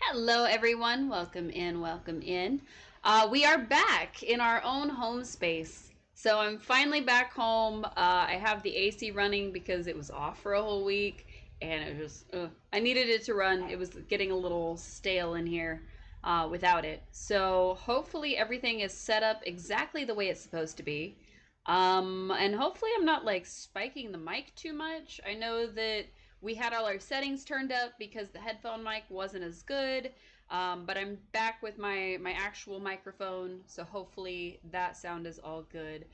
Hello, everyone. Welcome in. Welcome in. We are back in our own home space. So I'm finally back home. I have the AC running because it was off for a whole week, and it was I needed it to run. It was getting a little stale in here without it. So hopefully everything is set up exactly the way it's supposed to be. And hopefully I'm not like spiking the mic too much. I know that we had all our settings turned up because the headphone mic wasn't as good. But I'm back with my actual microphone, so hopefully that sound is all good.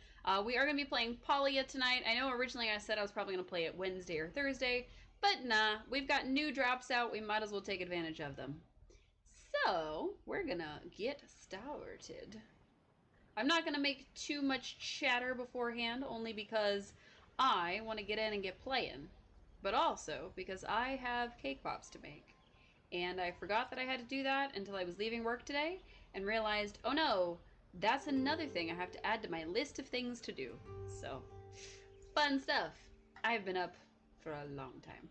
We are going to be playing Palia tonight. I know originally I said I was probably going to play it Wednesday or Thursday, but nah, we've got new drops out. We might as well take advantage of them. So we're going to get started. I'm not going to make too much chatter beforehand, only because I want to get in and get playing, but also because I have cake pops to make. And I forgot that I had to do that until I was leaving work today and realized, oh no, that's another thing I have to add to my list of things to do. So, fun stuff. I've been up for a long time.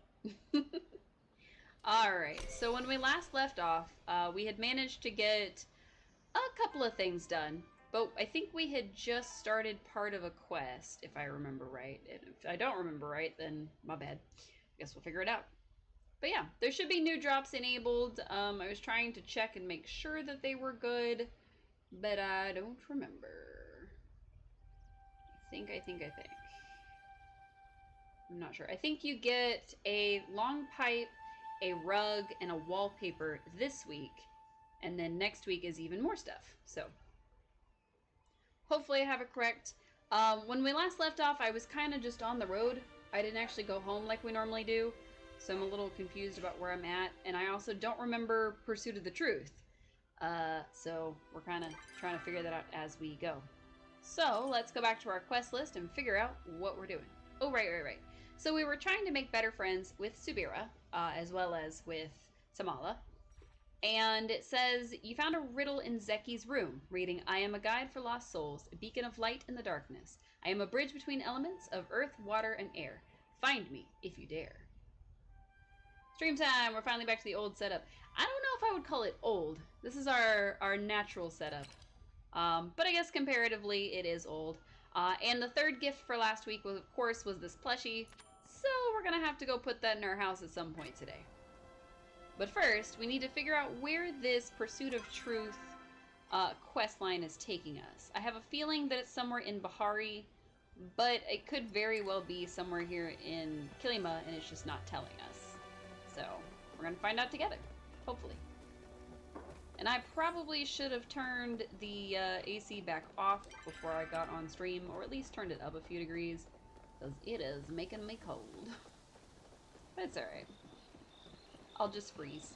Alright, so when we last left off, we had managed to get a couple of things done. But I think we had just started part of a quest, if I remember right. And if I don't remember right, then my bad. I guess we'll figure it out. But yeah, there should be new drops enabled. I was trying to check and make sure that they were good, but I don't remember. I think. I'm not sure. I think you get a long pipe, a rug, and a wallpaper this week, and then next week is even more stuff. So hopefully I have it correct. When we last left off, I was kind of just on the road. I didn't actually go home like we normally do, so I'm a little confused about where I'm at, and I also don't remember Pursuit of the Truth. So we're kind of trying to figure that out as we go. So let's go back to our quest list and figure out what we're doing. Oh, right. So we were trying to make better friends with Subira, as well as with Tamala, and it says, you found a riddle in Zeki's room, reading, I am a guide for lost souls, a beacon of light in the darkness. I am a bridge between elements of earth, water, and air. Find me if you dare. Stream time! We're finally back to the old setup. I don't know if I would call it old. This is our natural setup. But I guess comparatively it is old. And the third gift for last week, was, of course, was this plushie. So we're going to have to go put that in our house at some point today. But first, we need to figure out where this Pursuit of Truth quest line is taking us. I have a feeling that it's somewhere in Bahari, but it could very well be somewhere here in Kilima, and it's just not telling us. So, we're going to find out together, hopefully. And I probably should have turned the AC back off before I got on stream, or at least turned it up a few degrees, because it is making me cold. But it's alright. I'll just freeze.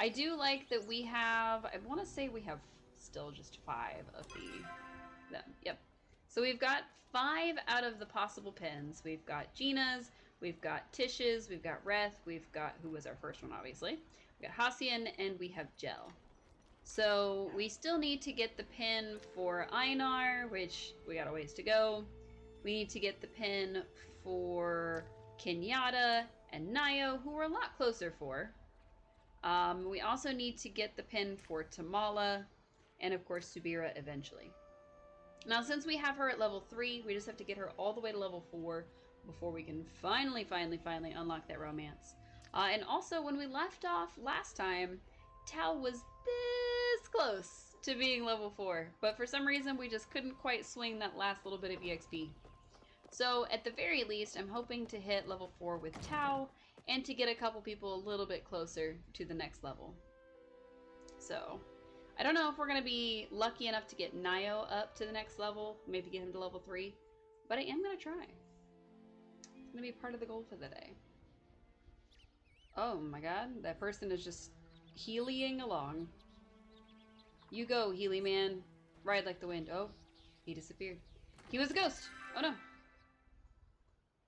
I do like that we have, I want to say we have still just 5 of them. Yep. So we've got 5 out of the possible pins. We've got Gina's, we've got Tish's, we've got Reth, we've got, who was our first one obviously. We got Hassian, and we have Gel. So we still need to get the pin for Einar, which we got a ways to go. We need to get the pin for Kenyatta and Nayo, who we're a lot closer for. We also need to get the pin for Tamala, and of course Subira eventually. Now, since we have her at level 3, we just have to get her all the way to level 4 before we can finally unlock that romance. And also, when we left off last time, Tao was this close to being level 4, but for some reason we just couldn't quite swing that last little bit of EXP. So at the very least, I'm hoping to hit level 4 with Tao, and to get a couple people a little bit closer to the next level. So, I don't know if we're going to be lucky enough to get Nayo up to the next level, maybe get him to level 3, but I am going to try. It's going to be part of the goal for the day. Oh my god, that person is just healing along. You go, Healy man. Ride like the wind. Oh, he disappeared. He was a ghost. Oh no.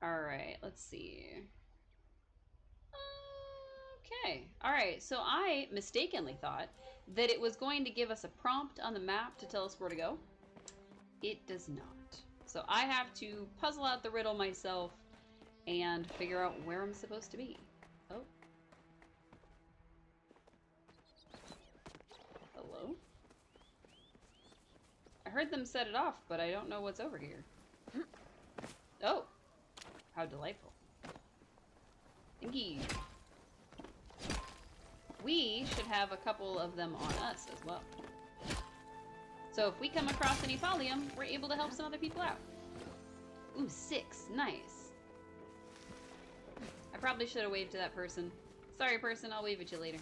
All right, let's see. Okay, all right, so I mistakenly thought that it was going to give us a prompt on the map to tell us where to go. It does not. So I have to puzzle out the riddle myself and figure out where I'm supposed to be. Oh. Hello? I heard them set it off, but I don't know what's over here. Oh. How delightful. Thank you. We should have a couple of them on us as well. So if we come across any Pallium, we're able to help some other people out. Ooh, 6. Nice. I probably should have waved to that person. Sorry, person, I'll wave at you later.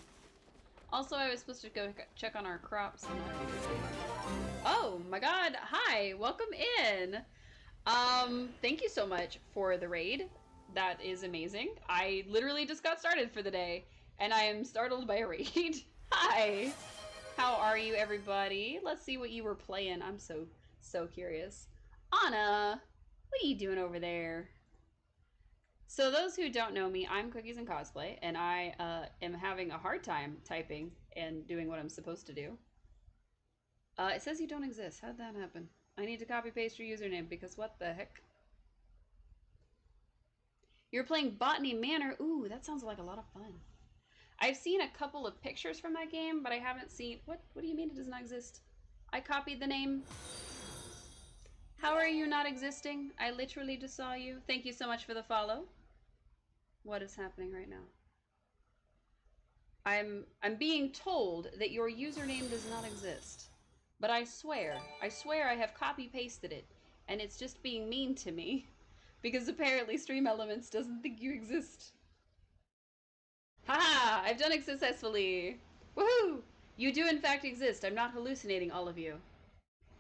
Also, I was supposed to go check on our crops. Oh my god, hi, welcome in. Thank you so much for the raid. That is amazing. I literally just got started for the day, and I am startled by a raid. Hi! How are you, everybody? Let's see what you were playing. I'm so curious. Anna, what are you doing over there? So those who don't know me, I'm Cookies and Cosplay, and I am having a hard time typing and doing what I'm supposed to do. It says you don't exist. How'd that happen? I need to copy paste your username because what the heck? You're playing Botany Manor. Ooh, that sounds like a lot of fun. I've seen a couple of pictures from that game, but I haven't seen... What do you mean it does not exist? I copied the name. How are you not existing? I literally just saw you. Thank you so much for the follow. What is happening right now? I'm being told that your username does not exist. But I swear I have copy pasted it, and it's just being mean to me. Because apparently Stream Elements doesn't think you exist. Haha! I've done it successfully! Woohoo! You do in fact exist. I'm not hallucinating, all of you.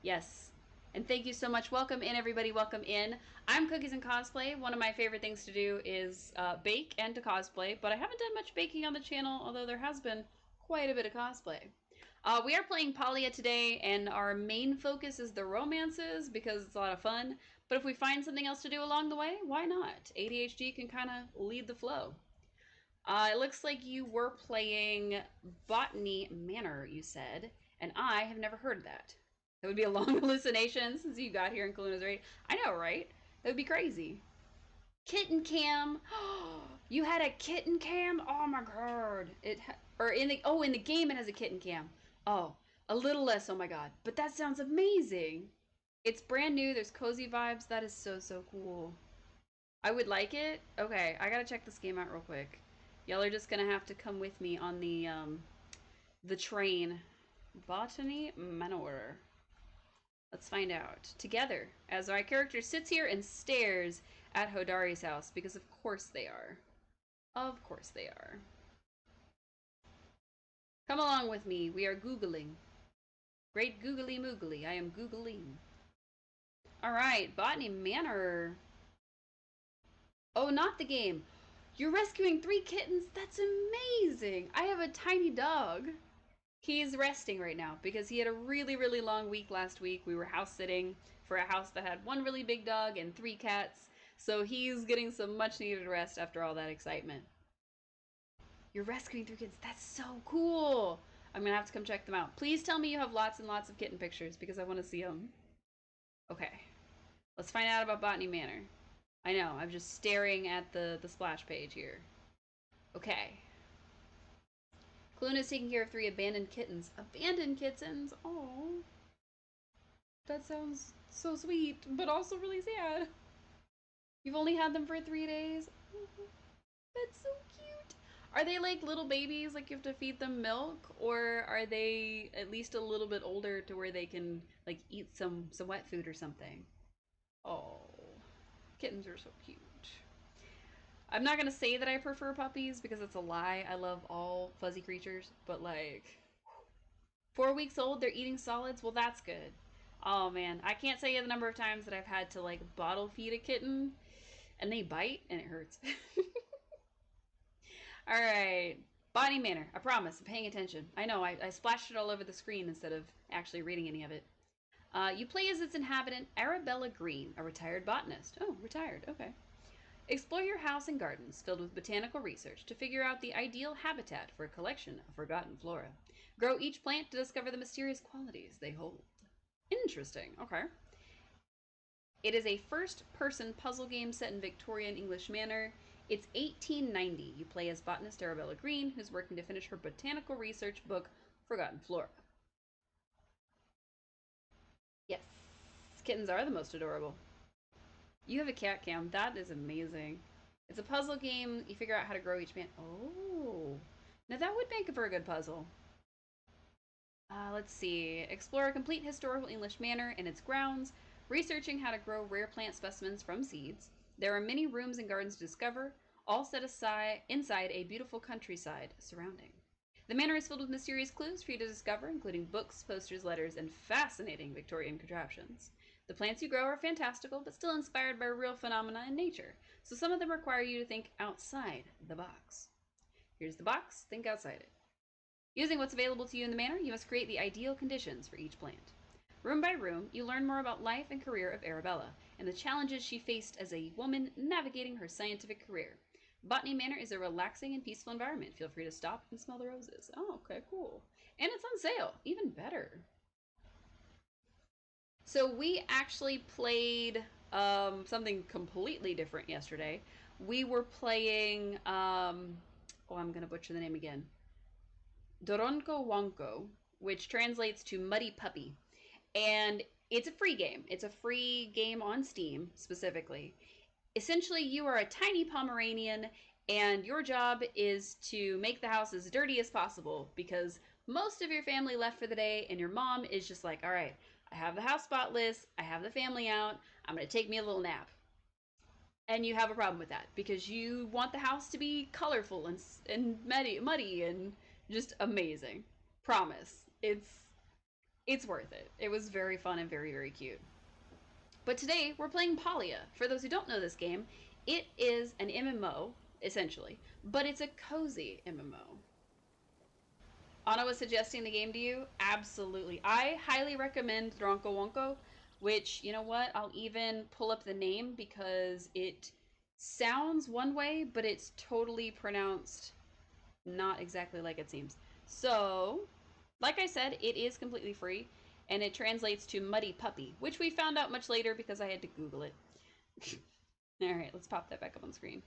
Yes. And thank you so much. Welcome in, everybody. Welcome in. I'm Cookies and Cosplay. One of my favorite things to do is bake and to cosplay, but I haven't done much baking on the channel, although there has been quite a bit of cosplay. We are playing Palia today, and our main focus is the romances because it's a lot of fun. But if we find something else to do along the way, why not? ADHD can kind of lead the flow. It looks like you were playing Botany Manor, you said, and I have never heard of that. That would be a long hallucination since you got here in Kaluna's raid. I know, right? That would be crazy. Kitten cam. You had a kitten cam? Oh my god. In the game it has a kitten cam. Oh, a little less, oh my god. But that sounds amazing. It's brand new, there's cozy vibes. That is so cool. I would like it. Okay, I gotta check this game out real quick. Y'all are just gonna have to come with me on the train. Botany Manor. Let's find out together as our character sits here and stares at Hodari's house because of course they are. Of course they are. Come along with me. We are Googling. Great googly moogly. I am Googling. Alright, Botany Manor. Oh, not the game. You're rescuing 3 kittens? That's amazing. I have a tiny dog. He's resting right now because he had a really long week last week. We were house sitting for a house that had 1 really big dog and 3 cats. So he's getting some much needed rest after all that excitement. You're rescuing 3 kittens. That's so cool. I'm going to have to come check them out. Please tell me you have lots and lots of kitten pictures because I want to see them. Okay. Let's find out about Botany Manor. I know, I'm just staring at the splash page here. Okay. Kaluna's taking care of 3 abandoned kittens. Abandoned kittens? Oh. That sounds so sweet, but also really sad. You've only had them for 3 days? That's so cute. Are they like little babies, like you have to feed them milk? Or are they at least a little bit older to where they can like eat some wet food or something? Oh, kittens are so cute. I'm not gonna say that I prefer puppies because it's a lie. I love all fuzzy creatures, but like 4 weeks old, they're eating solids. Well, that's good. Oh man, I can't tell you the number of times that I've had to like bottle feed a kitten and they bite and it hurts. All right, Botany Manor. I promise, I'm paying attention. I know, I splashed it all over the screen instead of actually reading any of it. You play as its inhabitant, Arabella Green, a retired botanist. Oh, retired, okay. Explore your house and gardens filled with botanical research to figure out the ideal habitat for a collection of forgotten flora. Grow each plant to discover the mysterious qualities they hold. Interesting. Okay. It is a first person puzzle game set in Victorian English manner. It's 1890. You play as botanist Arabella Green, who's working to finish her botanical research book, Forgotten Flora. Yes, kittens are the most adorable. You have a cat cam. That is amazing. It's a puzzle game. You figure out how to grow each man. Oh, now that would make for a good puzzle. Let's see. Explore a complete historical English manor and its grounds, researching how to grow rare plant specimens from seeds. There are many rooms and gardens to discover, all set aside inside a beautiful countryside surrounding. The manor is filled with mysterious clues for you to discover, including books, posters, letters, and fascinating Victorian contraptions. The plants you grow are fantastical, but still inspired by real phenomena in nature, so some of them require you to think outside the box. Here's the box, think outside it. Using what's available to you in the manor, you must create the ideal conditions for each plant. Room by room, you learn more about life and career of Arabella, and the challenges she faced as a woman navigating her scientific career. Botany Manor is a relaxing and peaceful environment. Feel free to stop and smell the roses. Oh, okay, cool. And it's on sale. Even better. So we actually played something completely different yesterday. We were playing, oh, I'm going to butcher the name again. Doronko Wonko, which translates to Muddy Puppy. And it's a free game. It's a free game on Steam, specifically. Essentially, you are a tiny Pomeranian, and your job is to make the house as dirty as possible because most of your family left for the day, and your mom is just like, all right, I have the house spotless, I have the family out, I'm going to take me a little nap. And you have a problem with that because you want the house to be colorful and muddy and just amazing. Promise. It's worth it. It was very fun and very, very cute. But today we're playing Palia. For those who don't know this game, it is an MMO, essentially, but it's a cozy MMO. Anna was suggesting the game to you? Absolutely. I highly recommend Dronko Wonko, which, you know what, I'll even pull up the name because it sounds one way, but it's totally pronounced not exactly like it seems. So, like I said, it is completely free, and it translates to Muddy Puppy, which we found out much later because I had to Google it. Alright, let's pop that back up on screen.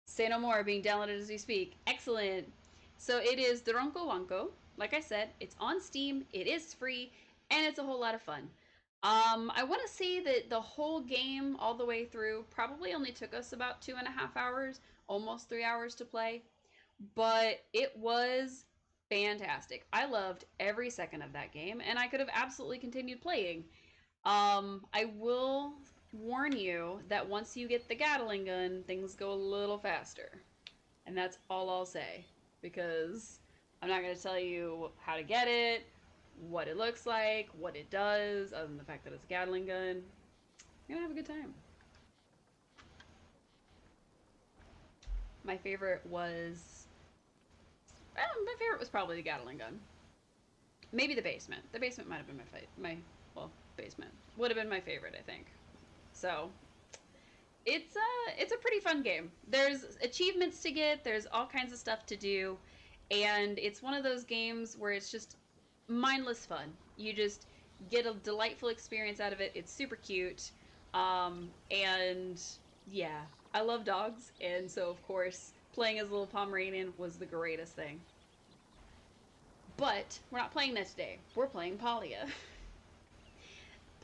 Say no more, being downloaded as we speak. Excellent. So it is Doronko Wanko. Like I said, it's on Steam, it is free, and it's a whole lot of fun. I want to say that the whole game, all the way through, probably only took us about 2.5 hours, almost 3 hours to play. But it was fantastic. I loved every second of that game, and I could have absolutely continued playing. I will warn you that once you get the Gatling gun, things go a little faster. And that's all I'll say. Because I'm not going to tell you how to get it, what it looks like, what it does, other than the fact that it's a Gatling gun. You're going to have a good time. My favorite was... my favorite was probably the Gatling gun. Maybe the basement. The basement might have been basement would have been my favorite, I think. So it's a pretty fun game. There's achievements to get. There's all kinds of stuff to do, and it's one of those games where it's just mindless fun. You just get a delightful experience out of it. It's super cute, and yeah, I love dogs, and so of course playing as a little Pomeranian was the greatest thing. But we're not playing that today. We're playing Palia.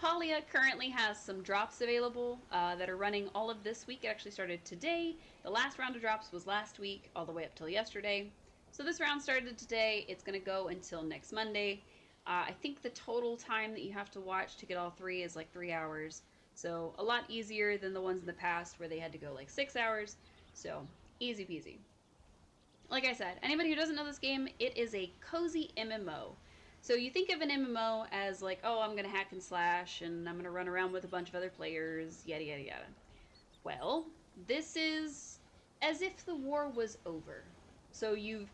Palia currently has some drops available that are running all of this week. It actually started today. The last round of drops was last week, all the way up till yesterday. So this round started today. It's going to go until next Monday. I think the total time that you have to watch to get all three is like 3 hours. So a lot easier than the ones in the past where they had to go like 6 hours. So easy peasy. Like I said, anybody who doesn't know this game, it is a cozy MMO. So you think of an MMO as like, oh, I'm going to hack and slash, and I'm going to run around with a bunch of other players, yada, yada, yada. Well, this is as if the war was over. So you've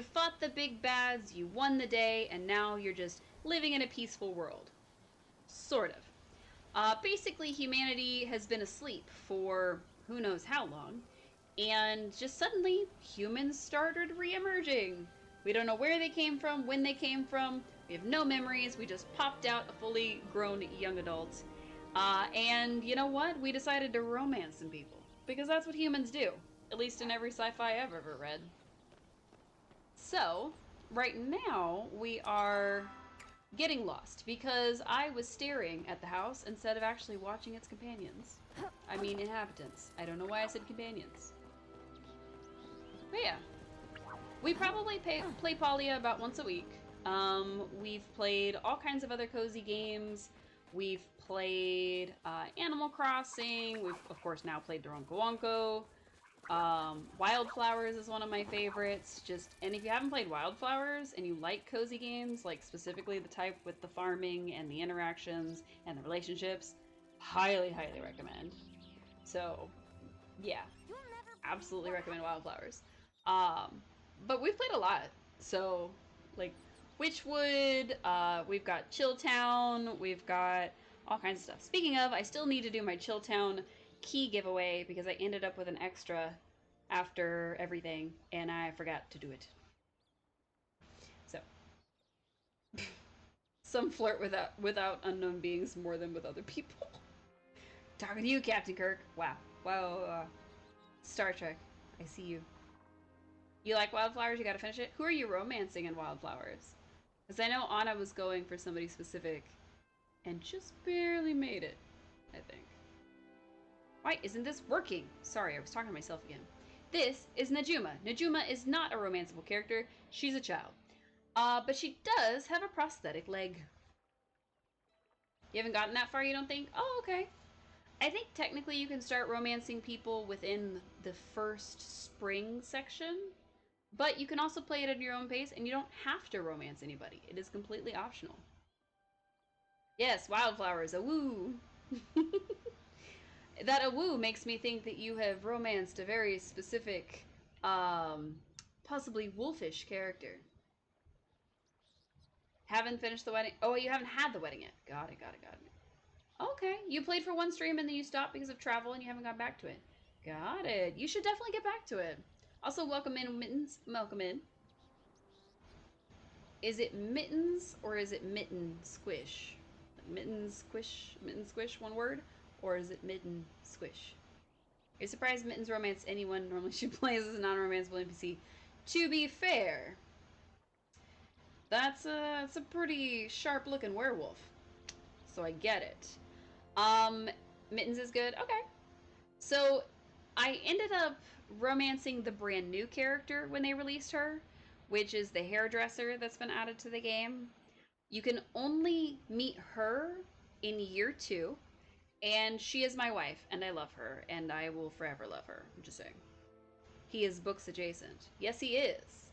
fought the big bads, you won the day, and now you're just living in a peaceful world. Sort of. Basically, humanity has been asleep for who knows how long, and just suddenly humans started re-emerging. We don't know where they came from, when they came from. We have no memories. We just popped out a fully grown young adult. And you know what? We decided to romance some people. Because that's what humans do. At least in every sci-fi I've ever read. So, right now, we are getting lost because I was staring at the house instead of actually watching its companions. I mean, inhabitants. I don't know why I said companions. But yeah, we probably play Palia about once a week. We've played all kinds of other cozy games. We've played Animal Crossing. We've, of course, now played Doronko Wonko. Wildflowers is one of my favorites. And if you haven't played Wildflowers and you like cozy games, like specifically the type with the farming and the interactions and the relationships, highly, highly recommend. So, yeah, absolutely recommend Wildflowers. But we've played a lot. So, like, Witchwood, we've got Chilltown, we've got all kinds of stuff. Speaking of, I still need to do my Chilltown key giveaway because I ended up with an extra after everything and I forgot to do it. So, some flirt without unknown beings more than with other people. Talking to you, Captain Kirk. Wow. Wow. Star Trek. I see you. You like Wildflowers? You gotta finish it. Who are you romancing in Wildflowers? Because I know Anna was going for somebody specific and just barely made it, I think. Why isn't this working? Sorry, I was talking to myself again. This is Najuma. Najuma is not a romanceable character. She's a child. But she does have a prosthetic leg. You haven't gotten that far, you don't think? Oh, okay. I think technically you can start romancing people within the first spring section. But you can also play it at your own pace, and you don't have to romance anybody. It is completely optional. Yes, Wildflowers, a woo. That a woo makes me think that you have romanced a very specific, possibly wolfish character. Haven't finished the wedding. Oh, you haven't had the wedding yet. Got it. Okay, you played for one stream and then you stopped because of travel and you haven't gone back to it. Got it. You should definitely get back to it. Also, welcome in, Mittens. Welcome in. Is it Mittens or is it Mitten Squish? Mitten Squish, one word? Or is it Mitten Squish? Are you surprised Mittens romance anyone normally she plays as a non-romanceable NPC? To be fair, that's a pretty sharp-looking werewolf. So I get it. Mittens is good? Okay. So I ended up romancing the brand new character when they released her, which is the hairdresser that's been added to the game. You can only meet her in year 2, and she is my wife, and I love her, and I will forever love her. I'm just saying. He is books adjacent. Yes, he is.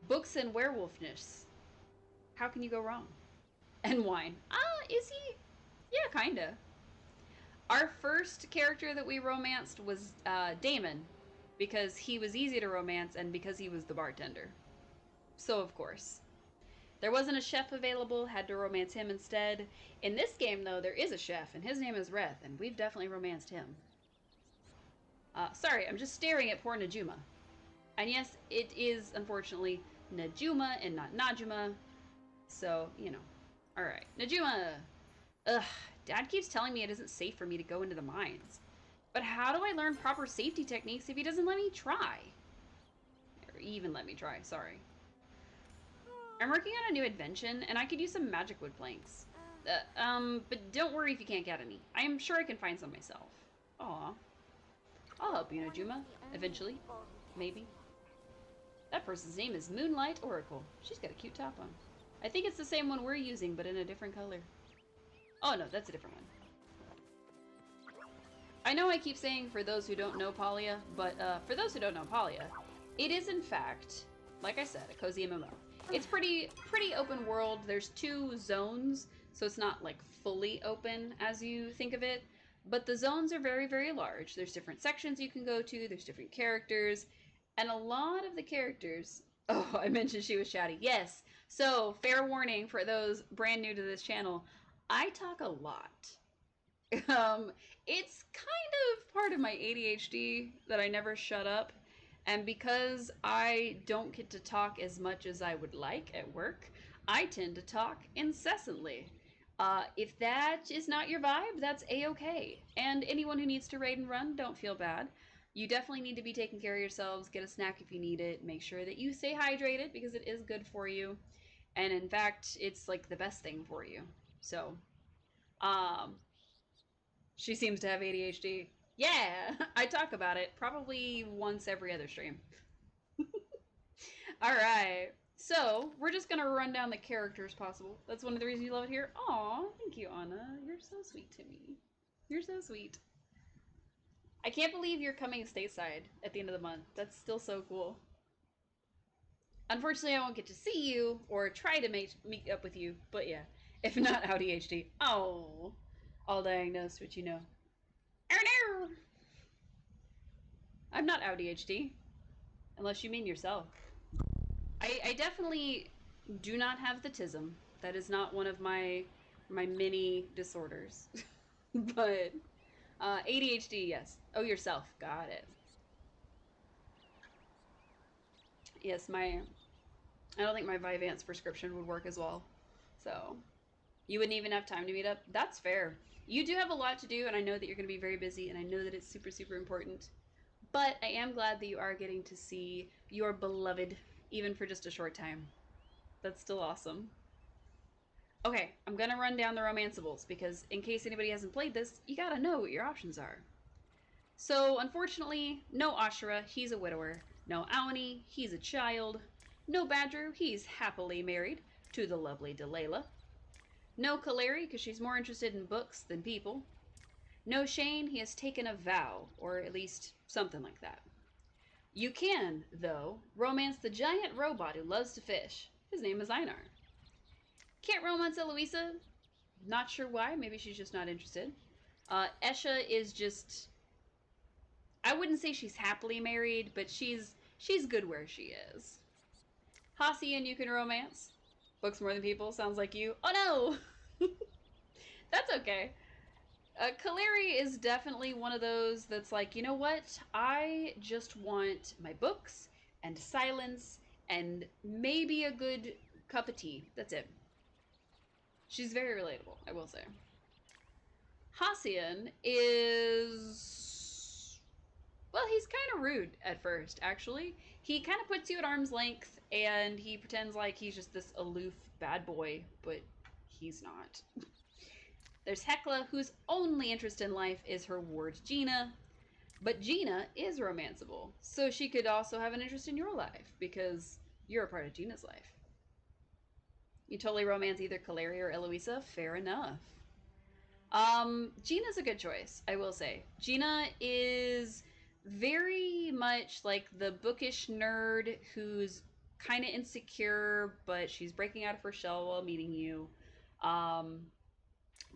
Books and werewolfness. How can you go wrong? And wine. Is he? Yeah, kinda. Our first character that we romanced was Damon, because he was easy to romance and because he was the bartender. So, of course. There wasn't a chef available, had to romance him instead. In this game, though, there is a chef, and his name is Reth, and we've definitely romanced him. Sorry, I'm just staring at poor Najuma. And yes, it is, unfortunately, Najuma and not Najuma. So, you know. Alright, Najuma! Ugh, Dad keeps telling me it isn't safe for me to go into the mines. But how do I learn proper safety techniques if he doesn't let me try? Or even let me try, sorry. I'm working on a new invention, and I could use some magic wood planks. But don't worry if you can't get any. I am sure I can find some myself. Aw. I'll help you, Najuma. Eventually. Maybe. That person's name is Moonlight Oracle. She's got a cute top on. I think it's the same one we're using, but in a different color. Oh no, that's a different one. I know I keep saying for those who don't know Palia, but for those who don't know Palia, it is in fact, like I said, a cozy MMO. It's pretty open world. There's 2 zones, so it's not like fully open as you think of it. But the zones are very, very large. There's different sections you can go to. There's different characters. And a lot of the characters... Oh, I mentioned she was chatty. Yes. So, fair warning for those brand new to this channel. I talk a lot. Um, it's kind of part of my ADHD that I never shut up. And because I don't get to talk as much as I would like at work, I tend to talk incessantly. If that is not your vibe, that's a-okay. And anyone who needs to raid and run, don't feel bad. You definitely need to be taking care of yourselves. Get a snack if you need it. Make sure that you stay hydrated because it is good for you. And in fact, it's like the best thing for you. So, um, she seems to have ADHD. Yeah, I talk about it probably once every other stream. All right. So, we're just going to run down the characters possible. That's one of the reasons you love it here. Aw, thank you, Anna. You're so sweet to me. You're so sweet. I can't believe you're coming stateside at the end of the month. That's still so cool. Unfortunately, I won't get to see you or try to meet up with you, but yeah. If not, ADHD. Oh, all diagnosed, but you know. Oh no! I'm not ADHD, unless you mean yourself. I definitely do not have the tism. That is not one of my many disorders. But ADHD, yes. Oh, yourself. Got it. Yes, my I don't think my Vyvanse prescription would work as well. So you wouldn't even have time to meet up. That's fair. You do have a lot to do, and I know that you're going to be very busy, and I know that it's super, super important. But I am glad that you are getting to see your beloved, even for just a short time. That's still awesome. Okay, I'm gonna run down the romanceables because in case anybody hasn't played this, you gotta know what your options are. So, unfortunately, no Ashura, he's a widower. No Aoni, he's a child. No Badru, he's happily married to the lovely Delilah. No Kaleri, because she's more interested in books than people. No Shane, he has taken a vow, or at least something like that. You can, though, romance the giant robot who loves to fish. His name is Einar. Can't romance Eloisa. Not sure why. Maybe she's just not interested. Esha is just. I wouldn't say she's happily married, but she's good where she is. Hassian you can romance. Books more than people. Sounds like you. Oh no! That's okay. Kaleri is definitely one of those that's like, you know what? I just want my books and silence and maybe a good cup of tea. That's it. She's very relatable, I will say. Hassian is. Well, he's kind of rude at first, actually. He kind of puts you at arm's length and he pretends like he's just this aloof bad boy, but he's not. There's Hecla, whose only interest in life is her ward Gina, but Gina is romanceable, so she could also have an interest in your life because you're a part of Gina's life. You totally romance either Kaleri or Eloisa, fair enough. Gina's a good choice, I will say. Gina is very much like the bookish nerd who's kind of insecure, but she's breaking out of her shell while meeting you. Um,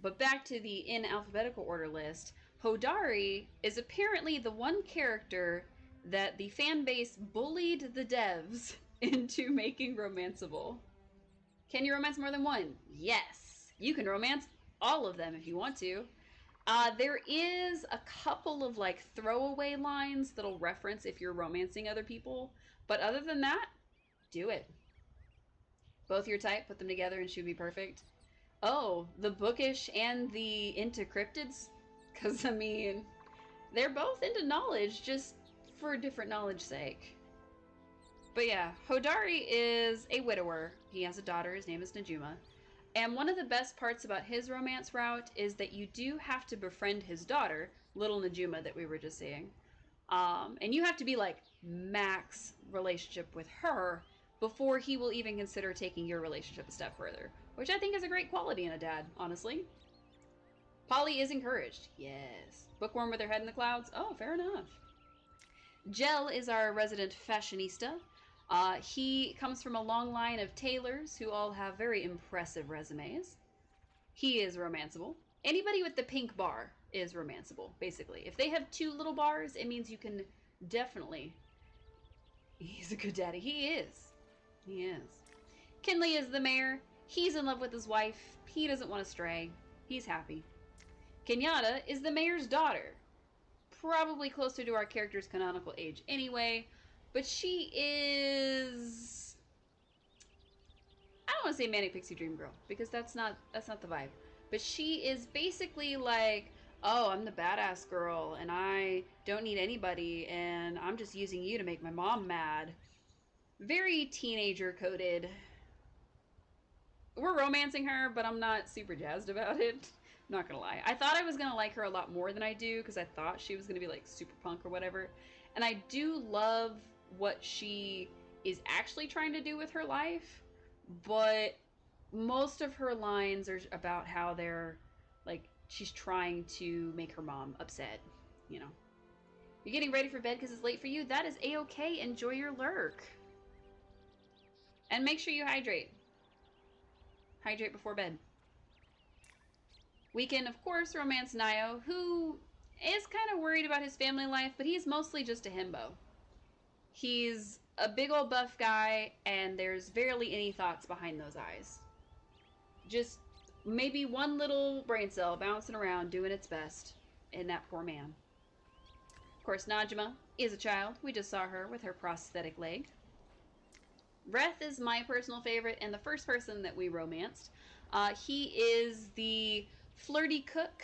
but back to the in alphabetical order list, Hodari is apparently the one character that the fan base bullied the devs into making romanceable. Can you romance more than one? Yes. You can romance all of them if you want to. There is a couple of like throwaway lines that'll reference if you're romancing other people, but other than that, do it. Both your type, put them together and she'd be perfect. Oh, the bookish and the into cryptids? Because, I mean, they're both into knowledge, just for different knowledge sake. But yeah, Hodari is a widower. He has a daughter, his name is Najuma. And one of the best parts about his romance route is that you do have to befriend his daughter, little Najuma that we were just seeing. And you have to be like max relationship with her before he will even consider taking your relationship a step further, which I think is a great quality in a dad, honestly. Polly is encouraged. Yes. Bookworm with her head in the clouds. Oh, fair enough. Gel is our resident fashionista. He comes from a long line of tailors who all have very impressive resumes. He is romanceable. Anybody with the pink bar is romanceable, basically. If they have two little bars, it means you can definitely. He's a good daddy. He is. He is. Kinley is the mayor. He's in love with his wife. He doesn't want to stray. He's happy. Kenyatta is the mayor's daughter. Probably closer to our character's canonical age anyway, but she is... I don't want to say Manic Pixie Dream Girl, because that's not the vibe. But she is basically like, oh, I'm the badass girl, and I don't need anybody, and I'm just using you to make my mom mad. Very teenager coded. We're romancing her, but I'm not super jazzed about it. I'm not gonna lie. I thought I was gonna like her a lot more than I do, because I thought she was gonna be like super punk or whatever. And I do love what she is actually trying to do with her life, but most of her lines are about how they're like she's trying to make her mom upset, you know. You're getting ready for bed because it's late for you? That is a-okay. Enjoy your lurk. And make sure you hydrate. Hydrate before bed. We can, of course, romance Nio, who is kind of worried about his family life, but he's mostly just a himbo. He's a big old buff guy, and there's barely any thoughts behind those eyes. Just maybe one little brain cell bouncing around doing its best in that poor man. Of course, Najma is a child. We just saw her with her prosthetic leg. Reth is my personal favorite and the first person that we romanced. He is the flirty cook,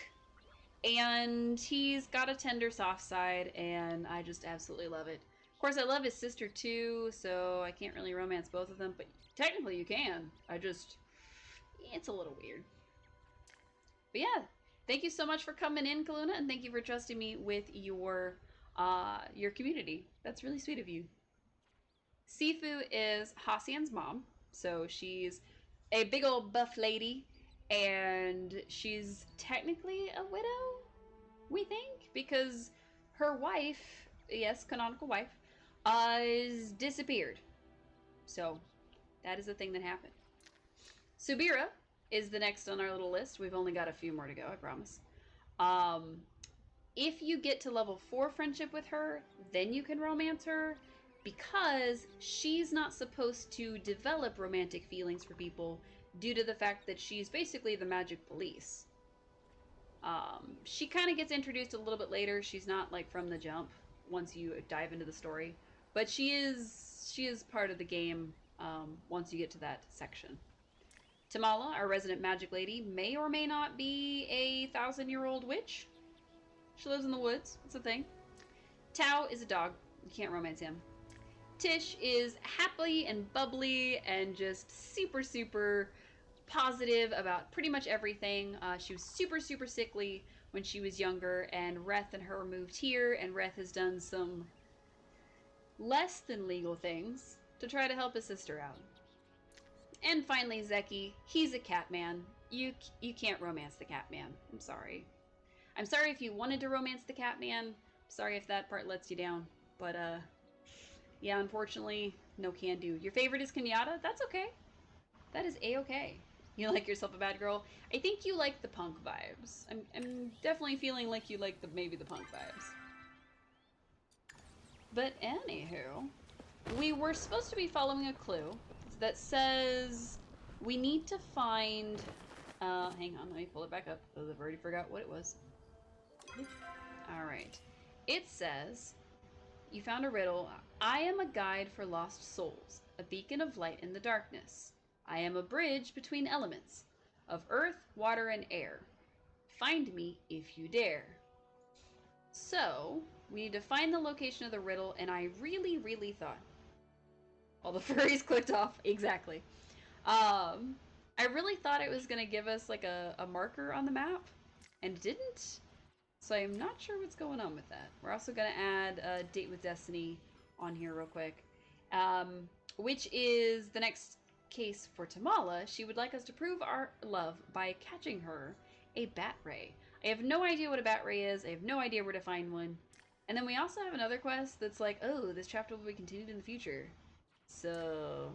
and he's got a tender soft side, and I just absolutely love it. Of course, I love his sister too, so I can't really romance both of them, but technically you can. It's a little weird. But yeah, thank you so much for coming in, Kaluna, and thank you for trusting me with your community. That's really sweet of you. Sifu is Hassian's mom, so she's a big old buff lady, and she's technically a widow, we think, because her wife, yes, canonical wife, is disappeared. So that is the thing that happened. Subira is the next on our little list. We've only got a few more to go, I promise. If you get to level 4 friendship with her, then you can romance her, because she's not supposed to develop romantic feelings for people due to the fact that she's basically the magic police. She kind of gets introduced a little bit later. She's not like from the jump once you dive into the story, but she is part of the game once you get to that section. Tamala, our resident magic lady, may or may not be a 1,000-year-old witch. She lives in the woods. It's a thing. Tao is a dog. You can't romance him. Tish is happy and bubbly and just super, super positive about pretty much everything. She was super, super sickly when she was younger, and Reth and her moved here, and Reth has done some less than legal things to try to help his sister out. And finally, Zeki. He's a cat man. You can't romance the cat man. I'm sorry. I'm sorry if you wanted to romance the cat man. Sorry if that part lets you down. But, yeah, unfortunately, no can do. Your favorite is Kenyatta? That's okay. That is a-okay. You like yourself a bad girl? I think you like the punk vibes. I'm definitely feeling like you like maybe the punk vibes. But anywho, we were supposed to be following a clue that says we need to find... hang on, let me pull it back up, because I've already forgot what it was. Alright. It says, you found a riddle. I am a guide for lost souls, a beacon of light in the darkness. I am a bridge between elements of earth, water, and air. Find me if you dare. So, we need to find the location of the riddle, and I really, really thought... all the furries clicked off. Exactly. I really thought it was going to give us like a marker on the map, and it didn't. So I'm not sure what's going on with that. We're also going to add a Date with Destiny on here real quick, which is the next case for Tamala. She would like us to prove our love by catching her a bat ray. I have no idea what a bat ray is. I have no idea where to find one. And then we also have another quest that's like, oh, this chapter will be continued in the future. So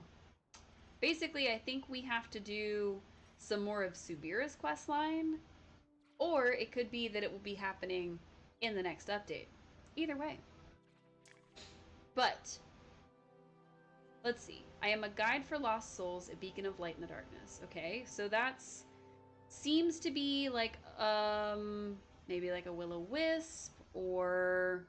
basically, I think we have to do some more of Subira's quest line, or it could be that it will be happening in the next update. Either way. But let's see. I am a guide for lost souls, a beacon of light in the darkness. Okay, so that's seems to be like maybe like a will-o-wisp, or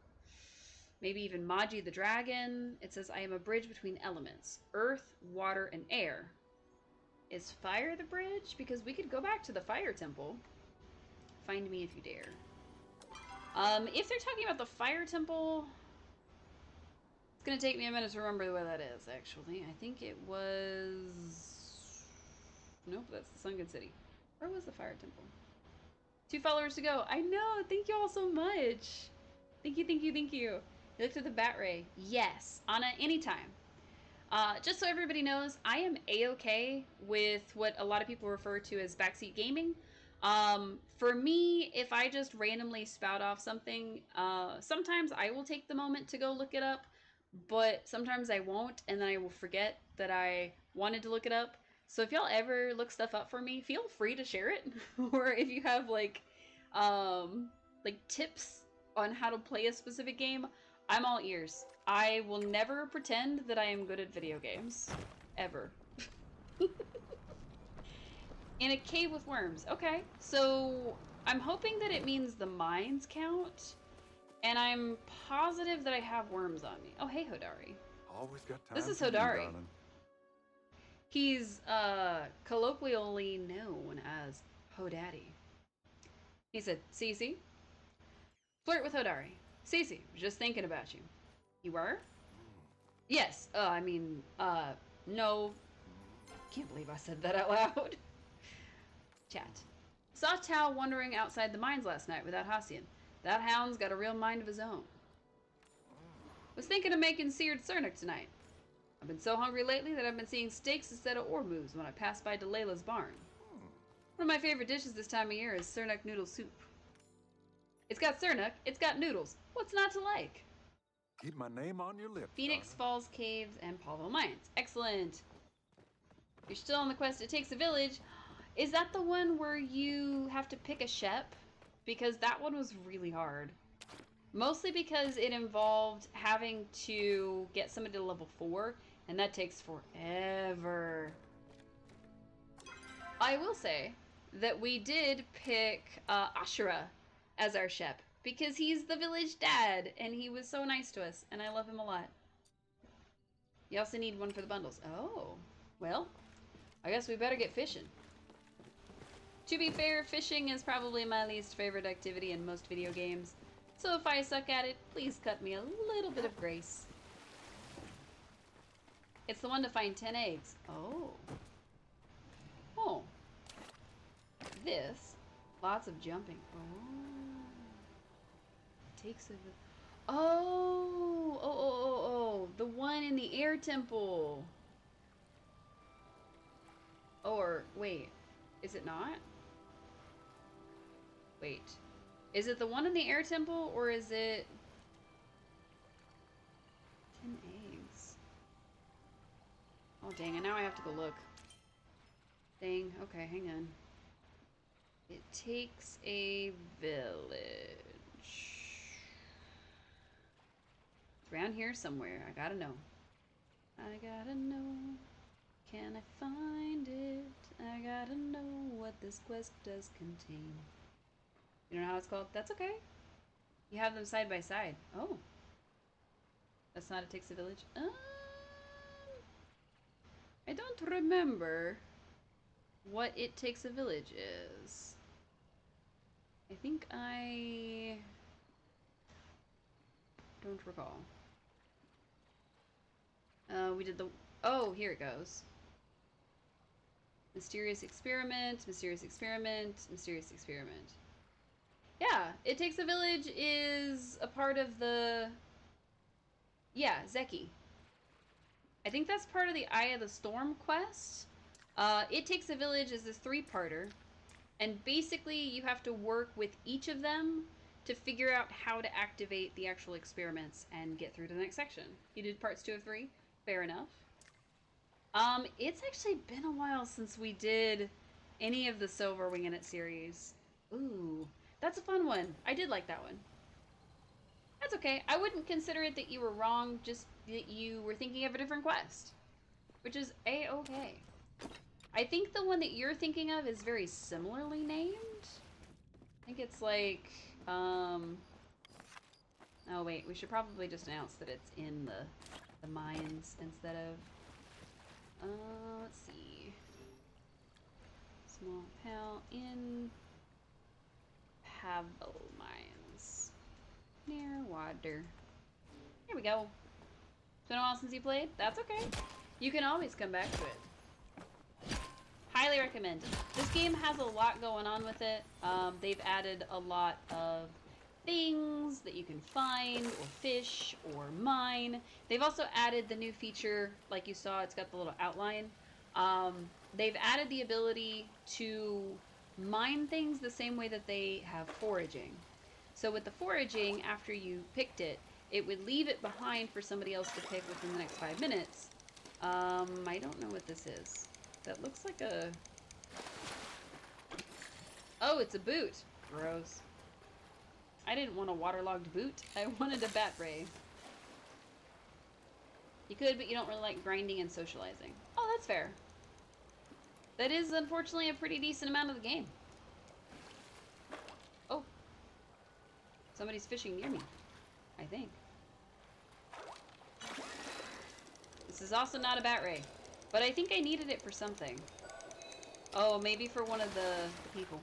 maybe even Maji the dragon. It says, I am a bridge between elements, earth, water, and air. Is fire the bridge? Because we could go back to the fire temple. Find me if you dare. If they're talking about the fire temple, it's gonna take me a minute to remember where that is, actually. I think it was... Nope, that's the Sunken City. Where was the fire temple? 2 followers to go. I know, thank you all so much. Thank you, thank you, thank you. You looked at the bat ray. Yes, Anna, anytime. Just so everybody knows, I am a-okay with what a lot of people refer to as backseat gaming. For me, if I just randomly spout off something, sometimes I will take the moment to go look it up, but sometimes I won't, and then I will forget that I wanted to look it up. So if y'all ever look stuff up for me, feel free to share it. Or if you have like tips on how to play a specific game, I'm all ears. I will never pretend that I am good at video games. Ever. In a cave with worms. Okay, so I'm hoping that it means the mines count, and I'm positive that I have worms on me. Oh, hey, Hodari. Always got time. This is for you, Hodari. darling. He's colloquially known as Hodaddy. He said, Cece, flirt with Hodari. Cece, just thinking about you. You were? Yes, no. Can't believe I said that out loud. Chat. Saw Tao wandering outside the mines last night without Hassian. That hound's got a real mind of his own. Was thinking of making seared Cernic tonight. I've been so hungry lately that I've been seeing steaks instead of ormoos when I pass by Delilah's barn. One of my favorite dishes this time of year is Cernic noodle soup. It's got Cernic, it's got noodles. What's not to like? Keep my name on your lips. Phoenix darling. Falls Caves and Pavel Mines. Excellent. You're still on the quest. It takes a village. Is that the one where you have to pick a shep? Because that one was really hard. Mostly because it involved having to get somebody to level 4, and that takes forever. I will say that we did pick Ashura as our shep, because he's the village dad, and he was so nice to us, and I love him a lot. You also need one for the bundles. Oh, well, I guess we better get fishing. To be fair, fishing is probably my least favorite activity in most video games, so if I suck at it, please cut me a little bit of grace. It's the one to find 10 eggs. Oh. Oh. This. Lots of jumping. Oh. Takes a... Oh. The one in the air temple. Or, wait. Is it not? Wait. Is it the one in the air temple, or is it... 10 eggs. Oh, dang it. Now I have to go look. Dang. Okay, hang on. It takes a village. It's around here somewhere. I gotta know. I gotta know. Can I find it? I gotta know what this quest does contain. You don't know how it's called? That's okay. You have them side by side. Oh. That's not It Takes a Village? I don't remember what It Takes a Village is. I think I don't recall. We did the... Oh, here it goes. Mysterious Experiment, Mysterious Experiment, Mysterious Experiment. Yeah, It Takes a Village is a part of the... Yeah, Zeki. I think that's part of the Eye of the Storm quest. It Takes a Village is this 3-parter. And basically, you have to work with each of them to figure out how to activate the actual experiments and get through to the next section. You did parts 2 of 3. Fair enough. It's actually been a while since we did any of the Silver Wing in It series. Ooh, that's a fun one. I did like that one. That's okay. I wouldn't consider it that you were wrong, just that you were thinking of a different quest. Which is a-okay. I think the one that you're thinking of is very similarly named. I think it's like, oh wait, we should probably just announce that it's in the mines instead of, let's see. Small pal in Pavel mines. Near water. Here we go. It's been a while since you played? That's okay. You can always come back to it. Highly recommend. This game has a lot going on with it. They've added a lot of things that you can find or fish or mine. They've also added the new feature, like you saw, it's got the little outline. They've added the ability to mine things the same way that they have foraging. So with the foraging, after you picked it, it would leave it behind for somebody else to pick within the next 5 minutes. I don't know what this is. That looks like a... Oh, it's a boot. Gross. I didn't want a waterlogged boot. I wanted a bat ray. You could, but you don't really like grinding and socializing. Oh, that's fair. That is, unfortunately, a pretty decent amount of the game. Oh. Somebody's fishing near me, I think. This is also not a bat ray, but I think I needed it for something. Oh, maybe for one of the people.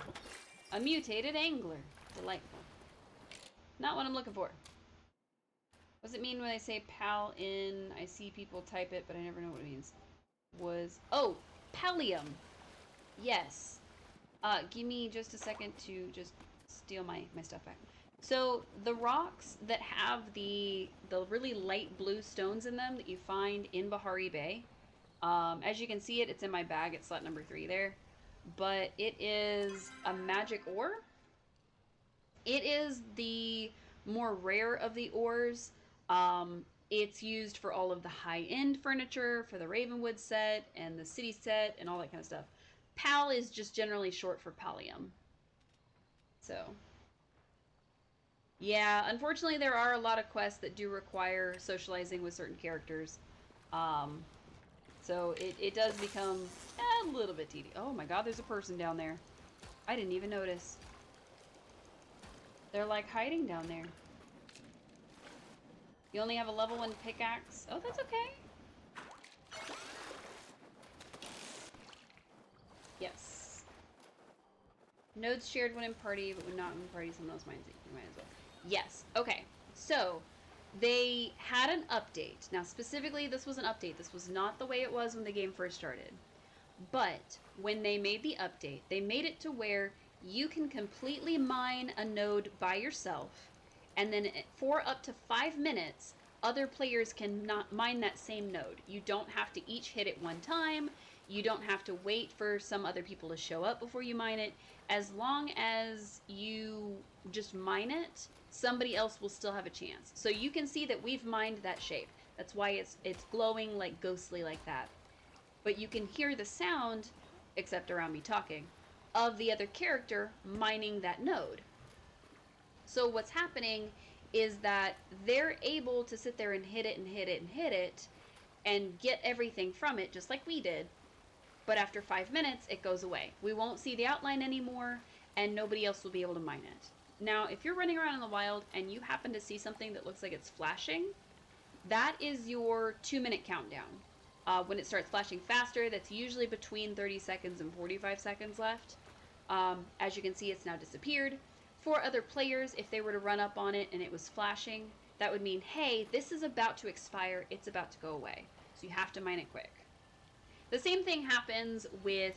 A mutated angler. Delightful. Not what I'm looking for. What does it mean when I say pal in? I see people type it, but I never know what it means. Oh, pallium. Yes. Give me just a second to just steal my stuff back. So the rocks that have the really light blue stones in them that you find in Bahari Bay, as you can see it's in my bag. It's slot number 3 there. But it is a magic ore. It is the more rare of the ores. It's used for all of the high-end furniture, for the Ravenwood set and the city set and all that kind of stuff. Pal is just generally short for pallium. So, yeah, unfortunately there are a lot of quests that do require socializing with certain characters. So it does become a little bit tedious. Oh my god, there's a person down there. I didn't even notice. They're like hiding down there. You only have a level 1 pickaxe. Oh, that's okay. Yes. Nodes shared when in party, but when not in party, someone else might as well. Yes. Okay. So, they had an update. Now, specifically, this was an update. This was not the way it was when the game first started. But, when they made the update, they made it to where you can completely mine a node by yourself, and then for up to 5 minutes, other players can not mine that same node. You don't have to each hit it one time. You don't have to wait for some other people to show up before you mine it. As long as you just mine it, somebody else will still have a chance. So you can see that we've mined that shape. That's why it's glowing like ghostly like that. But you can hear the sound, except around me talking, of the other character mining that node. So what's happening is that they're able to sit there and hit it and hit it and hit it and get everything from it just like we did. But after 5 minutes, it goes away. We won't see the outline anymore, and nobody else will be able to mine it. Now, if you're running around in the wild and you happen to see something that looks like it's flashing, that is your 2-minute countdown. When it starts flashing faster, that's usually between 30 seconds and 45 seconds left. As you can see, it's now disappeared. For other players, if they were to run up on it and it was flashing, that would mean, hey, this is about to expire, it's about to go away. So you have to mine it quick. The same thing happens with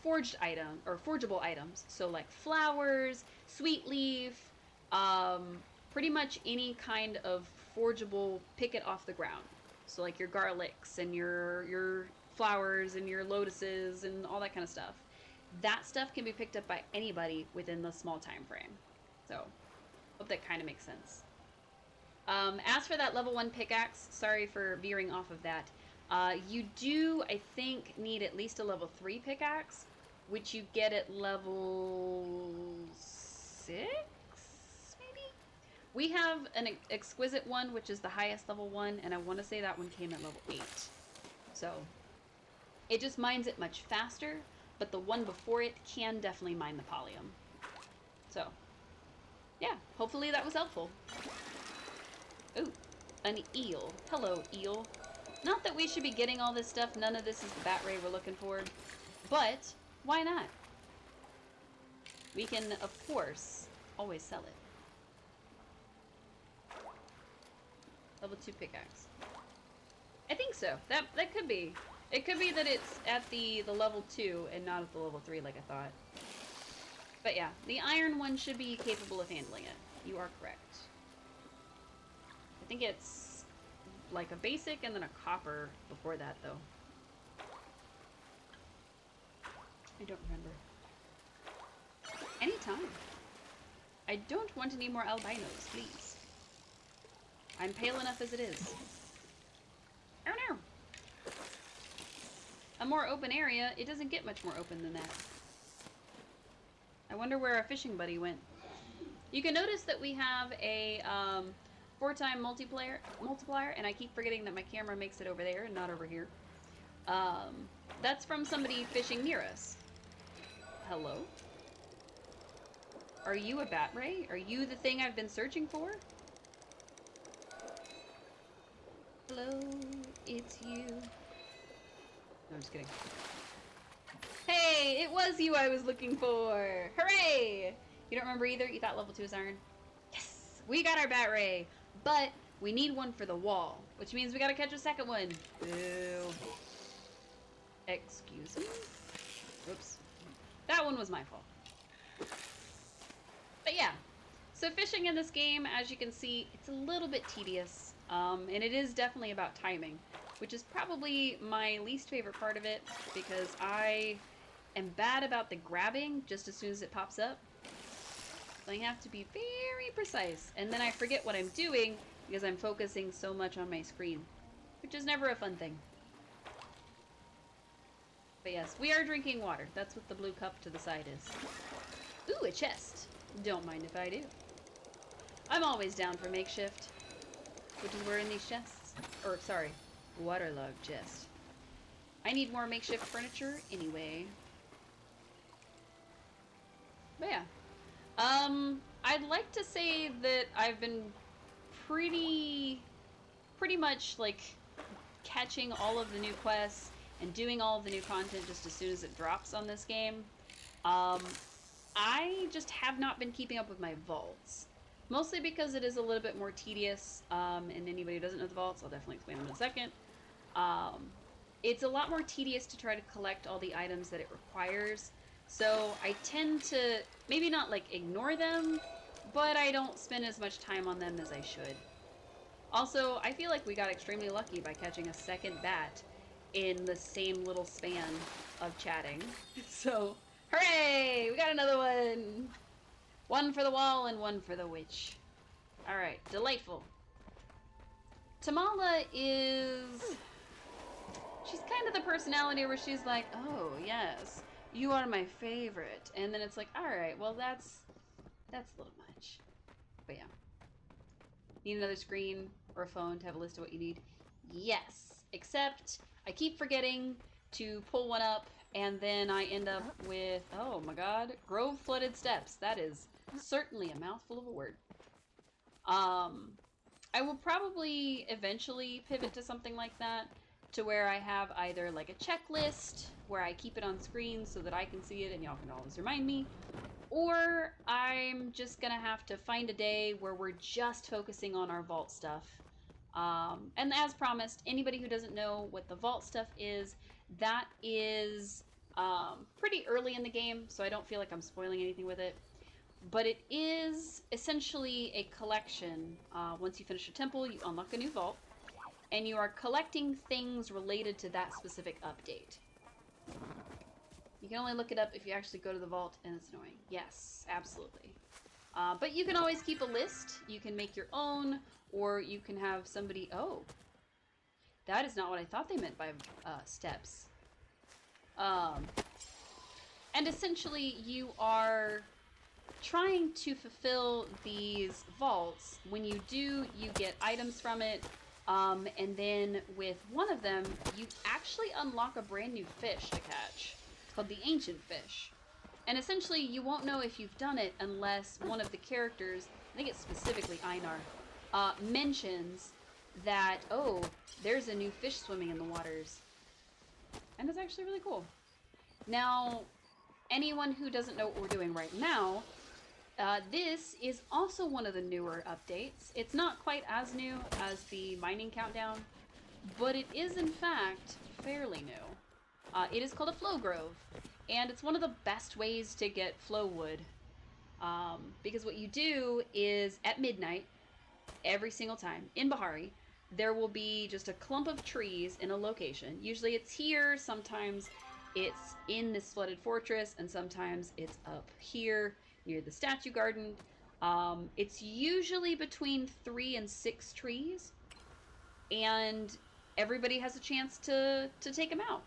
forged item or forgeable items. So like flowers, sweet leaf, pretty much any kind of forgeable pick it off the ground. So like your garlics and your flowers and your lotuses and all that kind of stuff. That stuff can be picked up by anybody within the small time frame. So, hope that kind of makes sense. As for that level 1 pickaxe, sorry for veering off of that. You do, I think, need at least a level 3 pickaxe, which you get at level 6, maybe? We have an exquisite one, which is the highest level one, and I want to say that one came at level 8. So, It just mines it much faster, but the one before it can definitely mine the Pallium. So, yeah, hopefully that was helpful. Ooh, an eel. Hello, eel. Not that we should be getting all this stuff. None of this is the bat ray we're looking for. But, why not? We can, of course, always sell it. Level 2 pickaxe. I think so. That could be. It could be that it's at the level 2 and not at the level 3 like I thought. But yeah, the iron one should be capable of handling it. You are correct. I think it's like a basic and then a copper before that, though. I don't remember. Anytime. I don't want any more albinos, please. I'm pale enough as it is. Oh no! A more open area, it doesn't get much more open than that. I wonder where our fishing buddy went. You can notice that we have a 4-time multiplier, and I keep forgetting that my camera makes it over there and not over here. That's from somebody fishing near us. Hello? Are you a bat ray? Are you the thing I've been searching for? Hello, it's you. No, I'm just kidding. Hey, it was you I was looking for! Hooray! You don't remember either? You thought level 2 is iron? Yes! We got our bat ray! But we need one for the wall, which means we gotta catch a second one. Boo. Excuse me? Whoops. That one was my fault. But yeah. So fishing in this game, as you can see, it's a little bit tedious. And it is definitely about timing, which is probably my least favorite part of it, because I am bad about the grabbing just as soon as it pops up. So I have to be very precise, and then I forget what I'm doing because I'm focusing so much on my screen, which is never a fun thing. But yes, we are drinking water. That's what the blue cup to the side is. Ooh, a chest. Don't mind if I do. I'm always down for makeshift, which is where in these chests, or sorry, waterlogged chest. I need more makeshift furniture anyway. But yeah. I'd like to say that I've been pretty much like catching all of the new quests and doing all of the new content just as soon as it drops on this game. I just have not been keeping up with my vaults. Mostly because it is a little bit more tedious, and anybody who doesn't know the vaults, I'll definitely explain them in a second. It's a lot more tedious to try to collect all the items that it requires. So I tend to maybe not like ignore them, but I don't spend as much time on them as I should. Also, I feel like we got extremely lucky by catching a second bat in the same little span of chatting. So, hooray! We got another one! One for the wall and one for the witch. Alright, delightful. Tamala is... she's kind of the personality where she's like, oh, yes, you are my favorite. And then it's like, alright, well, that's a little much. But yeah. Need another screen or a phone to have a list of what you need? Yes. Except I keep forgetting to pull one up, and then I end up with, oh my god, Grove Flooded Steps. That is certainly a mouthful of a word. I will probably eventually pivot to something like that, to where I have either like a checklist where I keep it on screen so that I can see it and y'all can always remind me, or I'm just gonna have to find a day where we're just focusing on our vault stuff. And as promised, anybody who doesn't know what the vault stuff is, that is pretty early in the game, so I don't feel like I'm spoiling anything with it. But it is essentially a collection. Once you finish a temple, you unlock a new vault, and you are collecting things related to that specific update. You can only look it up if you actually go to the vault, and it's annoying. Yes, absolutely. But you can always keep a list. You can make your own, or you can have somebody... oh, that is not what I thought they meant by steps. And essentially, you are trying to fulfill these vaults. When you do, you get items from it. And then with one of them, you actually unlock a brand new fish to catch. It's called the Ancient Fish. And essentially, you won't know if you've done it unless one of the characters, I think it's specifically Einar, mentions that, oh, there's a new fish swimming in the waters. And it's actually really cool. Now, anyone who doesn't know what we're doing right now, this is also one of the newer updates. It's not quite as new as the mining countdown, but it is in fact fairly new. It is called a flow grove, and it's one of the best ways to get flow wood. Because what you do is at midnight, every single time in Bahari, there will be just a clump of trees in a location. Usually it's here, sometimes it's in this flooded fortress, and sometimes it's up here near the statue garden. It's usually between 3 and 6 trees, and everybody has a chance to take them out.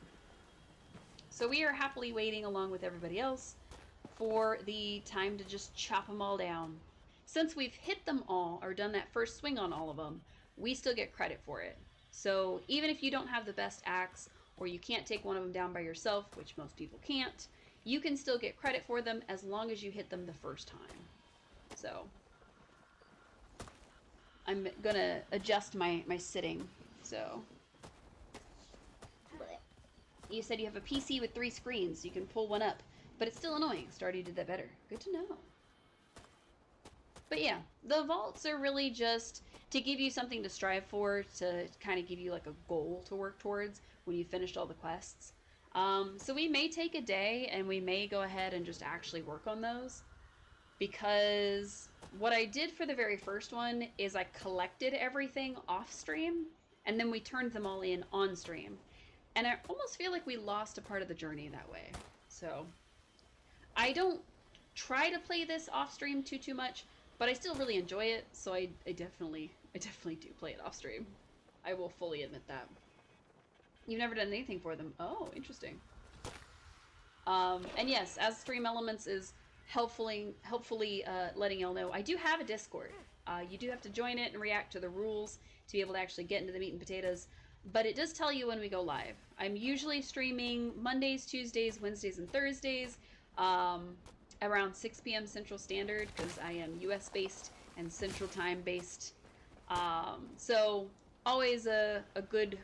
So we are happily waiting along with everybody else for the time to just chop them all down. Since we've hit them all, or done that first swing on all of them, we still get credit for it. So even if you don't have the best axe, or you can't take one of them down by yourself, which most people can't, you can still get credit for them as long as you hit them the first time. So I'm gonna adjust my sitting. So you said you have a PC with 3 screens, so you can pull one up, but it's still annoying. Stardew did that better. Good to know. But yeah, the vaults are really just to give you something to strive for, to kind of give you like a goal to work towards when you finished all the quests. So we may take a day and we may go ahead and just actually work on those, because what I did for the very first one is I collected everything off stream and then we turned them all in on stream. And I almost feel like we lost a part of the journey that way. So I don't try to play this off stream too much, but I still really enjoy it, so I definitely do play it off stream. I will fully admit that. You've never done anything for them. Oh, interesting. And yes, as Stream Elements is helpfully letting y'all know, I do have a Discord. You do have to join it and react to the rules to be able to actually get into the meat and potatoes, but it does tell you when we go live. I'm usually streaming Mondays, Tuesdays, Wednesdays, and Thursdays, around 6 p.m. Central Standard, because I am US based and Central Time based. So always a good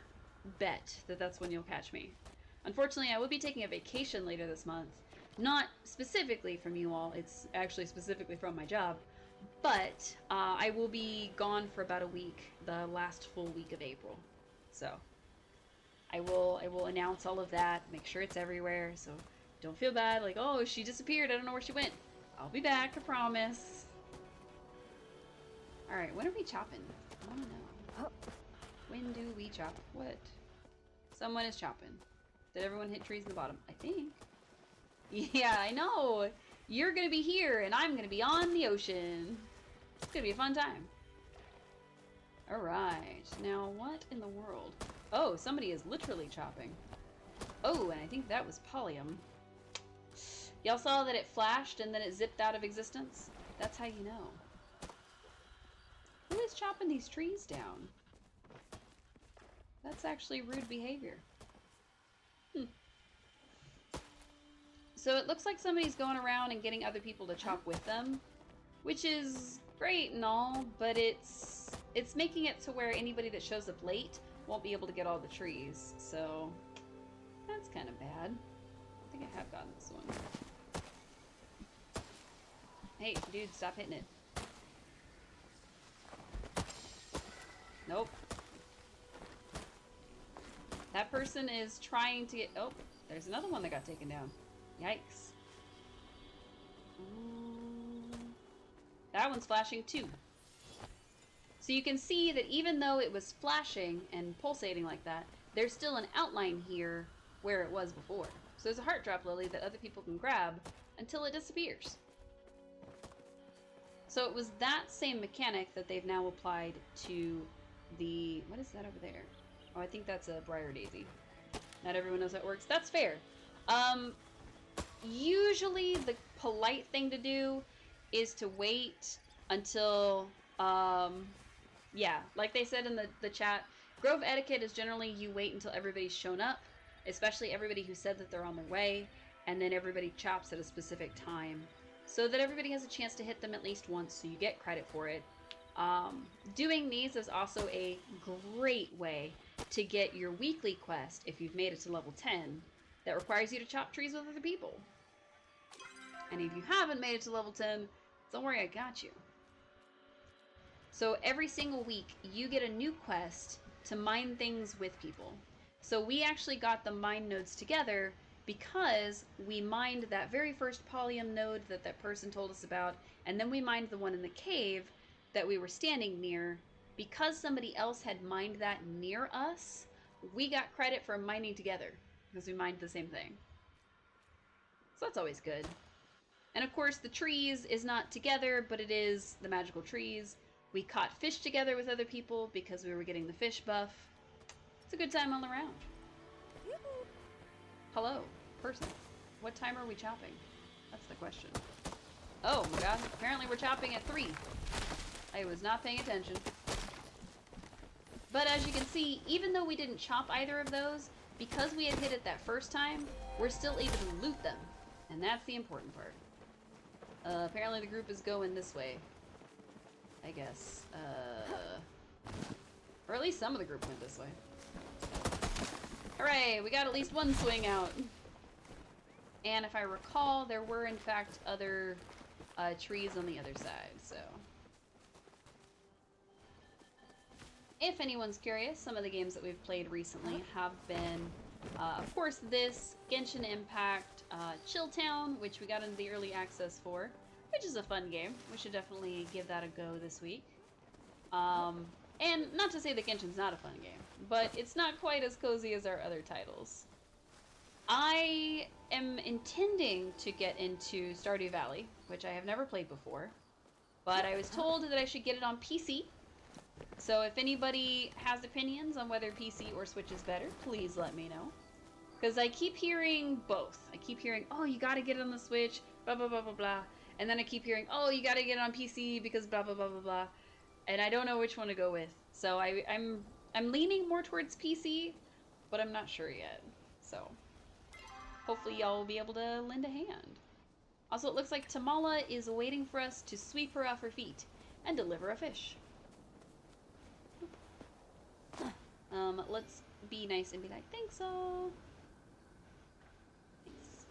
bet that that's when you'll catch me. Unfortunately, I will be taking a vacation later this month. Not specifically from you all, it's actually specifically from my job, but I will be gone for about a week, the last full week of April. So I will announce all of that, make sure it's everywhere, so don't feel bad, like, oh, she disappeared, I don't know where she went. I'll be back, I promise. Alright, when are we chopping? I wanna know. When do we chop? What? Someone is chopping. Did everyone hit trees in the bottom? I think. Yeah, I know! You're gonna be here, and I'm gonna be on the ocean. It's gonna be a fun time. Alright, now what in the world? Oh, somebody is literally chopping. Oh, and I think that was Palia. Y'all saw that it flashed and then it zipped out of existence? That's how you know. Who is chopping these trees down? That's actually rude behavior. So it looks like somebody's going around and getting other people to chop with them, which is great and all, but it's making it to where anybody that shows up late won't be able to get all the trees, so that's kind of bad. I think I have gotten this one. Hey, dude, stop hitting it. Nope. That person is trying to get... Oh, there's another one that got taken down. Yikes. That one's flashing too. So you can see that even though it was flashing and pulsating like that, there's still an outline here where it was before. So there's a heart drop lily that other people can grab until it disappears. So it was that same mechanic that they've now applied to the... What is that over there? Oh, I think that's a briar daisy. Not everyone knows how it works. That's fair. Usually the polite thing to do is to wait until Yeah, like they said in the chat, Grove etiquette is generally you wait until everybody's shown up, especially everybody who said that they're on their way, and then everybody chops at a specific time so that everybody has a chance to hit them at least once so you get credit for it. Doing these is also a great way to get your weekly quest if you've made it to level 10 that requires you to chop trees with other people. And if you haven't made it to level 10, don't worry, I got you. So every single week, you get a new quest to mine things with people. So we actually got the mine nodes together because we mined that very first Palia node that that person told us about, and then we mined the one in the cave that we were standing near. Because somebody else had mined that near us, we got credit for mining together because we mined the same thing. So that's always good. And of course, the trees is not together, but it is the magical trees. We caught fish together with other people because we were getting the fish buff. It's a good time all around. Hello, person. What time are we chopping? That's the question. Oh my god, apparently we're chopping at 3. I was not paying attention. But as you can see, even though we didn't chop either of those, because we had hit it that first time, we're still able to loot them. And that's the important part. Apparently the group is going this way. I guess. Or at least some of the group went this way. Hooray! We got at least one swing out. And if I recall, there were in fact other trees on the other side, so. If anyone's curious, some of the games that we've played recently have been, of course, this, Genshin Impact, Chilltown, which we got into the early access for, which is a fun game. We should definitely give that a go this week. And not to say that Genshin's not a fun game, but it's not quite as cozy as our other titles. I am intending to get into Stardew Valley, which I have never played before, but I was told that I should get it on PC. So if anybody has opinions on whether PC or Switch is better, please let me know. Because I keep hearing both. I keep hearing, oh, you gotta get it on the Switch, blah, blah, blah, blah, blah. And then I keep hearing, oh, you gotta get it on PC because blah, blah, blah, blah, blah. And I don't know which one to go with. So I'm leaning more towards PC, but I'm not sure yet. So hopefully y'all will be able to lend a hand. Also, it looks like Tamala is waiting for us to sweep her off her feet and deliver a fish. Let's be nice and be like, thanks all. Thanks.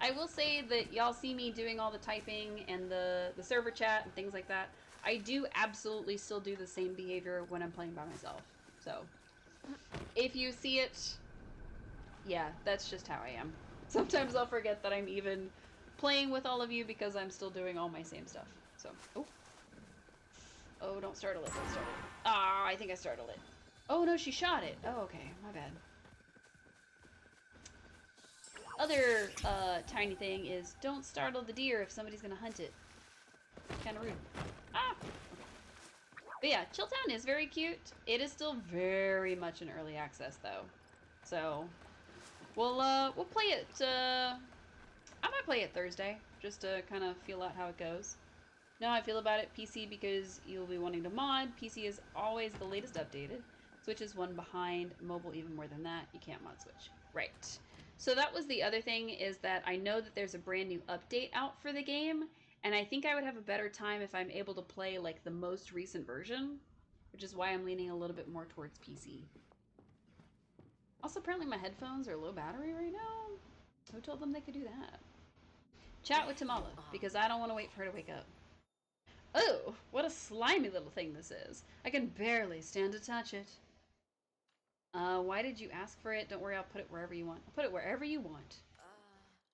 I will say that y'all see me doing all the typing and the server chat and things like that. I do absolutely still do the same behavior when I'm playing by myself. So, if you see it, yeah, that's just how I am. Sometimes I'll forget that I'm even playing with all of you because I'm still doing all my same stuff. So, oh. Oh, don't startle it, don't startle it. Ah, I think I startled it. Oh no, she shot it. Oh, okay, my bad. Other tiny thing is don't startle the deer if somebody's gonna hunt it. Kind of rude. Ah! But yeah, Chilltown is very cute. It is still very much in early access though. So, we'll play it, I might play it Thursday, just to kind of feel out how it goes. Know how I feel about it. PC because you'll be wanting to mod. PC is always the latest updated. Switch is one behind. Mobile even more than that. You can't mod Switch. Right. So that was the other thing, is that I know that there's a brand new update out for the game, and I think I would have a better time if I'm able to play like the most recent version, which is why I'm leaning a little bit more towards PC. Also, apparently my headphones are low battery right now. Who told them they could do that? Chat with Tamala, because I don't want to wait for her to wake up. Oh, what a slimy little thing this is. I can barely stand to touch it. Why did you ask for it? Don't worry, I'll put it wherever you want. I'll put it wherever you want.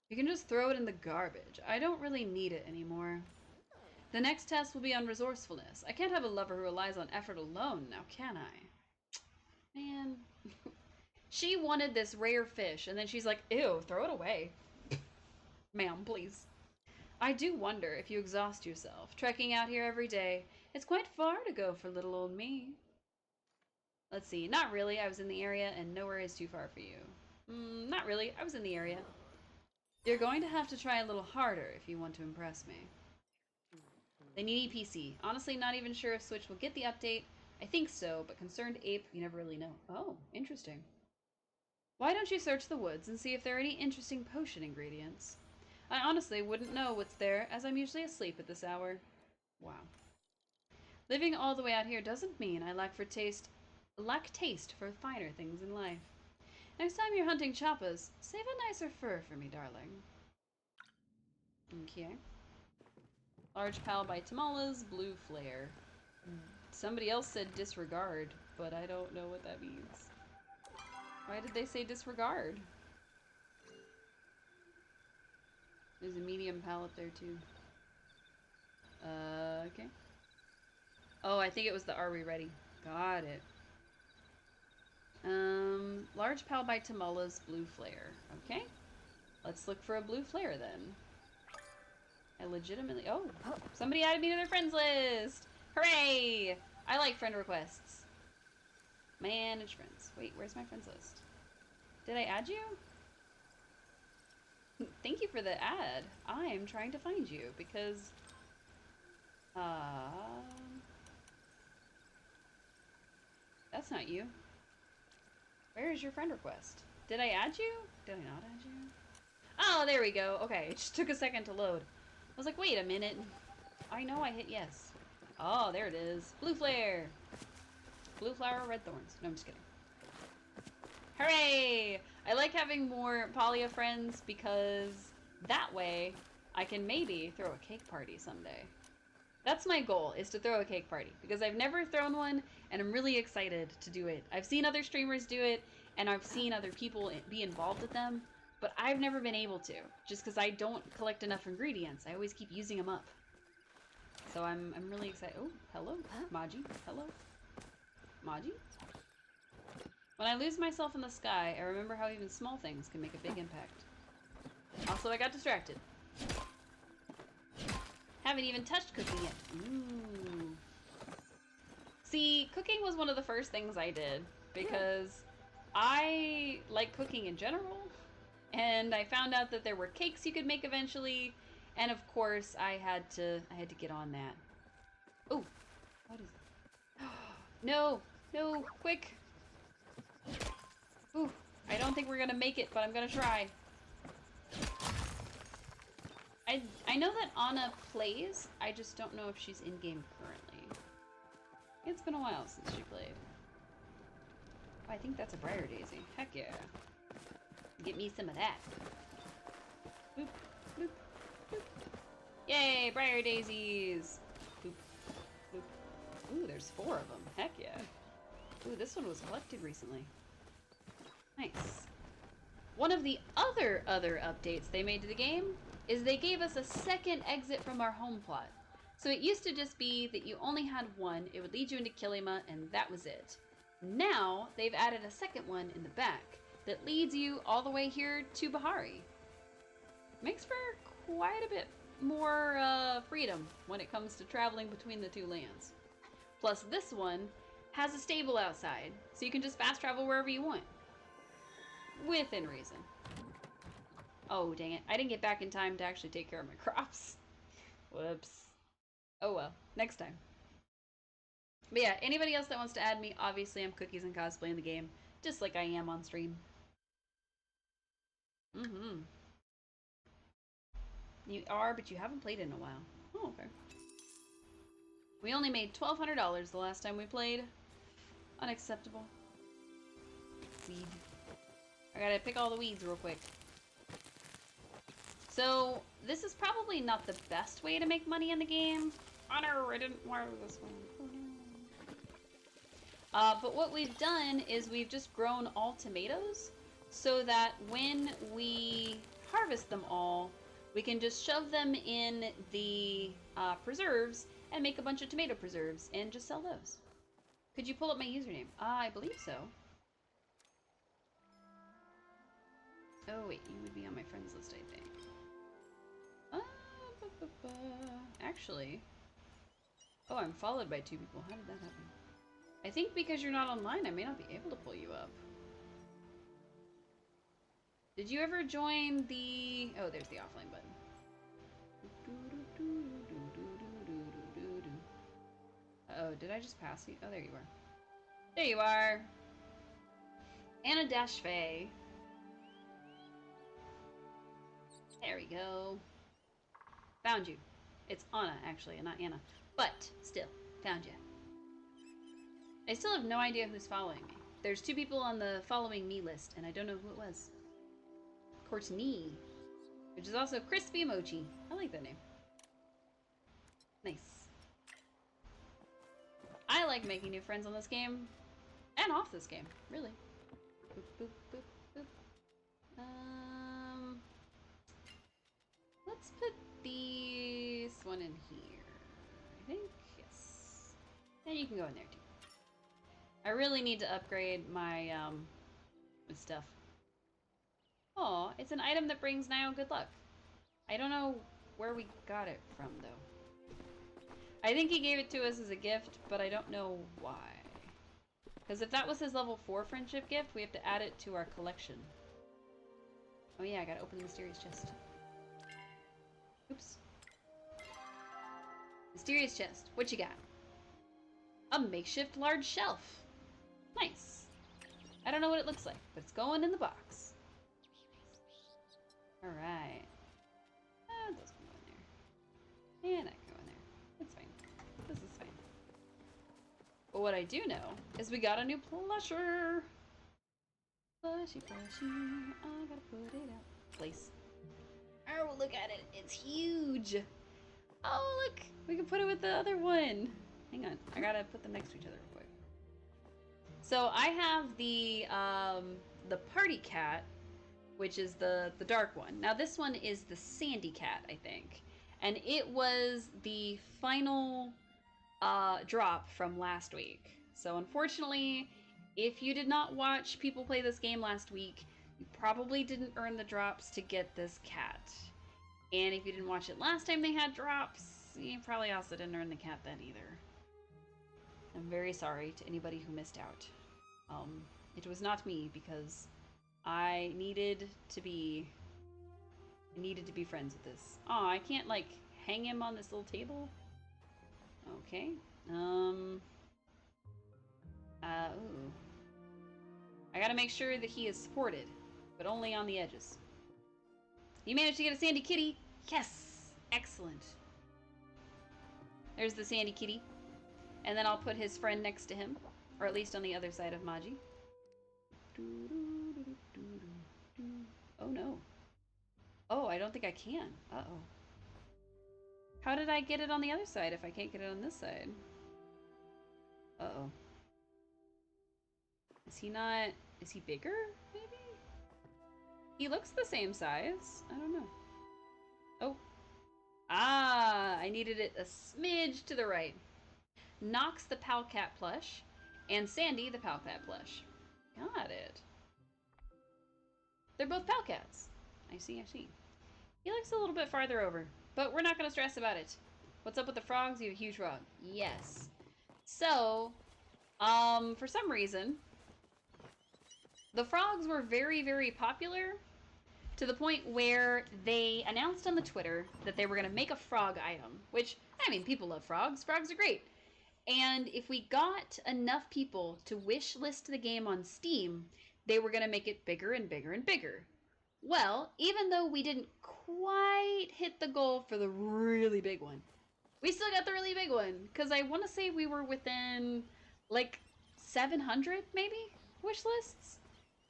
You can just throw it in the garbage. I don't really need it anymore. The next test will be on resourcefulness. I can't have a lover who relies on effort alone now, can I? Man. She wanted this rare fish, and then she's like, ew, throw it away. Ma'am, please. I do wonder if you exhaust yourself, trekking out here every day. It's quite far to go for little old me. Let's see, not really. I was in the area, and nowhere is too far for you. Not really. I was in the area. You're going to have to try a little harder if you want to impress me. They need EPC. Honestly, not even sure if Switch will get the update. I think so, but concerned ape, you never really know. Oh, interesting. Why don't you search the woods and see if there are any interesting potion ingredients? I honestly wouldn't know what's there, as I'm usually asleep at this hour. Wow. Living all the way out here doesn't mean I lack taste for finer things in life. Next time you're hunting choppas, save a nicer fur for me, darling. Okay. Large pal by Tamala's blue flare. Somebody else said disregard, but I don't know what that means. Why did they say disregard? There's a medium pal up there too. Okay. Oh, I think it was the Are We Ready? Got it. Large pal by Tamala's blue flare. Okay. Let's look for a blue flare then. I legitimately... Oh, somebody added me to their friends list! Hooray! I like friend requests. Manage friends. Wait, where's my friends list? Did I add you? Thank you for the ad. I am trying to find you because... That's not you. Where is your friend request? Did I add you? Did I not add you? Oh, there we go. Okay, it just took a second to load. I was like, wait a minute. I know I hit yes. Oh, there it is. Blue flare. Blue flower, red thorns. No, I'm just kidding. Hooray! I like having more Palia friends because that way I can maybe throw a cake party someday. That's my goal, is to throw a cake party, because I've never thrown one, and I'm really excited to do it. I've seen other streamers do it, and I've seen other people be involved with them, but I've never been able to, just because I don't collect enough ingredients. I always keep using them up. So I'm really excited. Oh, hello, Maji. Hello. Maji? When I lose myself in the sky, I remember how even small things can make a big impact. Also, I got distracted. Haven't even touched cooking yet. Ooh. See, cooking was one of the first things I did because I like cooking in general, and I found out that there were cakes you could make eventually, and of course I had to get on that. Oh, what is it? No, no, quick. Ooh, I don't think we're gonna make it, but I'm gonna try. I know that Anna plays, I just don't know if she's in-game currently. It's been a while since she played. Oh, I think that's a briar daisy. Heck yeah. Get me some of that. Boop, boop, boop. Yay, briar daisies! Boop, boop. Ooh, there's 4 of them. Heck yeah. Ooh, this one was collected recently. Nice. One of the other updates they made to the game is they gave us a second exit from our home plot. So it used to just be that you only had one, it would lead you into Kilima, and that was it. Now, they've added a second one in the back that leads you all the way here to Bahari. Makes for quite a bit more freedom when it comes to traveling between the 2 lands. Plus, this one has a stable outside, so you can just fast travel wherever you want. Within reason. Oh, dang it. I didn't get back in time to actually take care of my crops. Whoops. Oh well. Next time. But yeah, anybody else that wants to add me, obviously I'm cookies and cosplay in the game, just like I am on stream. Mm-hmm. You are, but you haven't played in a while. Oh, okay. We only made $1,200 the last time we played. Unacceptable. Seed. I gotta pick all the weeds real quick. So, this is probably not the best way to make money in the game. Oh no, I didn't wire this one. Oh, no. But what we've done is we've just grown all tomatoes so that when we harvest them all, we can just shove them in the preserves and make a bunch of tomato preserves and just sell those. Could you pull up my username? I believe so. Oh wait, you would be on my friends list, I think. Actually, oh, I'm followed by 2 people. How did that happen? I think because you're not online, I may not be able to pull you up. Did you ever join the... Oh, there's the offline button. Uh-oh, did I just pass you? Oh, there you are. There you are. Anna Dashfay. There we go. Found you. It's Anna, actually, and not Anna. But, still, found you. I still have no idea who's following me. There's 2 people on the following me list, and I don't know who it was. Courtney, which is also Crispy Mochi. I like that name. Nice. I like making new friends on this game, and off this game, really. Boop, boop, boop, boop. Let's put this one in here. I think, yes. And you can go in there too. I really need to upgrade my stuff. Oh, it's an item that brings Nio good luck. I don't know where we got it from though. I think he gave it to us as a gift, but I don't know why. Because if that was his level 4 friendship gift, we have to add it to our collection. Oh yeah, I gotta open the mysterious chest. Oops. Mysterious chest. What you got? A makeshift large shelf. Nice. I don't know what it looks like, but it's going in the box. Alright. Those can go in there. And that can go in there. It's fine. This is fine. But what I do know is we got a new plusher. Plushie, plushie. I gotta put it out. Place. Oh, look at it. It's huge. Oh, look. We can put it with the other one. Hang on. I gotta put them next to each other real quick. So I have the party cat, which is the dark one. Now this one is the sandy cat, I think. And it was the final drop from last week. So unfortunately, if you did not watch people play this game last week, you probably didn't earn the drops to get this cat. And if you didn't watch it last time they had drops, you probably also didn't earn the cat then either. I'm very sorry to anybody who missed out. It was not me because I needed to be friends with this. Aw, I can't like hang him on this little table. Okay. Ooh. I gotta make sure that he is supported, but only on the edges. You managed to get a sandy kitty? Yes! Excellent. There's the sandy kitty. And then I'll put his friend next to him, or at least on the other side of Maji. Oh no. Oh, I don't think I can. Uh-oh. How did I get it on the other side if I can't get it on this side? Uh-oh. Is he bigger, maybe? He looks the same size. I don't know. Oh. Ah, I needed it a smidge to the right. Knox the Palcat plush, and Sandy the Palcat plush. Got it. They're both Palcats. I see, I see. He looks a little bit farther over, but we're not going to stress about it. What's up with the frogs? You have a huge frog. Yes. So, for some reason, the frogs were very, very popular to the point where they announced on the Twitter that they were going to make a frog item, which, I mean, people love frogs. Frogs are great. And if we got enough people to wish list the game on Steam, they were going to make it bigger and bigger and bigger. Well, even though we didn't quite hit the goal for the really big one, we still got the really big one. Because I want to say we were within, like, 700, maybe, wish lists?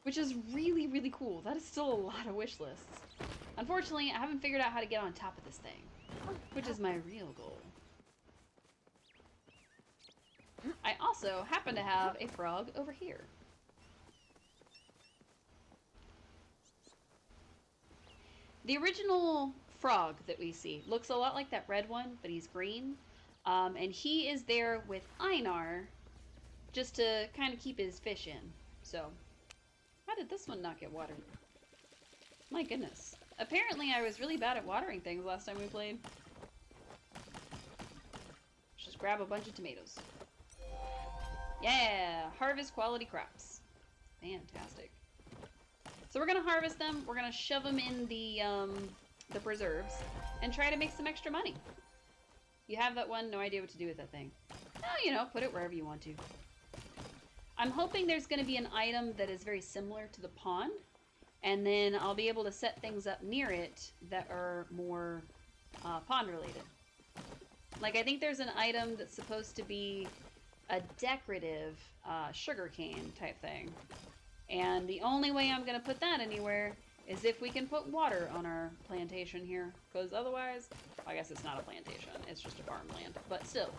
Which is really, really cool. That is still a lot of wish lists. Unfortunately, I haven't figured out how to get on top of this thing, which is my real goal. I also happen to have a frog over here. The original frog that we see looks a lot like that red one, but he's green. And he is there with Einar just to kind of keep his fish in. So, how did this one not get watered? My goodness. Apparently I was really bad at watering things last time we played. Just grab a bunch of tomatoes. Yeah, harvest quality crops. Fantastic. So we're gonna harvest them. We're gonna shove them in the preserves and try to make some extra money. You have that one, no idea what to do with that thing. Oh, you know, put it wherever you want to. I'm hoping there's going to be an item that is very similar to the pond, and then I'll be able to set things up near it that are more pond related. Like, I think there's an item that's supposed to be a decorative sugarcane type thing. And the only way I'm going to put that anywhere is if we can put water on our plantation here. Because otherwise, I guess it's not a plantation. It's just a farmland. But still.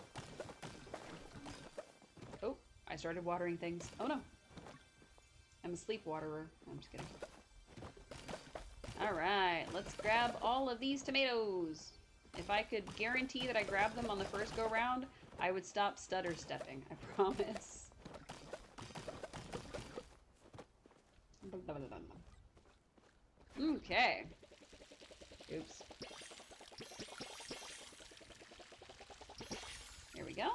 Oh, I started watering things. Oh no. I'm a sleep waterer. I'm just kidding. Alright, let's grab all of these tomatoes. If I could guarantee that I grabbed them on the first go round, I would stop stutter stepping. I promise. Okay. Oops. Here we go.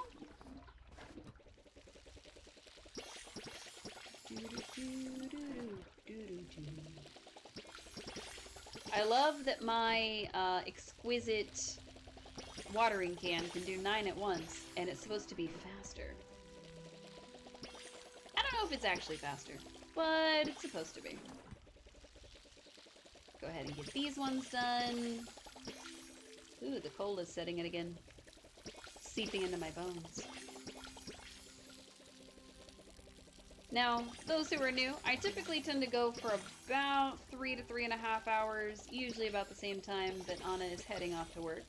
I love that my exquisite watering can do 9 at once, and it's supposed to be faster. I don't know if it's actually faster, but it's supposed to be. Go ahead and get these ones done. Ooh, the cold is setting it again. Seeping into my bones. Now, those who are new, I typically tend to go for about 3 to 3.5 hours, usually about the same time that Anna is heading off to work.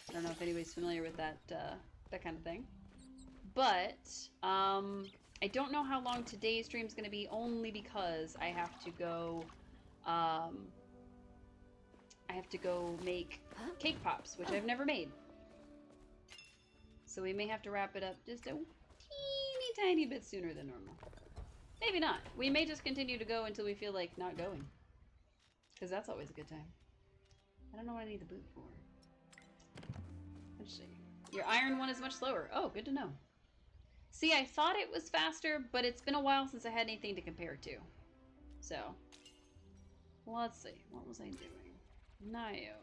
I don't know if anybody's familiar with that kind of thing. But, I don't know how long today's stream is going to be, only because I have to go make cake pops, which I've never made. So we may have to wrap it up just a teeny tiny bit sooner than normal. Maybe not. We may just continue to go until we feel like not going. Because that's always a good time. I don't know what I need the boot for. Let's see. Your iron one is much slower. Oh, good to know. See, I thought it was faster, but it's been a while since I had anything to compare to. So, let's see. What was I doing? Nio.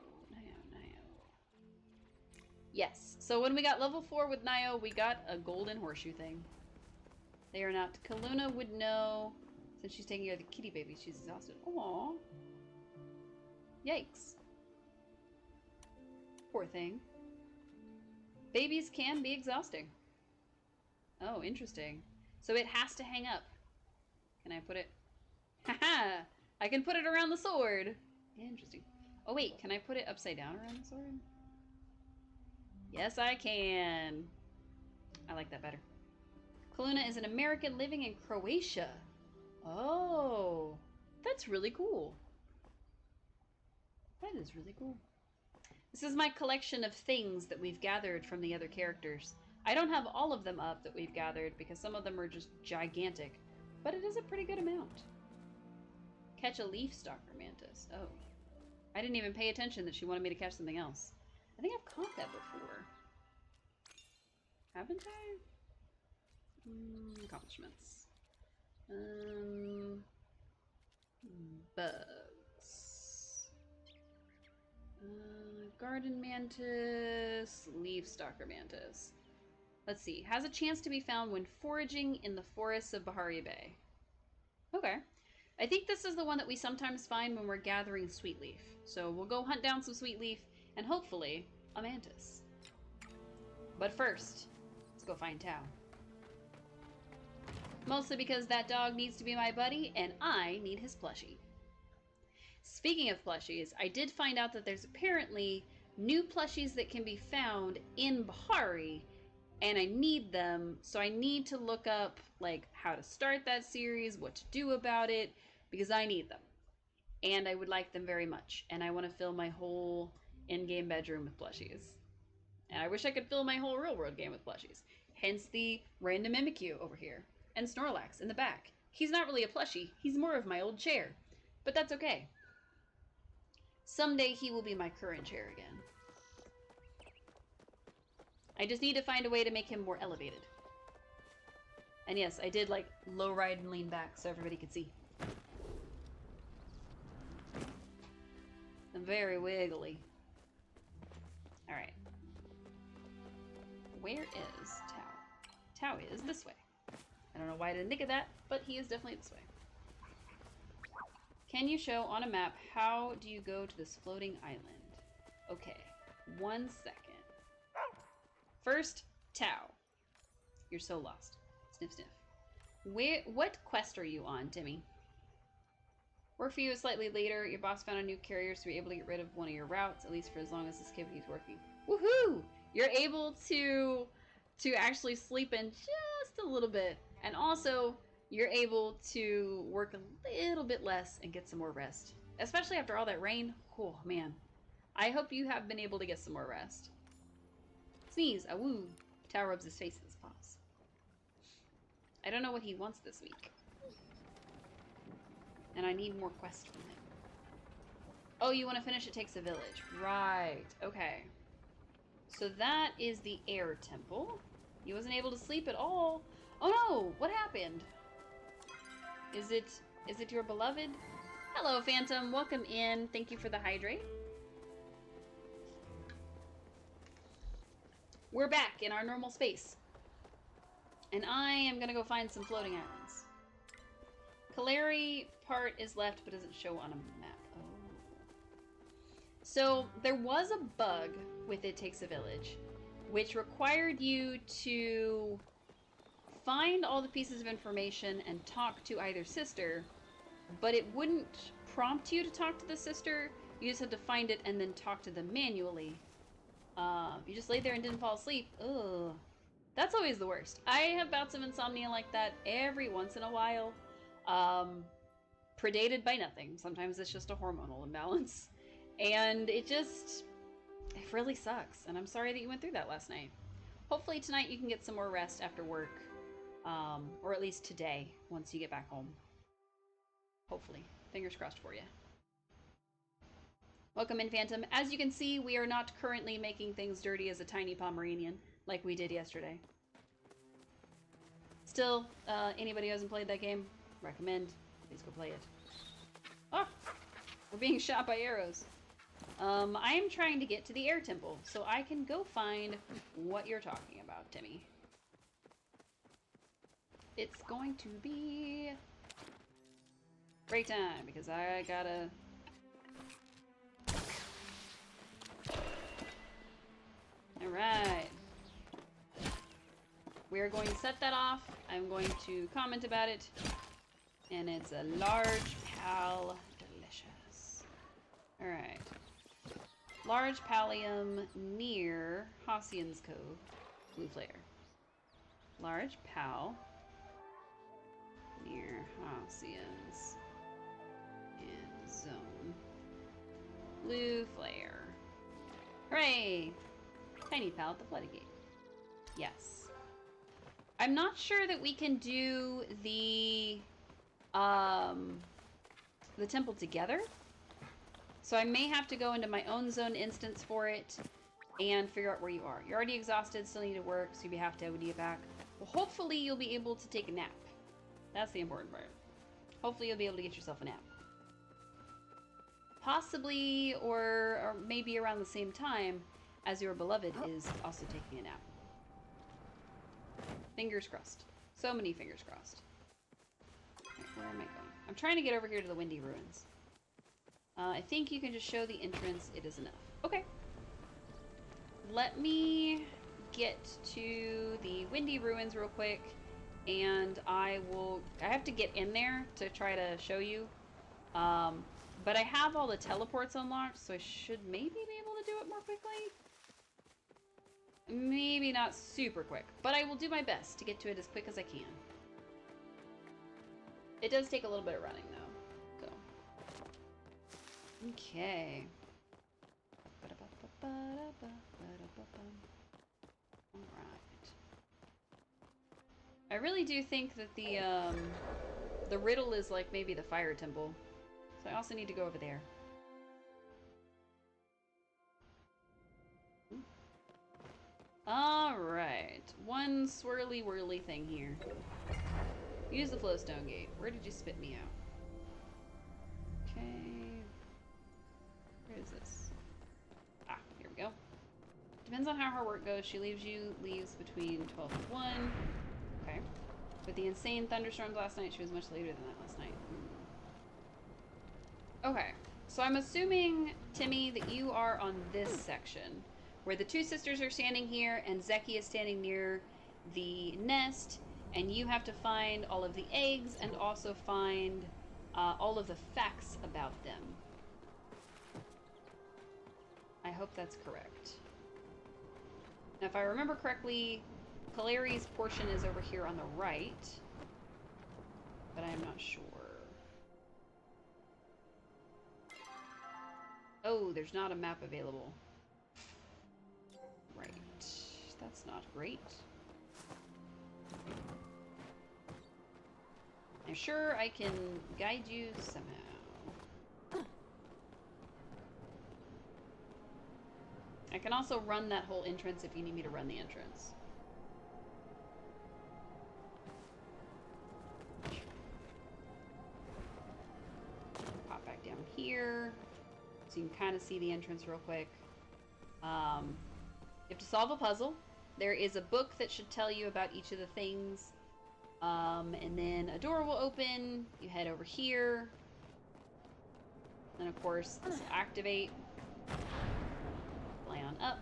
Yes. So when we got level 4 with Nio, we got a golden horseshoe thing. They are not. Kaluna would know, since she's taking care of the kitty baby. She's exhausted. Aww. Yikes. Poor thing. Babies can be exhausting. Oh, interesting. So it has to hang up. Can I put it? Haha! I can put it around the sword. Interesting. Oh wait, can I put it upside down around the sword? Yes, I can. I like that better. Kaluna is an American living in Croatia. Oh, that's really cool. That is really cool. This is my collection of things that we've gathered from the other characters. I don't have all of them up that we've gathered because some of them are just gigantic, but it is a pretty good amount. Catch a leaf stalker mantis. Oh. I didn't even pay attention that she wanted me to catch something else. I think I've caught that before. Haven't I? Accomplishments. Bugs. Garden mantis, leaf stalker mantis. Let's see. Has a chance to be found when foraging in the forests of Bahari Bay. Okay. I think this is the one that we sometimes find when we're gathering sweet leaf. So we'll go hunt down some sweet leaf and hopefully a mantis. But first, let's go find Tao. Mostly because that dog needs to be my buddy and I need his plushie. Speaking of plushies, I did find out that there's apparently new plushies that can be found in Bahari, and I need them, so I need to look up like how to start that series, what to do about it, because I need them. And I would like them very much, and I want to fill my whole in-game bedroom with plushies. And I wish I could fill my whole real-world game with plushies. Hence the random Mimikyu over here, and Snorlax in the back. He's not really a plushie, he's more of my old chair, but that's okay. Someday he will be my current chair again. I just need to find a way to make him more elevated. And yes, I did like low ride and lean back so everybody could see. I'm very wiggly. Alright. Where is Tao? Tao is this way. I don't know why I didn't think of that, but he is definitely this way. Can you show on a map how do you go to this floating island? Okay, 1 second. First, Tao. You're so lost. Sniff, sniff. What quest are you on, Timmy? Work for you slightly later. Your boss found a new carrier, so you're able to get rid of one of your routes, at least for as long as this keeps working. Woohoo! You're able to actually sleep in just a little bit, and also you're able to work a little bit less and get some more rest, especially after all that rain. Oh man, I hope you have been able to get some more rest. Sneeze, a woo. Tao rubs his face with his paws. I don't know what he wants this week. And I need more quests from him. Oh, you want to finish It Takes a Village. Right, okay. So that is the air temple. He wasn't able to sleep at all. Oh no, what happened? Is it your beloved? Hello, Phantom, welcome in. Thank you for the hydrate. We're back in our normal space. And I am gonna go find some floating islands. Caleri part is left but doesn't show on a map. Oh. So there was a bug with It Takes a Village, which required you to find all the pieces of information and talk to either sister, but it wouldn't prompt you to talk to the sister. You just had to find it and then talk to them manually. You just laid there and didn't fall asleep. Ugh. That's always the worst. I have bouts of insomnia like that every once in a while. Predated by nothing. Sometimes it's just a hormonal imbalance. And it really sucks. And I'm sorry that you went through that last night. Hopefully tonight you can get some more rest after work. Or at least today, once you get back home. Hopefully. Fingers crossed for you. Welcome in, Phantom. As you can see, we are not currently making things dirty as a tiny Pomeranian, like we did yesterday. Still, anybody who hasn't played that game, recommend. Please go play it. Oh! We're being shot by arrows. I am trying to get to the air temple, so I can go find what you're talking about, Timmy. It's going to be break time, because I gotta... Alright. We are going to set that off. I'm going to comment about it. And it's a large pal. Delicious. Alright. Large pallium near Hossian's Cove. Blue flare. Large pal near Hossian's and zone. Blue flare. Hooray! Tiny pal at the floodgate. Yes. I'm not sure that we can do the temple together. So I may have to go into my own zone instance for it and figure out where you are. You're already exhausted, still need to work, so you have to get back. Well, hopefully you'll be able to take a nap. That's the important part. Hopefully you'll be able to get yourself a nap. Possibly, or maybe around the same time as your beloved is also taking a nap. Fingers crossed. So many fingers crossed. Okay, where am I going? I'm trying to get over here to the Windy Ruins. I think you can just show the entrance. It is enough. Okay. Let me get to the Windy Ruins real quick, and I have to get in there to try to show you. But I have all the teleports unlocked, so I should maybe be able to do it more quickly. Maybe not super quick, but I will do my best to get to it as quick as I can. It does take a little bit of running, though. So. Okay. Alright. I really do think that the riddle is like maybe the fire temple. So I also need to go over there. Alright. One swirly whirly thing here. Use the flowstone gate. Where did you spit me out? Okay. Where is this? Ah, here we go. Depends on how her work goes. She leaves between 12 and 1. Okay. With the insane thunderstorms last night, she was much later than that last night. Okay. So I'm assuming, Timmy, that you are on this section, where the two sisters are standing here, and Zeki is standing near the nest, and you have to find all of the eggs and also find all of the facts about them. I hope that's correct. Now, if I remember correctly, Kalari's portion is over here on the right, but I am not sure. Oh, there's not a map available. Right. That's not great. I'm sure I can guide you somehow. I can also run that whole entrance if you need me to run the entrance. Pop back down here so you can kind of see the entrance real quick. You have to solve a puzzle. There is a book that should tell you about each of the things. And then a door will open. You head over here. And of course, this will activate. Fly on up.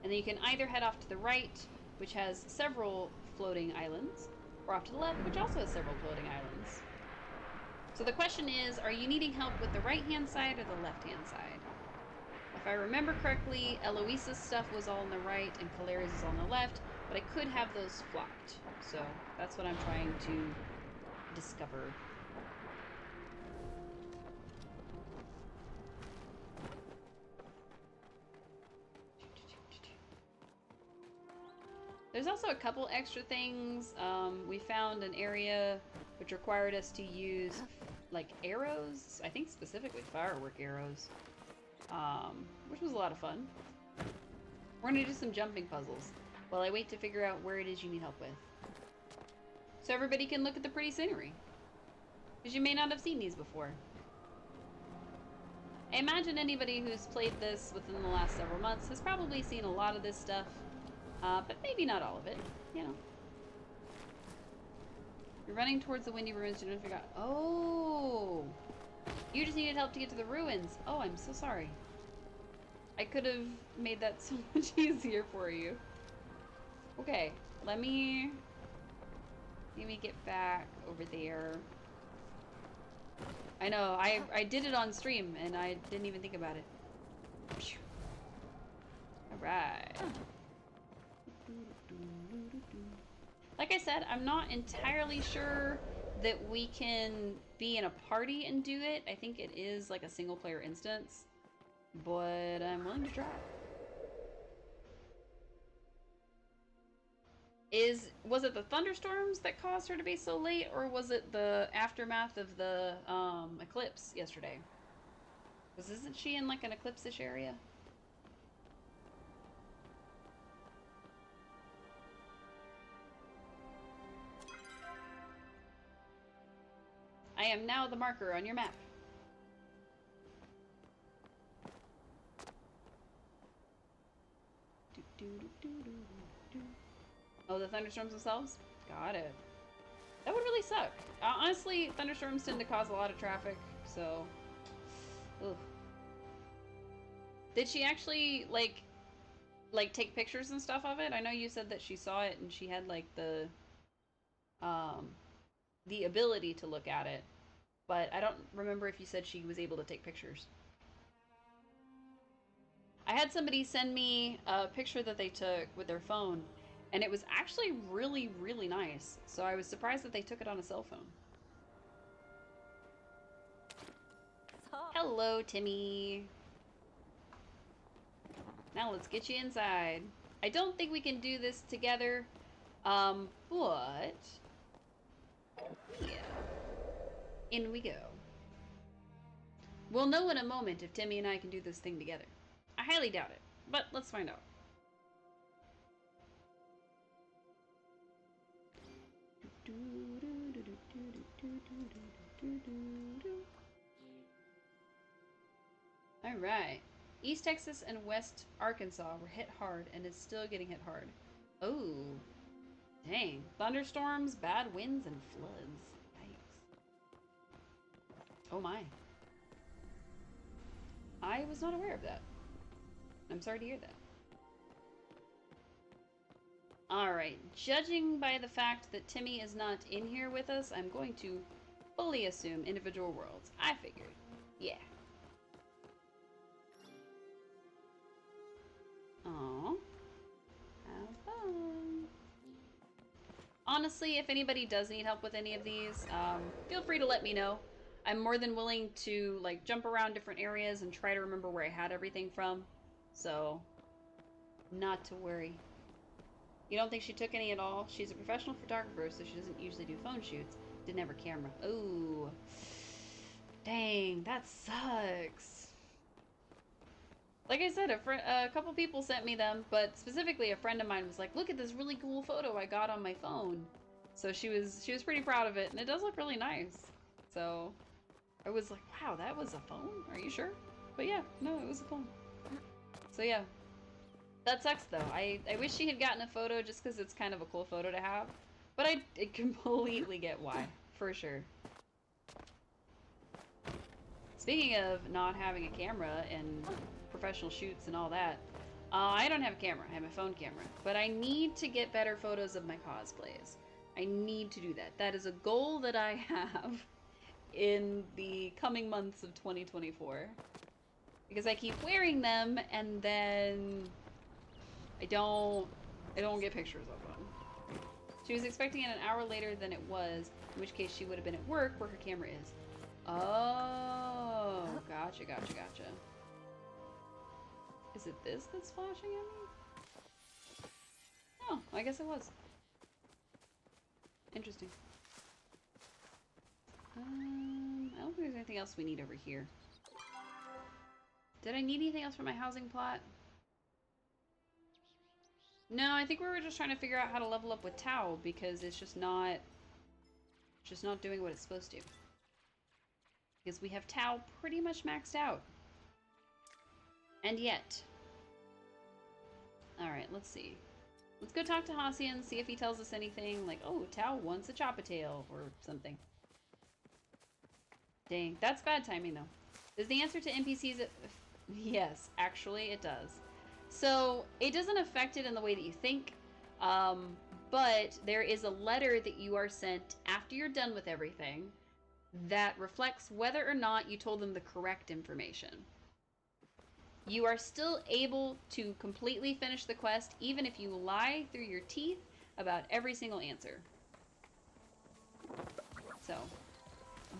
And then you can either head off to the right, which has several floating islands, or off to the left, which also has several floating islands. So the question is, are you needing help with the right-hand side or the left-hand side? If I remember correctly, Eloisa's stuff was all on the right and Kalari's is on the left, but I could have those flopped. So that's what I'm trying to discover. There's also a couple extra things. We found an area which required us to use like arrows, I think specifically firework arrows, which was a lot of fun. We're gonna do some jumping puzzles while I wait to figure out where it is you need help with. So everybody can look at the pretty scenery, because you may not have seen these before. I imagine anybody who's played this within the last several months has probably seen a lot of this stuff. But maybe not all of it, you know. You're running towards the windy ruins, you don't figure out. Oh! You just needed help to get to the ruins. Oh, I'm so sorry. I could have made that so much easier for you. Okay, let me get back over there. I know, I did it on stream and I didn't even think about it. Alright. Like I said, I'm not entirely sure that we can be in a party and do it. I think it is like a single player instance, but I'm willing to try. Was it the thunderstorms that caused her to be so late, or was it the aftermath of the eclipse yesterday? Because isn't she in like an eclipse-ish area? I am now the marker on your map. Oh, the thunderstorms themselves? Got it. That would really suck. Honestly, thunderstorms tend to cause a lot of traffic, so... Ugh. Did she actually, like take pictures and stuff of it? I know you said that she saw it and she had, like, the ability to look at it, but I don't remember if you said she was able to take pictures. I had somebody send me a picture that they took with their phone, and it was actually really, really nice. So I was surprised that they took it on a cell phone. Hello, Timmy. Now let's get you inside. I don't think we can do this together, but... yeah. In we go. We'll know in a moment if Timmy and I can do this thing together. I highly doubt it, but let's find out. Alright. East Texas and West Arkansas were hit hard and is still getting hit hard. Oh. Dang. Thunderstorms, bad winds, and floods. Yikes. Oh my. I was not aware of that. I'm sorry to hear that. Alright, judging by the fact that Timmy is not in here with us, I'm going to fully assume individual worlds. I figured. Yeah. Aww. Have fun. Honestly, if anybody does need help with any of these, feel free to let me know. I'm more than willing to like jump around different areas and try to remember where I had everything from. So, not to worry. You don't think she took any at all? She's a professional photographer, so she doesn't usually do phone shoots. Didn't have her camera. Ooh. Dang, that sucks. Like I said, a couple people sent me them, but specifically a friend of mine was like, "Look at this really cool photo I got on my phone." So she was pretty proud of it, and it does look really nice. So I was like, "Wow, that was a phone? Are you sure?" But yeah, no, it was a phone. So yeah, that sucks though. I wish she had gotten a photo just because it's kind of a cool photo to have, but I completely get why, for sure. Speaking of not having a camera and professional shoots and all that, I don't have a camera. I have a phone camera. But I need to get better photos of my cosplays. I need to do that. That is a goal that I have in the coming months of 2024. Because I keep wearing them and then I don't get pictures of them. She was expecting it an hour later than it was, in which case she would have been at work where her camera is. Oh, gotcha, gotcha, gotcha. Is it this that's flashing at me? Oh, I guess it was. Interesting. I don't think there's anything else we need over here. Did I need anything else for my housing plot? No, I think we were just trying to figure out how to level up with Tau because it's just not doing what it's supposed to. Because we have Tau pretty much maxed out. And yet. Alright, let's see. Let's go talk to Hacian, see if he tells us anything like, oh, Tau wants a Chop-a-tail or something. Dang, that's bad timing though. Does the answer to NPCs... Yes, actually it does. So, it doesn't affect it in the way that you think, but there is a letter that you are sent after you're done with everything that reflects whether or not you told them the correct information. You are still able to completely finish the quest even if you lie through your teeth about every single answer. So,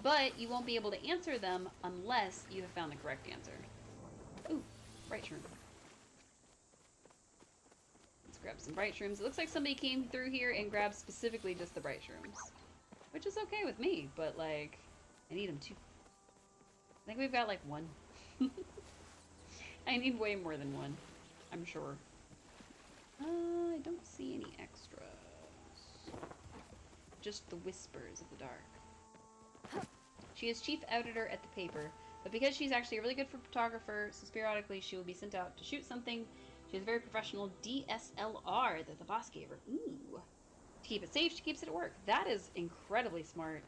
but you won't be able to answer them unless you have found the correct answer. Ooh, bright shroom. Let's grab some bright shrooms. It looks like somebody came through here and grabbed specifically just the bright shrooms. Which is okay with me, but like, I need them too. I think we've got like one. I need way more than one, I'm sure. I don't see any extras. Just the whispers of the dark. She is chief editor at the paper, but because she's actually a really good photographer, so periodically she will be sent out to shoot something. She has a very professional DSLR that the boss gave her. Ooh. To keep it safe, she keeps it at work. That is incredibly smart.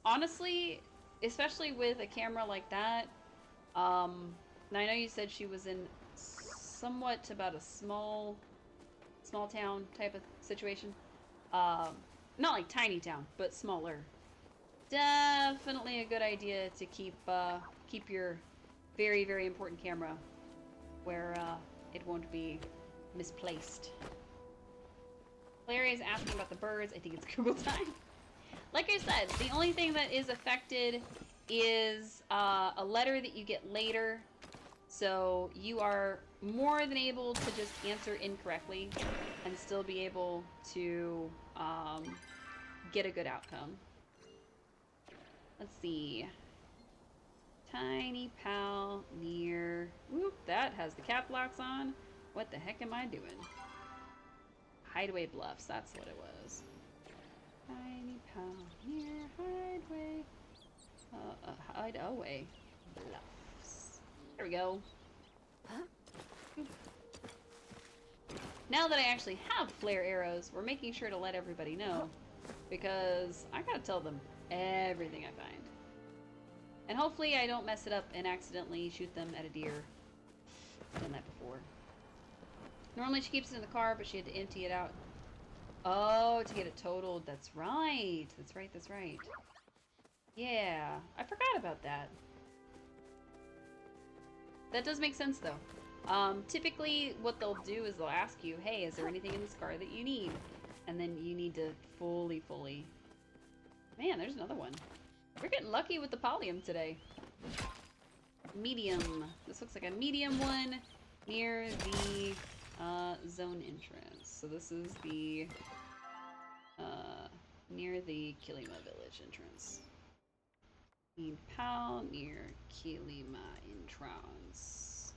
Honestly, especially with a camera like that, now I know you said she was in somewhat about a small town type of situation. Not like tiny town, but smaller. Definitely a good idea to keep your very, very important camera where it won't be misplaced. Larry is asking about the birds. I think it's Google time. Like I said, the only thing that is affected is a letter that you get later. So you are more than able to just answer incorrectly and still be able to get a good outcome. Let's see. Tiny pal near... Whoop, that has the cap locks on. What the heck am I doing? Hideaway Bluffs, that's what it was. Tiny pal near Hideaway... Hideaway Bluffs. There we go. Now that I actually have flare arrows, we're making sure to let everybody know, because I gotta tell them everything I find. And hopefully I don't mess it up and accidentally shoot them at a deer. I've done that before. Normally she keeps it in the car, but she had to empty it out. Oh, to get it totaled. That's right. That's right, that's right. Yeah, I forgot about that. That does make sense, though. Typically, what they'll do is they'll ask you, hey, is there anything in this car that you need? And then you need to fully... Man, there's another one. We're getting lucky with the Palium today. Medium. This looks like a medium one near the zone entrance. So this is the near the Kilima village entrance. Need Pal near Kilima entrance.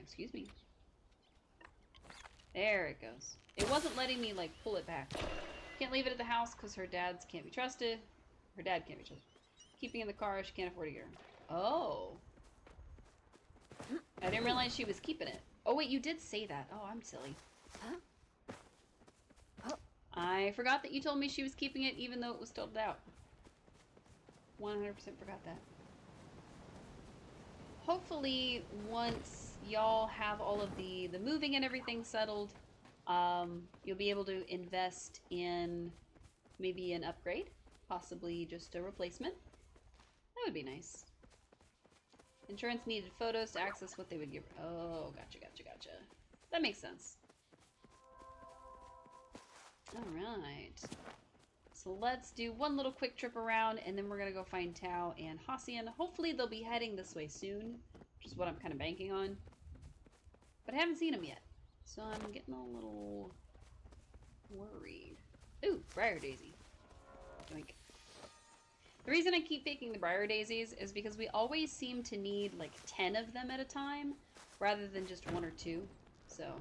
Excuse me. There it goes. It wasn't letting me, like, pull it back. Can't leave it at the house because her dad's can't be trusted. Her dad can't be trusted. Keeping in the car, she can't afford to get her. Oh. I didn't realize she was keeping it. Oh, wait, you did say that. Oh, I'm silly. I forgot that you told me she was keeping it even though it was totaled out. 100% forgot that. Hopefully, once y'all have all of the moving and everything settled, you'll be able to invest in maybe an upgrade, possibly just a replacement. That would be nice. Insurance needed photos to access what they would give. Oh, gotcha. That makes sense. Alright. So let's do one little quick trip around, and then we're going to go find Tao and Hassian. Hopefully they'll be heading this way soon, which is what I'm kind of banking on. But I haven't seen them yet, so I'm getting a little worried. Ooh, Briar Daisy. Doink. The reason I keep picking the Briar Daisies is because we always seem to need like 10 of them at a time, rather than just 1 or 2. So,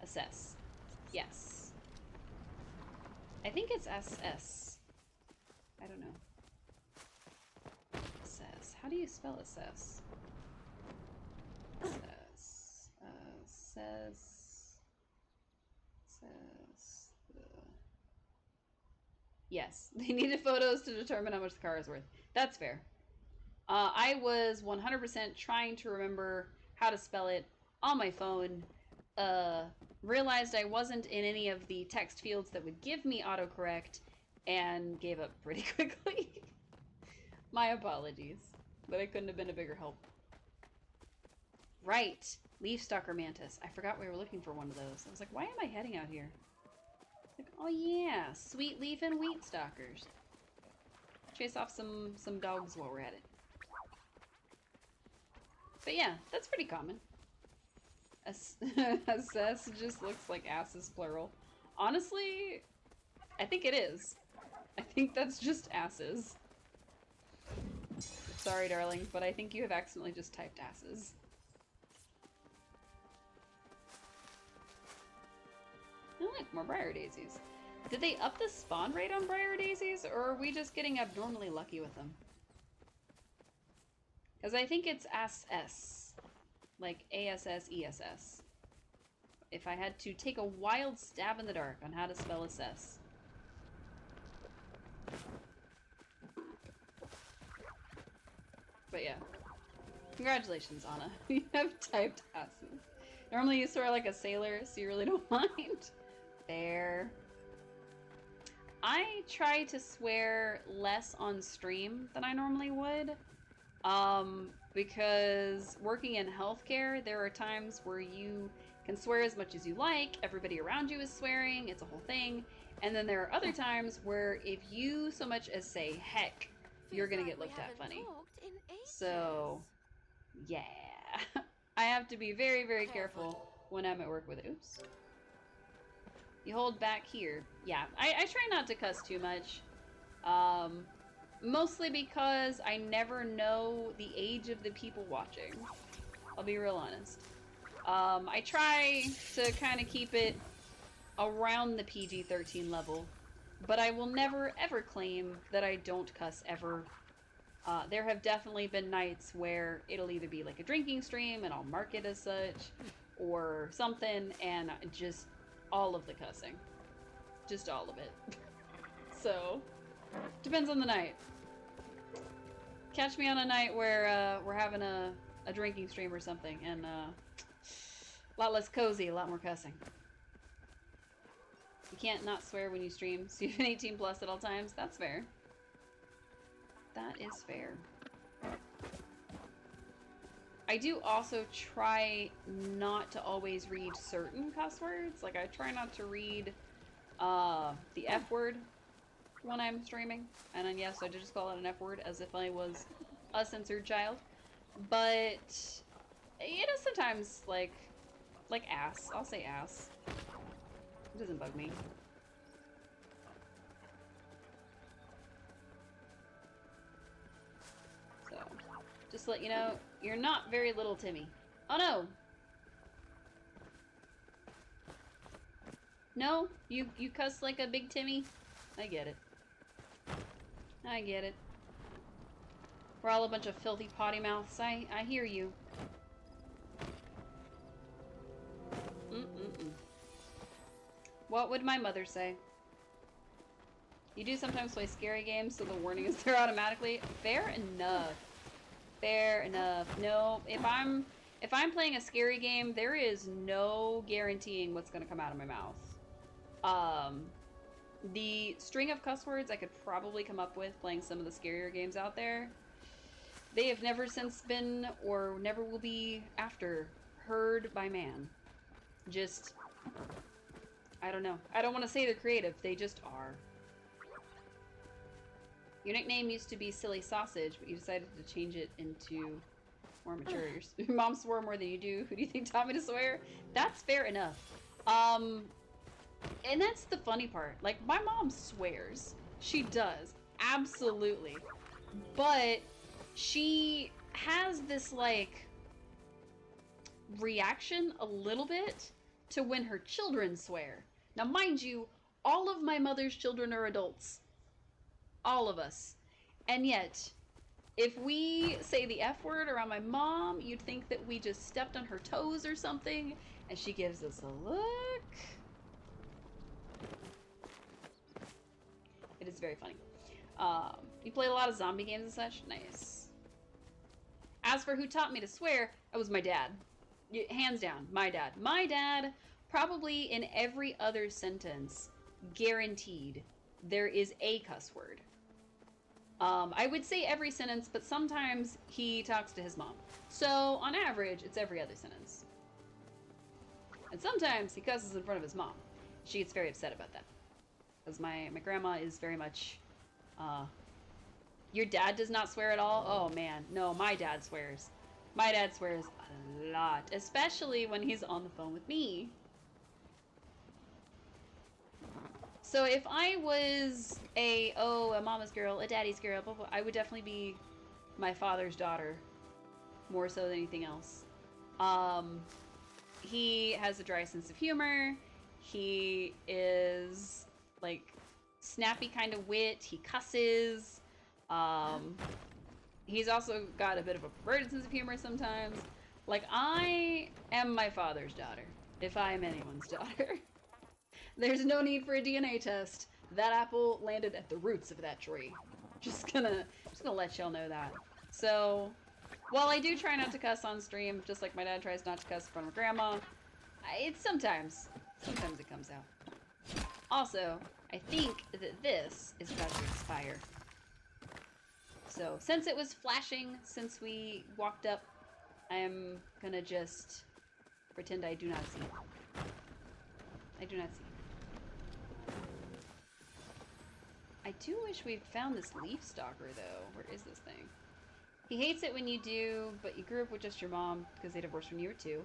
assess. Yes. I think it's SS. I don't know. Assess. How do you spell assess? Assess. Yes, they needed photos to determine how much the car is worth. That's fair. I was 100% trying to remember how to spell it on my phone. Realized I wasn't in any of the text fields that would give me autocorrect, and gave up pretty quickly. My apologies, but I couldn't have been a bigger help. Right, leaf stalker mantis. I forgot we were looking for one of those. I was like, why am I heading out here? It's like, oh yeah, sweet leaf and wheat stalkers. Chase off some dogs while we're at it. But yeah, that's pretty common. Assess just looks like asses plural. Honestly, I think it is. I think that's just asses. Sorry, darling, but I think you have accidentally just typed asses. Oh, look, more Briar Daisies. Did they up the spawn rate on Briar Daisies, or are we just getting abnormally lucky with them? Because I think it's SS. Like ASS, ESS. If I had to take a wild stab in the dark on how to spell assess. But yeah. Congratulations, Anna. You have typed asses. Normally you swear like a sailor, so you really don't mind. Fair. I try to swear less on stream than I normally would. Because working in healthcare, there are times where you can swear as much as you like, everybody around you is swearing, it's a whole thing, and then there are other times where if you so much as say heck, you're gonna get looked at funny. So, yeah. I have to be very careful when I'm at work with it. Oops. You hold back here. Yeah, I try not to cuss too much. Mostly because I never know the age of the people watching. I'll be real honest. I try to kind of keep it around the PG-13 level, but I will never ever claim that I don't cuss ever. There have definitely been nights where it'll either be like a drinking stream and I'll mark it as such, or something, and just all of the cussing. Just all of it. So, depends on the night. Catch me on a night where we're having a drinking stream or something, and a lot less cozy, a lot more cussing. You can't not swear when you stream, so you've been 18 plus at all times. That's fair. That is fair. I do also try not to always read certain cuss words. Like, I try not to read the F word when I'm streaming. And then, yes, I did just call it an F word as if I was a censored child. But it is sometimes like ass. I'll say ass. It doesn't bug me. So, just to let you know, you're not very little Timmy. Oh no! No? You cuss like a big Timmy? I get it. I get it. We're all a bunch of filthy potty mouths. I hear you. Mm-mm-mm. What would my mother say? You do sometimes play scary games, so the warning is there automatically. Fair enough. Fair enough. No, if I'm playing a scary game, there is no guaranteeing what's gonna come out of my mouth. The string of cuss words I could probably come up with playing some of the scarier games out there, they have never since been, or never will be after, heard by man. Just, I don't know. I don't want to say they're creative, they just are. Your nickname used to be Silly Sausage, but you decided to change it into more mature. Your mom swore more than you do. Who do you think taught me to swear? That's fair enough. And that's the funny part. Like, my mom swears. She does. Absolutely. But she has this, like, reaction a little bit to when her children swear. Now, mind you, all of my mother's children are adults. All of us. And yet, if we say the F word around my mom, you'd think that we just stepped on her toes or something, and she gives us a look. It is very funny. You play a lot of zombie games and such? Nice. As for who taught me to swear, it was my dad. Hands down, my dad. My dad, probably in every other sentence, guaranteed, there is a cuss word. I would say every sentence, but sometimes he talks to his mom. So, on average, it's every other sentence. And sometimes he cusses in front of his mom. She gets very upset about that. Because my grandma is very much, your dad does not swear at all? Oh man, no, my dad swears. My dad swears a lot, especially when he's on the phone with me. So if I was a mama's girl, a daddy's girl, blah, blah, I would definitely be my father's daughter, more so than anything else. He has a dry sense of humor. He is, like, snappy kind of wit. He cusses. He's also got a bit of a perverted sense of humor sometimes. Like, I am my father's daughter, if I am anyone's daughter. There's no need for a DNA test. That apple landed at the roots of that tree. Just gonna let y'all know that. So, while I do try not to cuss on stream, just like my dad tries not to cuss in front of grandma, it's sometimes it comes out. Also, I think that this is about to expire. So, since it was flashing since we walked up, I'm gonna just pretend I do not see it. I do not see it. I do wish we'd found this leaf stalker, though. Where is this thing? He hates it when you do, but you grew up with just your mom because they divorced when you were 2.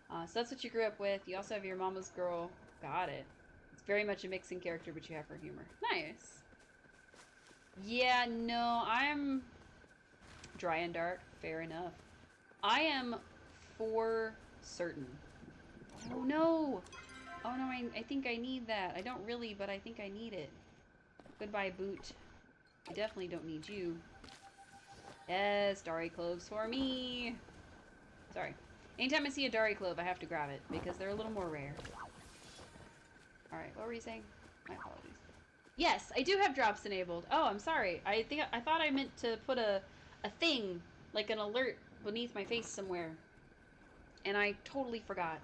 So that's what you grew up with. You also have your mama's girl. Got it. It's very much a mixing character, but you have her humor. Nice. Yeah, no, I'm dry and dark. Fair enough. I am for certain. Oh, no. Oh, no, I think I need that. I don't really, but I think I need it. Goodbye, boot. I definitely don't need you. Yes, Dari cloves for me. Sorry. Anytime I see a Dari clove, I have to grab it because they're a little more rare. Alright, what were you saying? My apologies. Yes, I do have drops enabled. Oh, I'm sorry. I thought I meant to put a thing, like an alert beneath my face somewhere. And I totally forgot.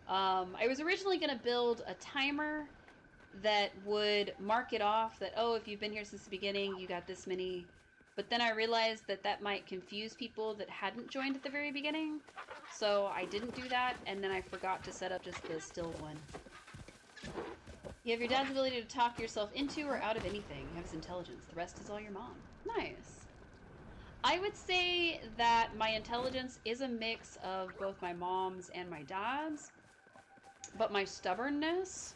I was originally going to build a timer that would mark it off that, oh, if you've been here since the beginning, you got this many. But then I realized that that might confuse people that hadn't joined at the very beginning. So I didn't do that, and then I forgot to set up just the still one. You have your dad's ability to talk yourself into or out of anything. You have his intelligence. The rest is all your mom. Nice. I would say that my intelligence is a mix of both my mom's and my dad's. But my stubbornness,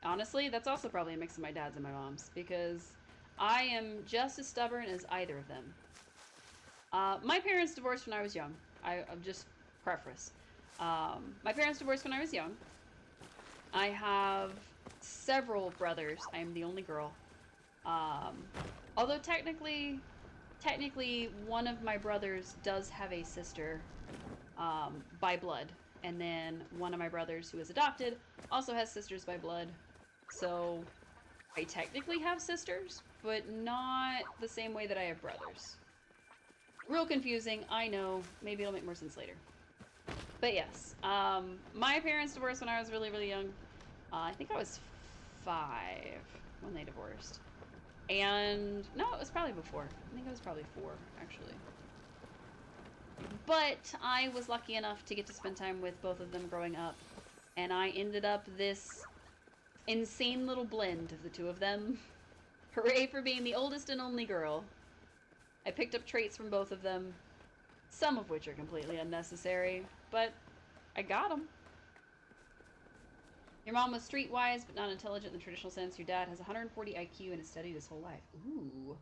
honestly, that's also probably a mix of my dad's and my mom's. Because I am just as stubborn as either of them. My parents divorced when I was young. I'm just preface. My parents divorced when I was young. I have several brothers. I am the only girl. Although technically, one of my brothers does have a sister by blood. And then one of my brothers who is adopted also has sisters by blood. So I technically have sisters, but not the same way that I have brothers. Real confusing, I know. Maybe it'll make more sense later. But yes, my parents divorced when I was really, really young. I think I was 5 when they divorced. And no, it was probably before. I think it was probably 4, actually. But I was lucky enough to get to spend time with both of them growing up. And I ended up this insane little blend of the two of them. Hooray for being the oldest and only girl. I picked up traits from both of them, some of which are completely unnecessary, but I got them. Your mom was streetwise, but not intelligent in the traditional sense. Your dad has 140 IQ and has studied his whole life. Ooh.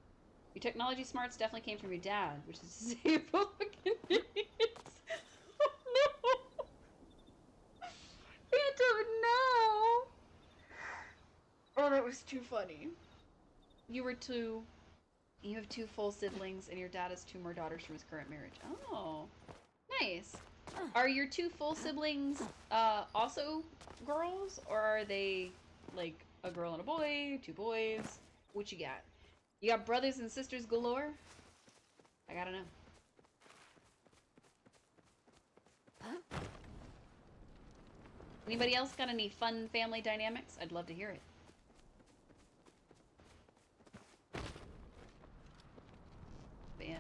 Your technology smarts definitely came from your dad, which is to say you're both fucking idiots. Oh no! Phantom, no! Oh, that was too funny. You have 2 full siblings, and your dad has 2 more daughters from his current marriage. Oh, nice. Are your 2 full siblings also girls, or are they like a girl and a boy, 2 boys? What you got? You got brothers and sisters galore? I gotta know. Anybody else got any fun family dynamics? I'd love to hear it. But yeah.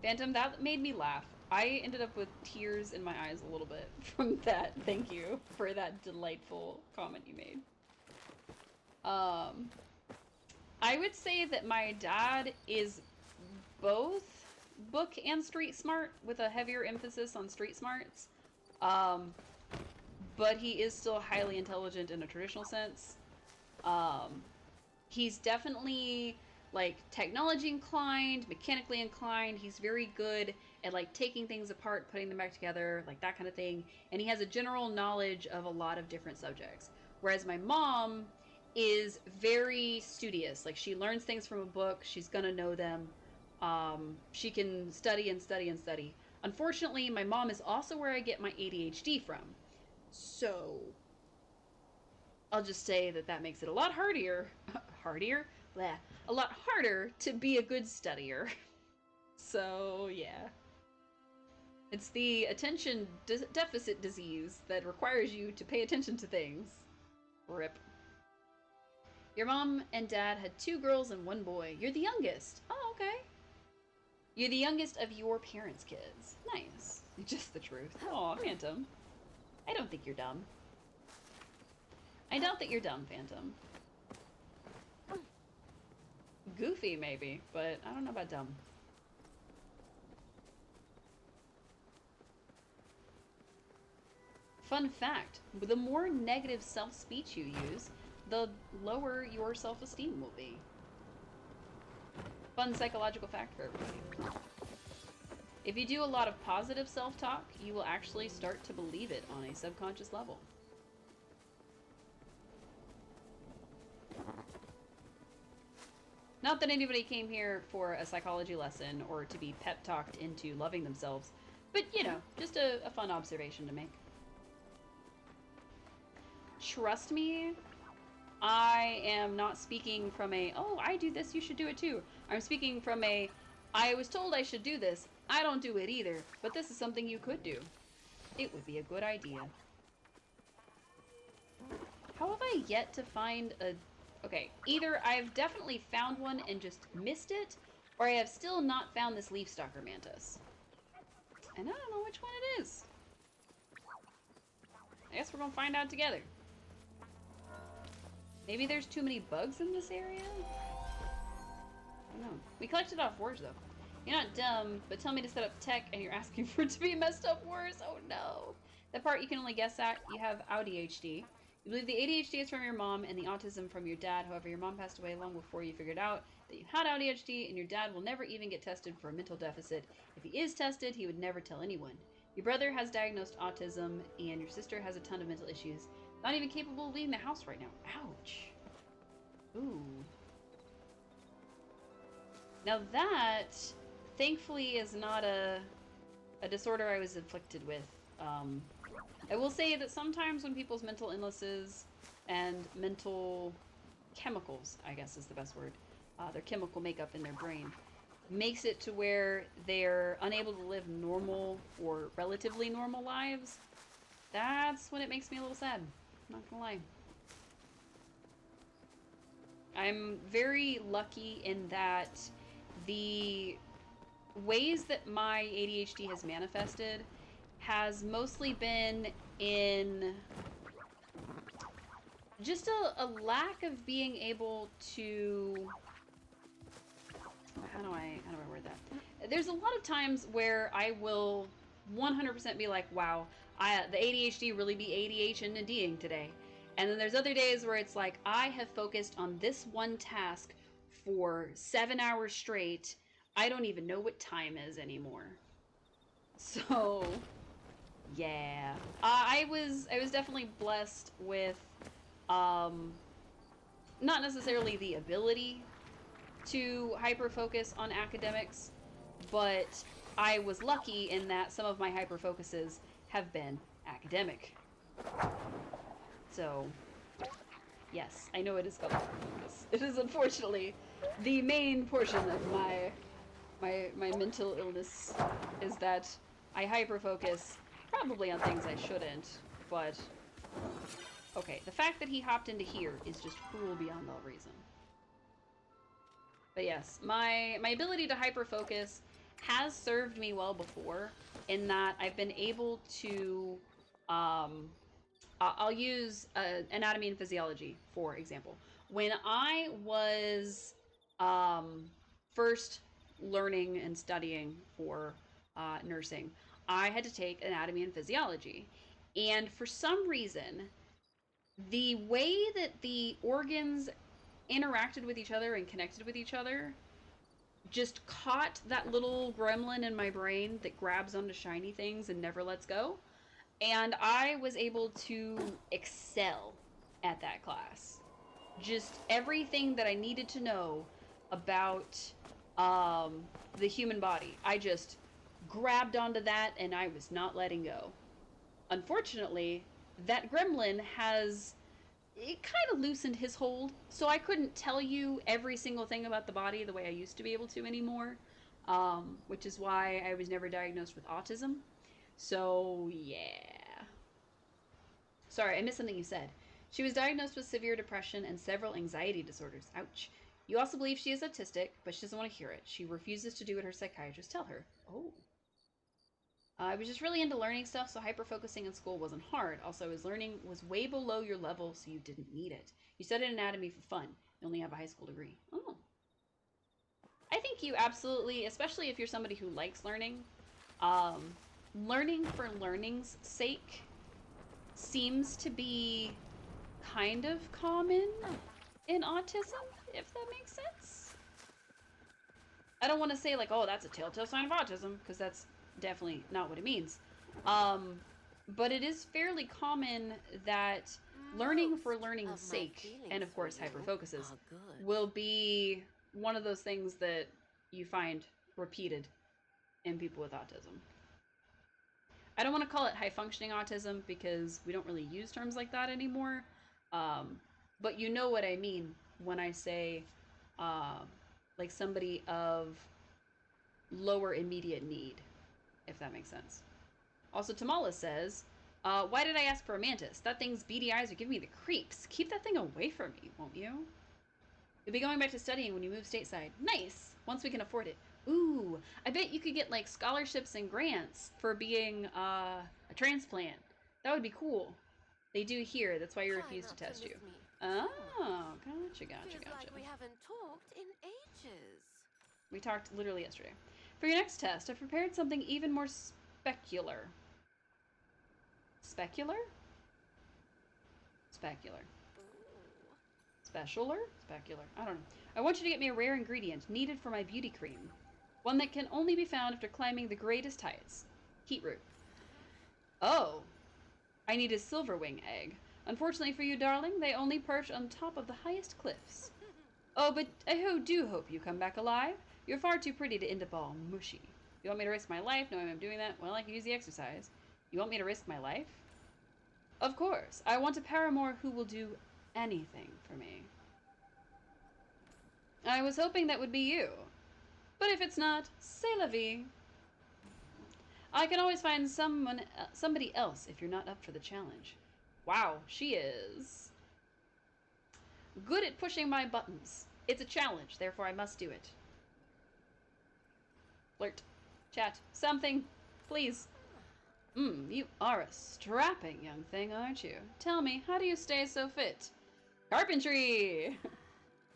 Phantom, that made me laugh. I ended up with tears in my eyes a little bit from that. Thank you for that delightful comment you made. I would say that my dad is both book and street smart, with a heavier emphasis on street smarts. But he is still highly intelligent in a traditional sense. He's definitely like technology inclined, mechanically inclined. He's very good at like taking things apart, putting them back together, like that kind of thing. And he has a general knowledge of a lot of different subjects. Whereas my mom is very studious. Like she learns things from a book, she's gonna know them. She can study and study and study. Unfortunately, my mom is also where I get my ADHD from. So I'll just say that that makes it a lot harder, a lot harder to be a good studier. So yeah, it's the attention deficit disease that requires you to pay attention to things. Rip. Your mom and dad had 2 girls and 1 boy. You're the youngest. Oh, okay. You're the youngest of your parents' kids. Nice. Just the truth. Aw, Phantom. I don't think you're dumb. I doubt that you're dumb, Phantom. Goofy, maybe, but I don't know about dumb. Fun fact, the more negative self-speech you use, the lower your self-esteem will be. Fun psychological fact for everybody. If you do a lot of positive self-talk, you will actually start to believe it on a subconscious level. Not that anybody came here for a psychology lesson or to be pep talked into loving themselves, but you know, just a fun observation to make. Trust me, I am not speaking from a, oh, I do this, you should do it too. I'm speaking from a, I was told I should do this. I don't do it either, but this is something you could do. It would be a good idea. How have I yet to find a... Okay, either I've definitely found one and just missed it, or I have still not found this leaf stalker mantis. And I don't know which one it is. I guess we're gonna find out together. Maybe there's too many bugs in this area? I don't know. We collected off words though. You're not dumb, but tell me to set up tech and you're asking for it to be messed up worse? Oh no. The part you can only guess at, you have ADHD. You believe the ADHD is from your mom and the autism from your dad. However, your mom passed away long before you figured out that you had ADHD, and your dad will never even get tested for a mental deficit. If he is tested, he would never tell anyone. Your brother has diagnosed autism, and your sister has a ton of mental issues. Not even capable of leaving the house right now. Ouch. Ooh. Now that, thankfully, is not a disorder I was afflicted with. I will say that sometimes when people's mental illnesses and mental chemicals, I guess is the best word, their chemical makeup in their brain, makes it to where they're unable to live normal or relatively normal lives, that's when it makes me a little sad. I'm not gonna lie. I'm very lucky in that the ways that my ADHD has manifested has mostly been in just a lack of being able to, how do I word that? There's a lot of times where I will 100% be like, wow, the ADHD really be ADHDing today. And then there's other days where it's like, I have focused on this one task for 7 hours straight. I don't even know what time is anymore. So, yeah. I was definitely blessed with, not necessarily the ability to hyper-focus on academics, but I was lucky in that some of my hyper-focuses have been academic. So, yes, I know it is called hyper-focus. It is unfortunately the main portion of my mental illness is that I hyper-focus probably on things I shouldn't, but okay, the fact that he hopped into here is just cruel beyond all reason. But yes, my ability to hyper-focus has served me well before in that I've been able to, I'll use anatomy and physiology, for example. When I was first learning and studying for nursing, I had to take anatomy and physiology. And for some reason, the way that the organs interacted with each other and connected with each other just caught that little gremlin in my brain that grabs onto shiny things and never lets go. And I was able to excel at that class. Just everything that I needed to know about the human body, I just grabbed onto that and I was not letting go. Unfortunately, that gremlin has, it kind of loosened his hold, so I couldn't tell you every single thing about the body the way I used to be able to anymore, which is why I was never diagnosed with autism. So, yeah. Sorry, I missed something you said. She was diagnosed with severe depression and several anxiety disorders. Ouch. You also believe she is autistic, but she doesn't want to hear it. She refuses to do what her psychiatrists tell her. Oh. I was just really into learning stuff, so hyper-focusing in school wasn't hard. Also, learning was way below your level, so you didn't need it. You studied anatomy for fun. You only have a high school degree. Oh. I think you absolutely, especially if you're somebody who likes learning, learning for learning's sake seems to be kind of common in autism, if that makes sense. I don't want to say like, oh, that's a telltale sign of autism, because that's definitely not what it means. But it is fairly common that learning for learning's sake, and of course hyperfocuses, will be one of those things that you find repeated in people with autism. I don't want to call it high functioning autism because we don't really use terms like that anymore. But you know what I mean when I say like somebody of lower immediate need, if that makes sense. Also, Tamala says, why did I ask for a mantis? That thing's beady eyes are giving me the creeps. Keep that thing away from me, won't you? You'll be going back to studying when you move stateside. Nice! Once we can afford it. Ooh, I bet you could get like scholarships and grants for being a transplant. That would be cool. They do here. That's why you refuse to test you. Oh, gotcha. Feels like we haven't talked in ages. We talked literally yesterday. For your next test, I've prepared something even more specular. Specular? Specular. Specialer? Specular. I don't know. I want you to get me a rare ingredient needed for my beauty cream. One that can only be found after climbing the greatest heights. Heat root. Oh. I need a silverwing egg. Unfortunately for you, darling, they only perch on top of the highest cliffs. Oh, but I do hope you come back alive. You're far too pretty to end up all mushy. You want me to risk my life knowing I'm doing that? Well, I can use the exercise. You want me to risk my life? Of course. I want a paramour who will do anything for me. I was hoping that would be you. But if it's not, c'est la vie. I can always find somebody else if you're not up for the challenge. Wow, she is good at pushing my buttons. It's a challenge, therefore I must do it. Flirt. Chat. Something. Please. You are a strapping young thing, aren't you? Tell me, how do you stay so fit? Carpentry!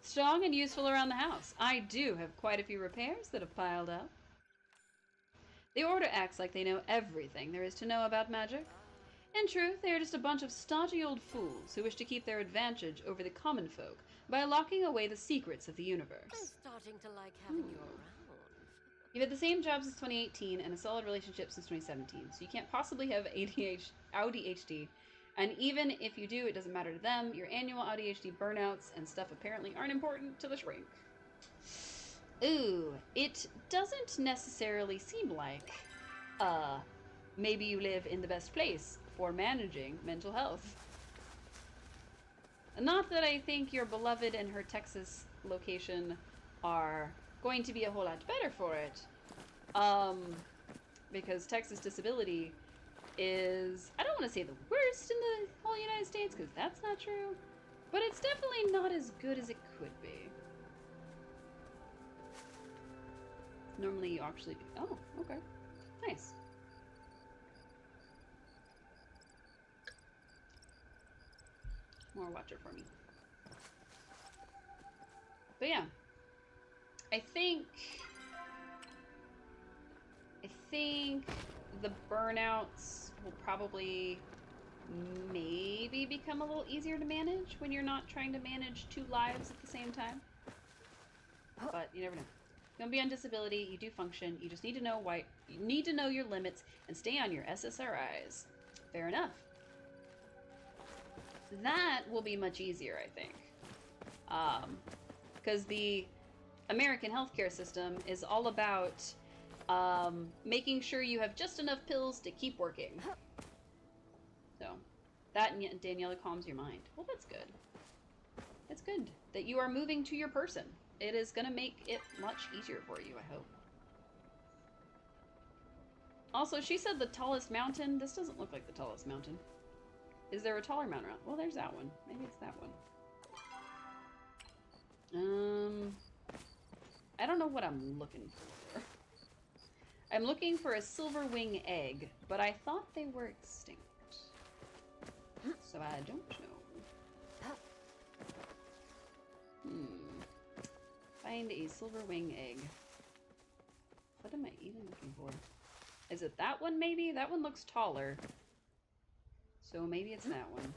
Strong and useful around the house. I do have quite a few repairs that have piled up. The Order acts like they know everything there is to know about magic. In truth, they are just a bunch of stodgy old fools who wish to keep their advantage over the common folk by locking away the secrets of the universe. I'm starting to like having you around. You've had the same job since 2018 and a solid relationship since 2017, so you can't possibly have ADHD. And even if you do, it doesn't matter to them. Your annual ADHD burnouts and stuff apparently aren't important to the shrink. Ooh, it doesn't necessarily seem like, maybe you live in the best place for managing mental health. Not that I think your beloved and her Texas location are going to be a whole lot better for it. Because Texas disability is, I don't want to say the worst in the whole United States, because that's not true, but it's definitely not as good as it could be. Normally you actually, oh, okay, nice. More watcher for me. But yeah, I think the burnouts will probably maybe become a little easier to manage when you're not trying to manage two lives at the same time. But you never know. You don't be on disability, you do function, you just need to know your limits and stay on your SSRIs. Fair enough. That will be much easier, I think. Because the American healthcare system is all about making sure you have just enough pills to keep working. So, that and Daniela calms your mind. Well, that's good. It's good that you are moving to your person. It is going to make it much easier for you, I hope. Also, she said the tallest mountain. This doesn't look like the tallest mountain. Is there a taller mountain around? Well, there's that one. Maybe it's that one. I don't know what I'm looking for. I'm looking for a silver wing egg, but I thought they were extinct. So I don't know. Find a silver wing egg. What am I even looking for? Is it that one maybe? That one looks taller. So maybe it's that one.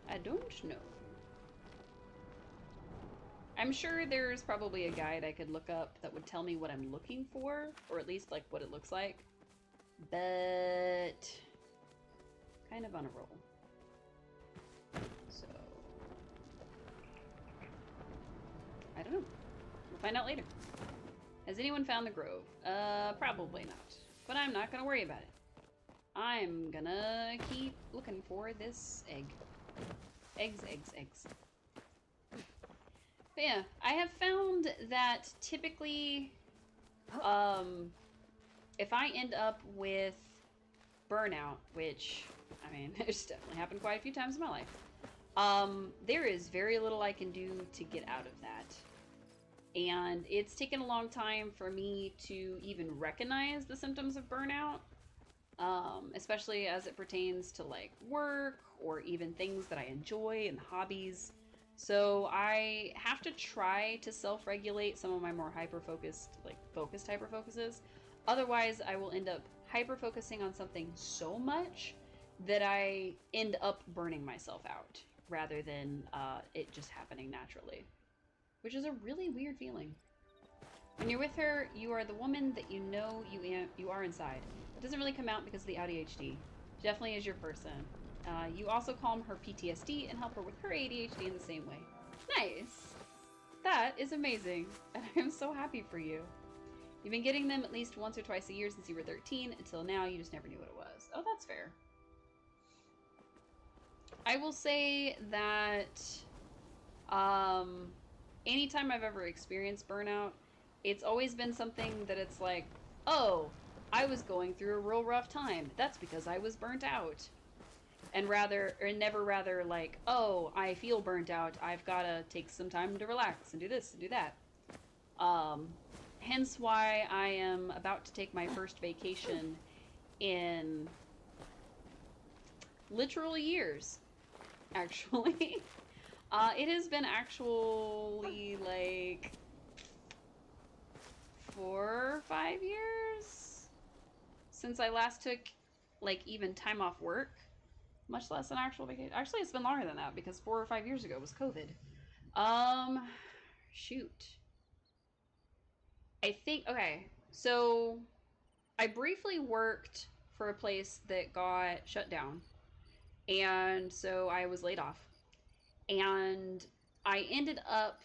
I don't know. I'm sure there's probably a guide I could look up that would tell me what I'm looking for, or at least like what it looks like. But kind of on a roll. So I don't know. We'll find out later. Has anyone found the grove? Probably not. But I'm not gonna worry about it. I'm gonna keep looking for this egg. Eggs, eggs, eggs. But yeah, I have found that typically, if I end up with burnout, which, I mean, it's definitely happened quite a few times in my life, there is very little I can do to get out of that. And it's taken a long time for me to even recognize the symptoms of burnout, especially as it pertains to like work or even things that I enjoy and hobbies. So I have to try to self-regulate some of my more hyper-focused, like focused hyper-focuses. Otherwise, I will end up hyper-focusing on something so much that I end up burning myself out rather than it just happening naturally, which is a really weird feeling. When you're with her, you are the woman that you know you are inside. It doesn't really come out because of the ADHD. She definitely is your person. You also calm her PTSD and help her with her ADHD in the same way. Nice! That is amazing, and I am so happy for you. You've been getting them at least once or twice a year since you were 13. Until now, you just never knew what it was. Oh, that's fair. I will say that anytime I've ever experienced burnout, it's always been something that it's like, oh, I was going through a real rough time. That's because I was burnt out. And never rather like, oh, I feel burnt out. I've got to take some time to relax and do this and do that. Hence why I am about to take my first vacation in literal years, actually. It has been actually like 4 or 5 years since I last took like even time off work, much less an actual vacation. Actually, it's been longer than that because 4 or 5 years ago was COVID. Shoot. I think, okay, so I briefly worked for a place that got shut down, and so I was laid off. And I ended up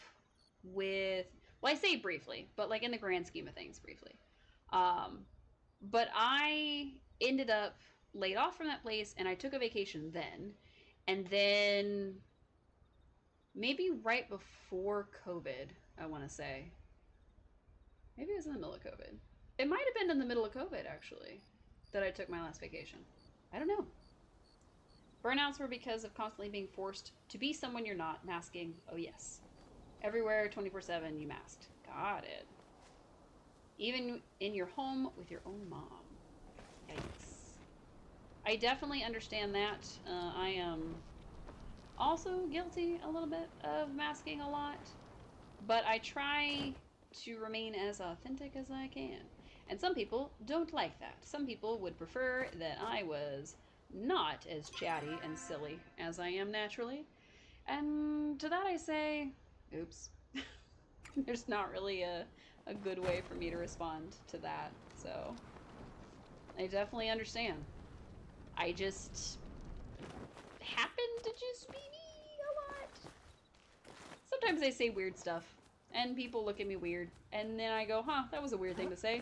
with, well, I say briefly, but like in the grand scheme of things, briefly. But I ended up laid off from that place, and I took a vacation then. And then maybe right before COVID, I want to say. Maybe it was in the middle of COVID. It might have been in the middle of COVID, actually, that I took my last vacation. I don't know. Burnouts were because of constantly being forced to be someone you're not, masking. Oh, yes. Everywhere, 24/7, you masked. Got it. Even in your home with your own mom. Yikes. I definitely understand that. I am also guilty a little bit of masking a lot, but I try to remain as authentic as I can. And some people don't like that. Some people would prefer that I was not as chatty and silly as I am naturally. And to that I say, oops. There's not really a good way for me to respond to that. So I definitely understand. I just happen to just be me a lot. Sometimes I say weird stuff, and people look at me weird, and then I go, huh, that was a weird thing to say.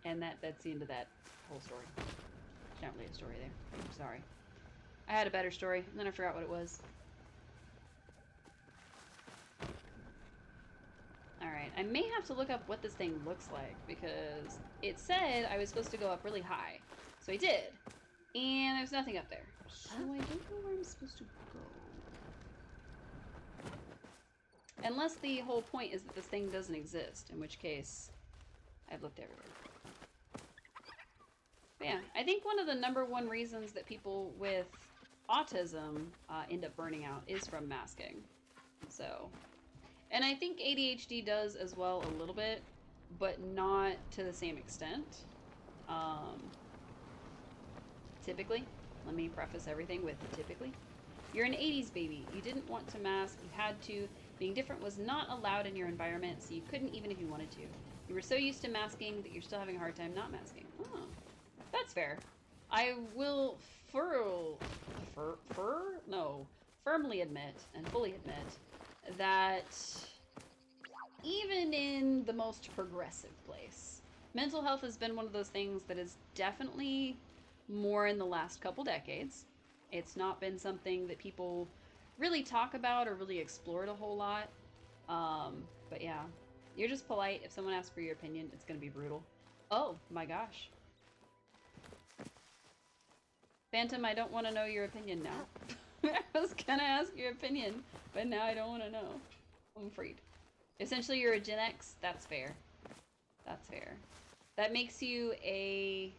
And that's the end of that whole story. There's not really a story there. I'm sorry. I had a better story, and then I forgot what it was. Alright, I may have to look up what this thing looks like, because it said I was supposed to go up really high. So I did. And there's nothing up there. So I don't know where I'm supposed to go. Unless the whole point is that this thing doesn't exist, in which case I've looked everywhere. But yeah, I think one of the #1 reasons that people with autism end up burning out is from masking. So, and I think ADHD does as well a little bit, but not to the same extent. Typically, let me preface everything with typically. You're an 80s baby. You didn't want to mask. You had to. Being different was not allowed in your environment, so you couldn't even if you wanted to. You were so used to masking that you're still having a hard time not masking. Oh, that's fair. I will firmly admit and fully admit that even in the most progressive place, mental health has been one of those things that is definitely more in the last couple decades. It's not been something that people really talk about or really explored a whole lot. But yeah, you're just polite. If someone asks for your opinion, it's gonna be brutal. Oh my gosh. Phantom, I don't want to know your opinion now. I was gonna ask your opinion, but now I don't want to know. I'm afraid. Essentially, you're a Gen X. That's fair. That's fair. That makes you a,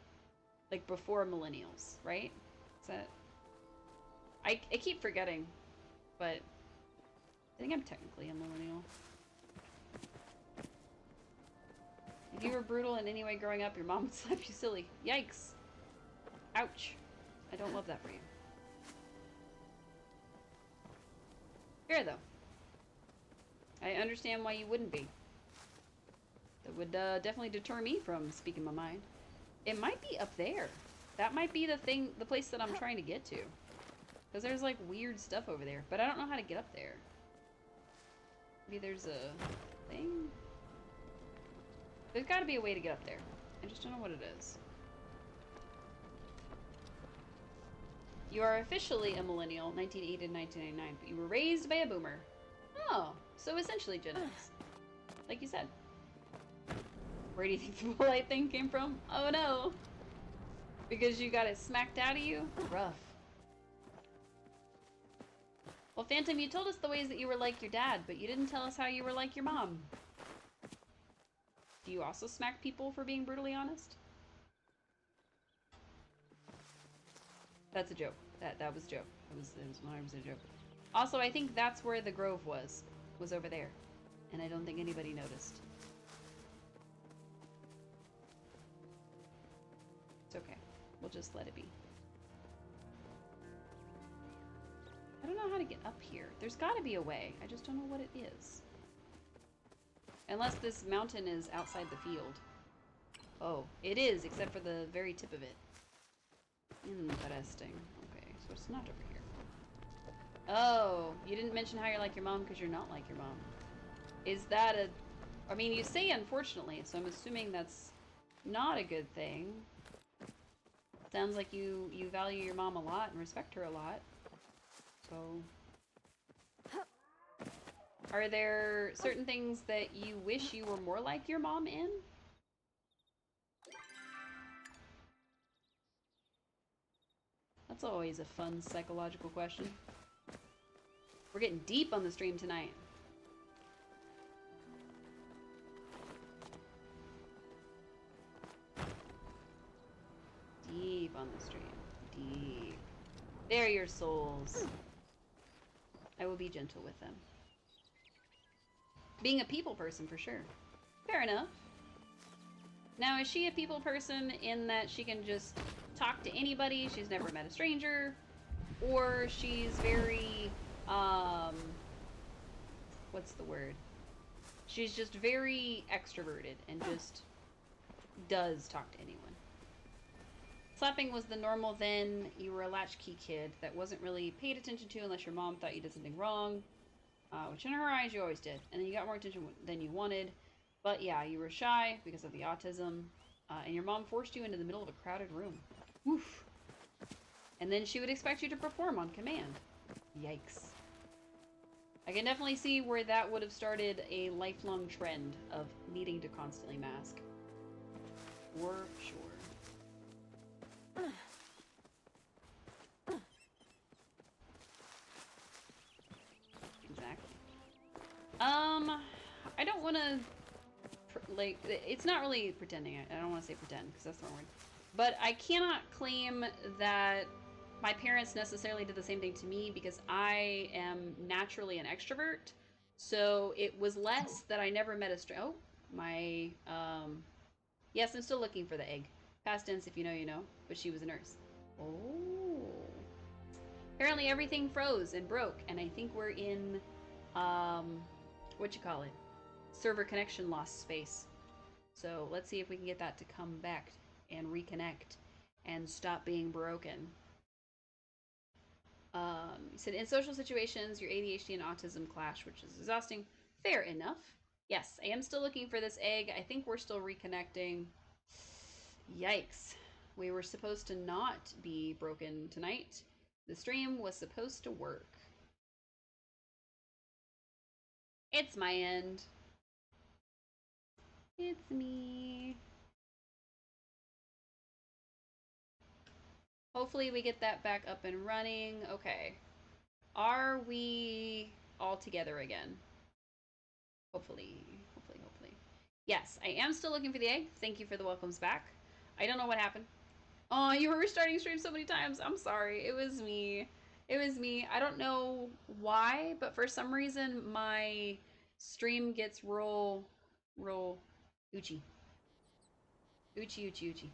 like, before millennials, right? Is that... I keep forgetting, but I think I'm technically a millennial. If you were brutal in any way growing up, your mom would slap you silly. Yikes. Ouch. I don't love that for you. Fair, though. I understand why you wouldn't be. That would definitely deter me from speaking my mind. It might be up there. That might be the place that I'm trying to get to. Because there's, like, weird stuff over there. But I don't know how to get up there. Maybe there's a thing? There's gotta be a way to get up there. I just don't know what it is. You are officially a millennial, 1980 to 1999, but you were raised by a boomer. Oh, so essentially Gen X. Like you said. Where do you think the polite thing came from? Oh no! Because you got it smacked out of you? Rough. Well, Phantom, you told us the ways that you were like your dad, but you didn't tell us how you were like your mom. Do you also smack people for being brutally honest? That's a joke. That was a joke. It was 100% a joke. Also, I think that's where the grove was over there. And I don't think anybody noticed. It's okay. We'll just let it be. I don't know how to get up here. There's gotta be a way. I just don't know what it is. Unless this mountain is outside the field. Oh, it is, except for the very tip of it. Interesting. Okay, so it's not over here. Oh, you didn't mention how you're like your mom because you're not like your mom. Is that a... I mean, you say unfortunately, so I'm assuming that's not a good thing. Sounds like you value your mom a lot and respect her a lot. So... Are there certain things that you wish you were more like your mom in? That's always a fun psychological question. We're getting deep on the stream tonight. Deep on the stream. Deep. They're your souls. I will be gentle with them. Being a people person, for sure. Fair enough. Now, is she a people person in that she can just talk to anybody, she's never met a stranger, or she's very, what's the word? She's just very extroverted and just does talk to anyone. Slapping was the normal then. You were a latchkey kid that wasn't really paid attention to unless your mom thought you did something wrong. Which in her eyes you always did. And then you got more attention than you wanted. But yeah, you were shy because of the autism. And your mom forced you into the middle of a crowded room. Woof. And then she would expect you to perform on command. Yikes. I can definitely see where that would have started a lifelong trend of needing to constantly mask. For sure. Exactly. I don't want to, like, it's not really pretending. I don't want to say pretend, because that's the wrong word. But I cannot claim that my parents necessarily did the same thing to me, because I am naturally an extrovert. So it was less that I never met a oh, my, yes, I'm still looking for the egg. Past tense, if you know, you know. But she was a nurse. Oh. Apparently everything froze and broke, and I think we're in, what you call it? Server connection loss space. So let's see if we can get that to come back and reconnect and stop being broken. You said in social situations, your ADHD and autism clash, which is exhausting. Fair enough. Yes, I am still looking for this egg. I think we're still reconnecting. Yikes. We were supposed to not be broken tonight. The stream was supposed to work. It's my end. It's me. Hopefully we get that back up and running. Okay. Are we all together again? Hopefully. Hopefully. Yes, I am still looking for the egg. Thank you for the welcomes back. I don't know what happened. Oh, you were restarting stream so many times. I'm sorry. It was me. It was me. I don't know why, but for some reason my stream gets real Uchi. Uchi.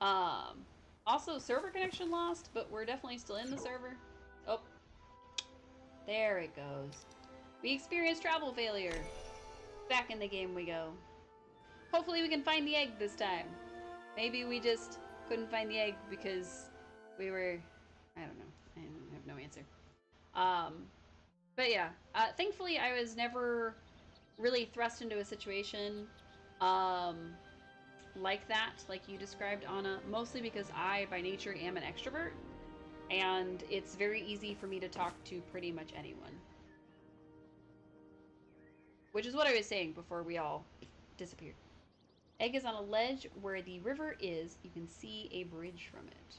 Um Also server connection lost, but we're definitely still in the server. Oh. There it goes. We experienced travel failure. Back in the game we go. Hopefully we can find the egg this time. Maybe we just couldn't find the egg because we were... I don't know. I have no answer. But yeah. Thankfully, I was never really thrust into a situation like that, like you described, Anna. Mostly because I, by nature, am an extrovert. And it's very easy for me to talk to pretty much anyone. Which is what I was saying before we all disappeared. Egg is on a ledge where the river is. You can see a bridge from it.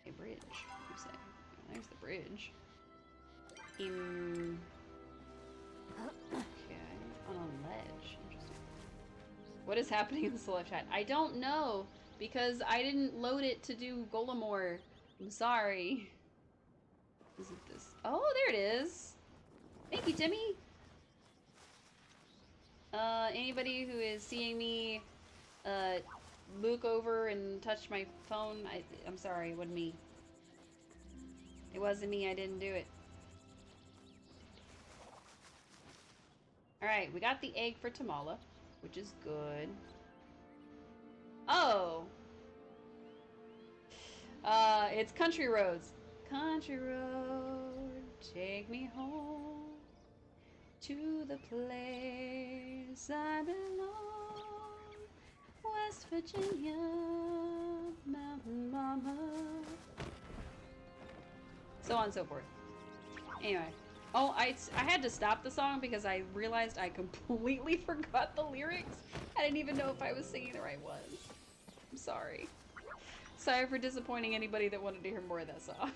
A bridge, you say. Oh, there's the bridge. Okay. On a ledge. Interesting. What is happening in the solo chat? I don't know, because I didn't load it to do Golemore. I'm sorry. Isn't this? Oh, there it is. Thank you, Timmy. Anybody who is seeing me look over and touch my phone, I'm sorry, it wasn't me. It wasn't me, I didn't do it. Alright, we got the egg for Tamala, which is good. Oh! It's Country Roads. Country road, take me home to the place I belong. West Virginia, Mountain Mama. So on and so forth. Anyway. Oh, I had to stop the song because I realized I completely forgot the lyrics. I didn't even know if I was singing the right ones. I'm sorry. Sorry for disappointing anybody that wanted to hear more of that song.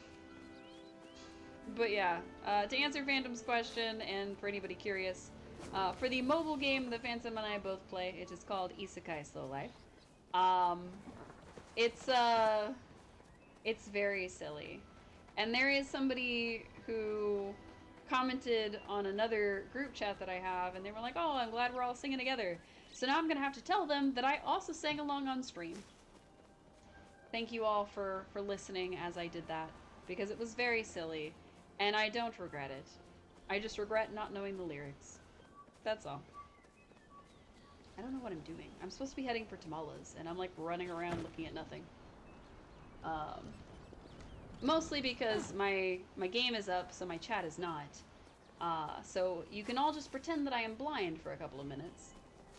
But yeah, to answer Phantom's question, and for anybody curious, for the mobile game that Phantom and I both play, it is called Isekai Slow Life. It's very silly. And there is somebody who commented on another group chat that I have, and they were like, oh, I'm glad we're all singing together. So now I'm gonna have to tell them that I also sang along on stream. Thank you all for listening as I did that, because it was very silly, and I don't regret it. I just regret not knowing the lyrics. That's all. I don't know what I'm doing. I'm supposed to be heading for Tamales, and I'm like running around looking at nothing. Mostly because my game is up, so my chat is not. So you can all just pretend that I am blind for a couple of minutes,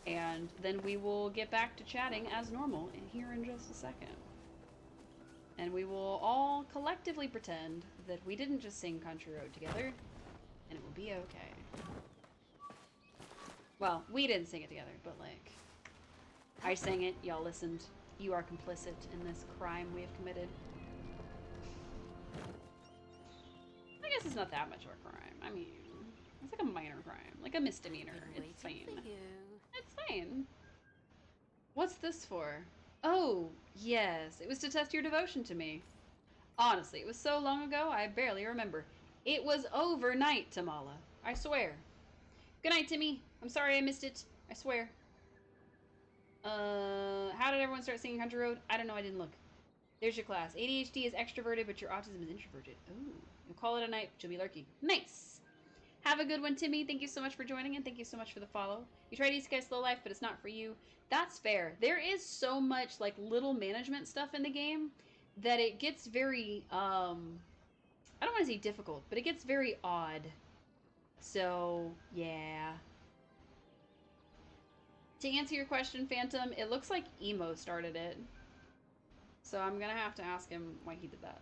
and then we will get back to chatting as normal here in just a second. And we will all collectively pretend that we didn't just sing Country Road together, and it will be okay. Well, we didn't sing it together, but like, I sang it, y'all listened. You are complicit in this crime we have committed. I guess it's not that much of a crime. I mean, it's like a minor crime, like a misdemeanor. It's fine. It's fine. What's this for? Oh, yes. It was to test your devotion to me. Honestly, it was so long ago, I barely remember. It was overnight, Tamala. I swear. Good night, Timmy. I'm sorry I missed it. I swear. How did everyone start singing Country Road? I don't know, I didn't look. There's your class. ADHD is extroverted, but your autism is introverted. Ooh. You'll call it a night, but you'll be lurky. Nice! Have a good one, Timmy. Thank you so much for joining, and thank you so much for the follow. You tried Isekai Slow Life, but it's not for you. That's fair. There is so much, like, little management stuff in the game that it gets very, I don't want to say difficult, but it gets very odd. So, yeah. To answer your question, Phantom, it looks like Emo started it. So I'm gonna have to ask him why he did that.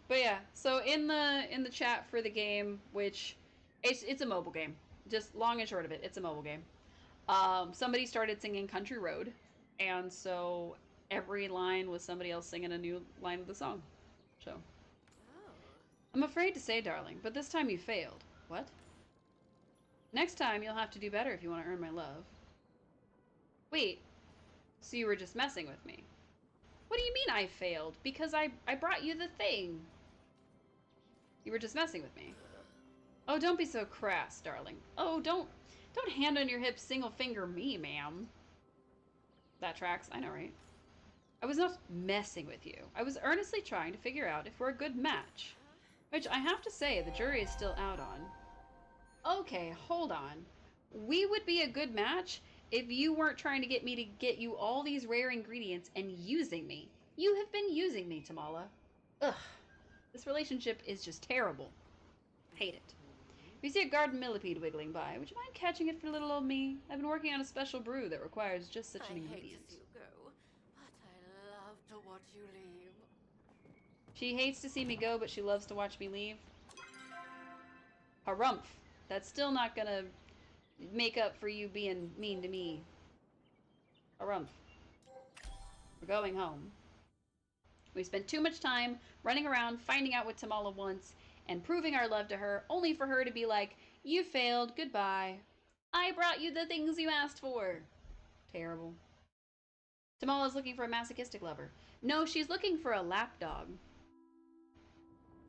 But yeah, so in the chat for the game, which it's a mobile game. Just long and short of it, it's a mobile game. Somebody started singing Country Road, and so every line was somebody else singing a new line of the song. So Oh. I'm afraid to say, darling, but this time you failed. What? Next time you'll have to do better if you want to earn my love. Wait, so you were just messing with me? What do you mean I failed? Because I brought you the thing. You were just messing with me. Oh, don't be so crass, darling. Oh, don't hand on your hip single finger me, ma'am. That tracks, I know, right? I was not messing with you. I was earnestly trying to figure out if we're a good match. Which I have to say, the jury is still out on. Okay, hold on. We would be a good match if you weren't trying to get me to get you all these rare ingredients and using me. You have been using me, Tamala. Ugh. This relationship is just terrible. Hate it. If you see a garden millipede wiggling by, would you mind catching it for little old me? I've been working on a special brew that requires just such I an hate to see ingredient. you go, but I love to watch you leave. She hates to see me go, but she loves to watch me leave. Harumph. That's still not gonna make up for you being mean to me. Harumph. We're going home. We spent too much time running around finding out what Tamala wants and proving our love to her, only for her to be like, you failed, goodbye. I brought you the things you asked for. Terrible. Tamala's looking for a masochistic lover. No, she's looking for a lapdog.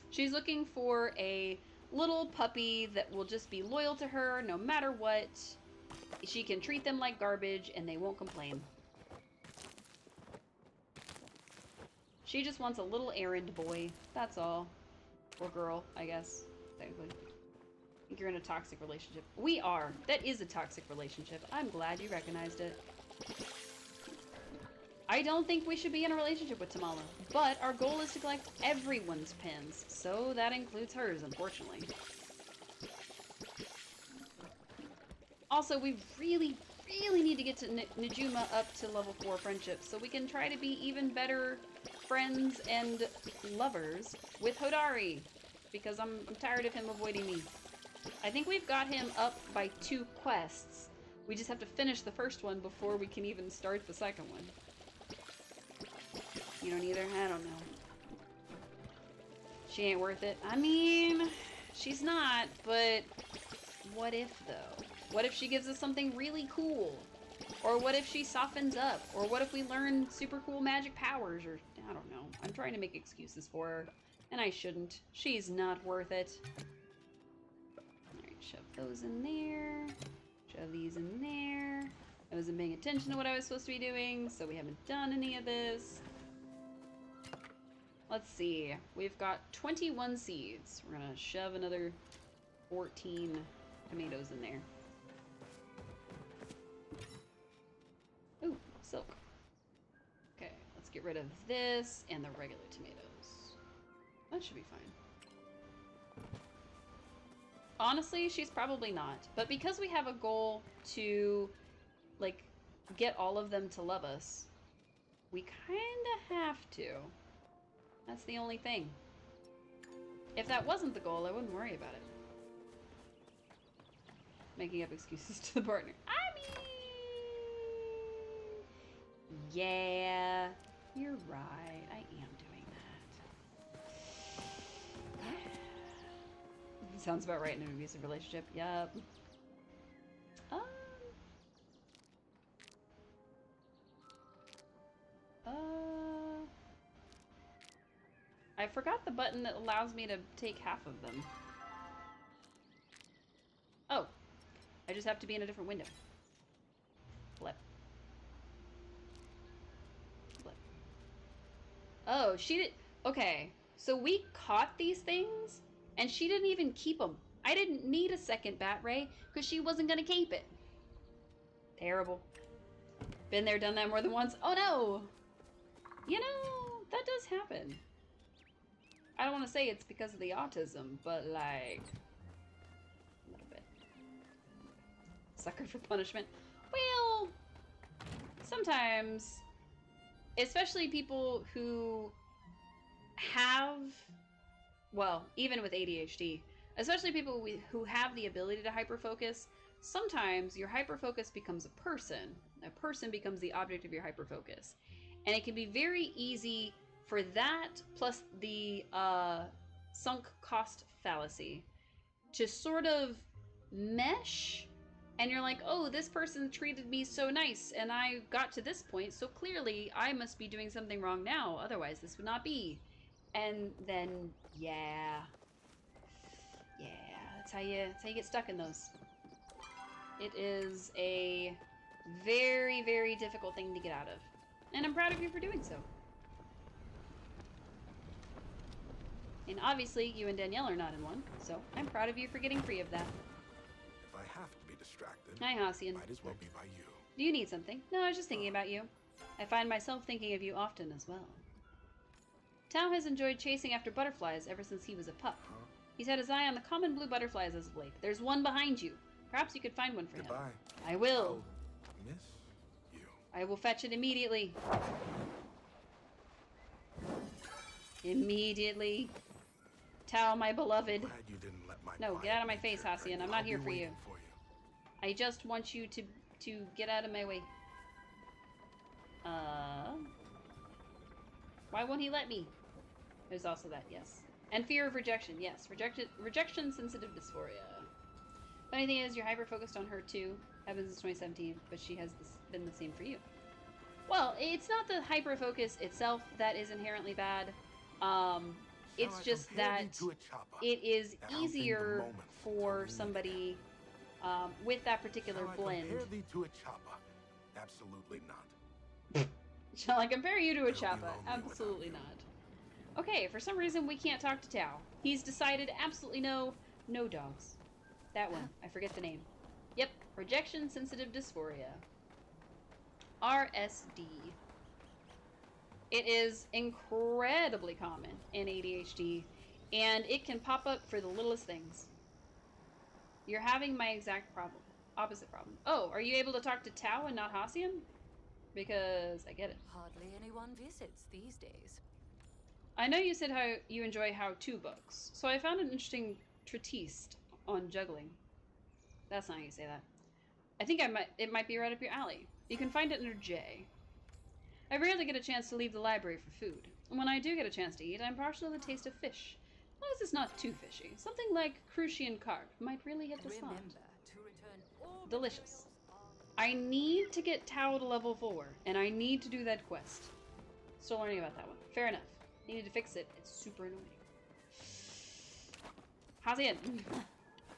She's looking for a little puppy that will just be loyal to her no matter what. She can treat them like garbage and they won't complain. She just wants a little errand boy. That's all. Or girl, I guess, technically. I think you're in a toxic relationship. We are. That is a toxic relationship. I'm glad you recognized it. I don't think we should be in a relationship with Tamala, but our goal is to collect everyone's pins, so that includes hers, unfortunately. Also, we really need to get to Najuma up to level 4 friendship so we can try to be even better friends and lovers with Hodari, because I'm tired of him avoiding me. I think we've got him up by 2 quests. We just have to finish the first one before we can even start the second one. You don't either? I don't know. She ain't worth it. I mean, she's not, but what if, though? What if she gives us something really cool? Or what if she softens up? Or what if we learn super cool magic powers? Or, I don't know. I'm trying to make excuses for her, and I shouldn't. She's not worth it. Alright, shove those in there. Shove these in there. I wasn't paying attention to what I was supposed to be doing, so we haven't done any of this. Let's see. We've got 21 seeds. We're gonna shove another 14 tomatoes in there. Ooh, silk. Okay, let's get rid of this and the regular tomatoes. That should be fine. Honestly, she's probably not. But because we have a goal to, like, get all of them to love us, we kinda have to. That's the only thing. If that wasn't the goal, I wouldn't worry about it. Making up excuses to the partner. I mean... Yeah, you're right. I am doing that. Sounds about right in an abusive relationship. Yup. Um... I forgot the button that allows me to take half of them. Oh. I just have to be in a different window. Flip. Flip. Oh, she did... Okay. So we caught these things, and she didn't even keep them. I didn't need a second bat ray, because she wasn't going to keep it. Terrible. Been there, done that more than once. Oh, no! You know, that does happen. I don't want to say it's because of the autism, but like a little bit. Sucker for punishment. Well, sometimes, especially people who have, well, even with ADHD, especially people who have the ability to hyperfocus, sometimes your hyperfocus becomes a person. A person becomes the object of your hyperfocus. And it can be very easy for that, plus the sunk cost fallacy, to sort of mesh. And you're like, oh, this person treated me so nice, and I got to this point, so clearly I must be doing something wrong now, otherwise this would not be. And then, yeah, that's how you get stuck in those. It is a very, very difficult thing to get out of. And I'm proud of you for doing so. And obviously, you and Danielle are not in one, so I'm proud of you for getting free of that. If I have to be distracted, Hi, Hassian. might as well be by you. Do you need something? No, I was just thinking about you. I find myself thinking of you often as well. Tao has enjoyed chasing after butterflies ever since he was a pup. Huh? He's had his eye on the common blue butterflies as of late. There's one behind you. Perhaps you could find one for him. Goodbye. I will. I'll miss you. I will fetch it immediately. Immediately. Tao, my beloved. Glad you didn't let my No, get out of my face, Hassian. I'm not here for you. For you. I just want you to get out of my way. Why won't he let me? There's also that, yes. And fear of rejection, yes. Rejection-sensitive dysphoria. Funny thing is, you're hyper-focused on her too. Happened since 2017, but she has been the same for you. Well, it's not the hyper-focus itself that is inherently bad. It's just that it is easier for somebody with that particular blend. Compare thee to a chopper? Absolutely not. Shall I compare you to a I'll be Chappa? lonely Absolutely without not. Okay, for some reason we can't talk to Tao. He's decided absolutely no dogs. That one, I forget the name. Yep, rejection sensitive dysphoria. RSD. It is incredibly common in ADHD, and it can pop up for the littlest things. You're having my exact problem. Opposite problem. Oh, are you able to talk to Tao and not Hassian? Because I get it. Hardly anyone visits these days. I know you said how you enjoy how-to books, so I found an interesting treatise on juggling. That's not how you say that. I think it might be right up your alley. You can find it under J. I rarely get a chance to leave the library for food. And when I do get a chance to eat, I'm partial to the taste of fish. As long as it's not too fishy. Something like crucian carp might really hit the spot. Remember to return all Delicious. materials on- I need to get Tao to level 4, and I need to do that quest. Still learning about that one. Fair enough. You need to fix it. It's super annoying. Hassian,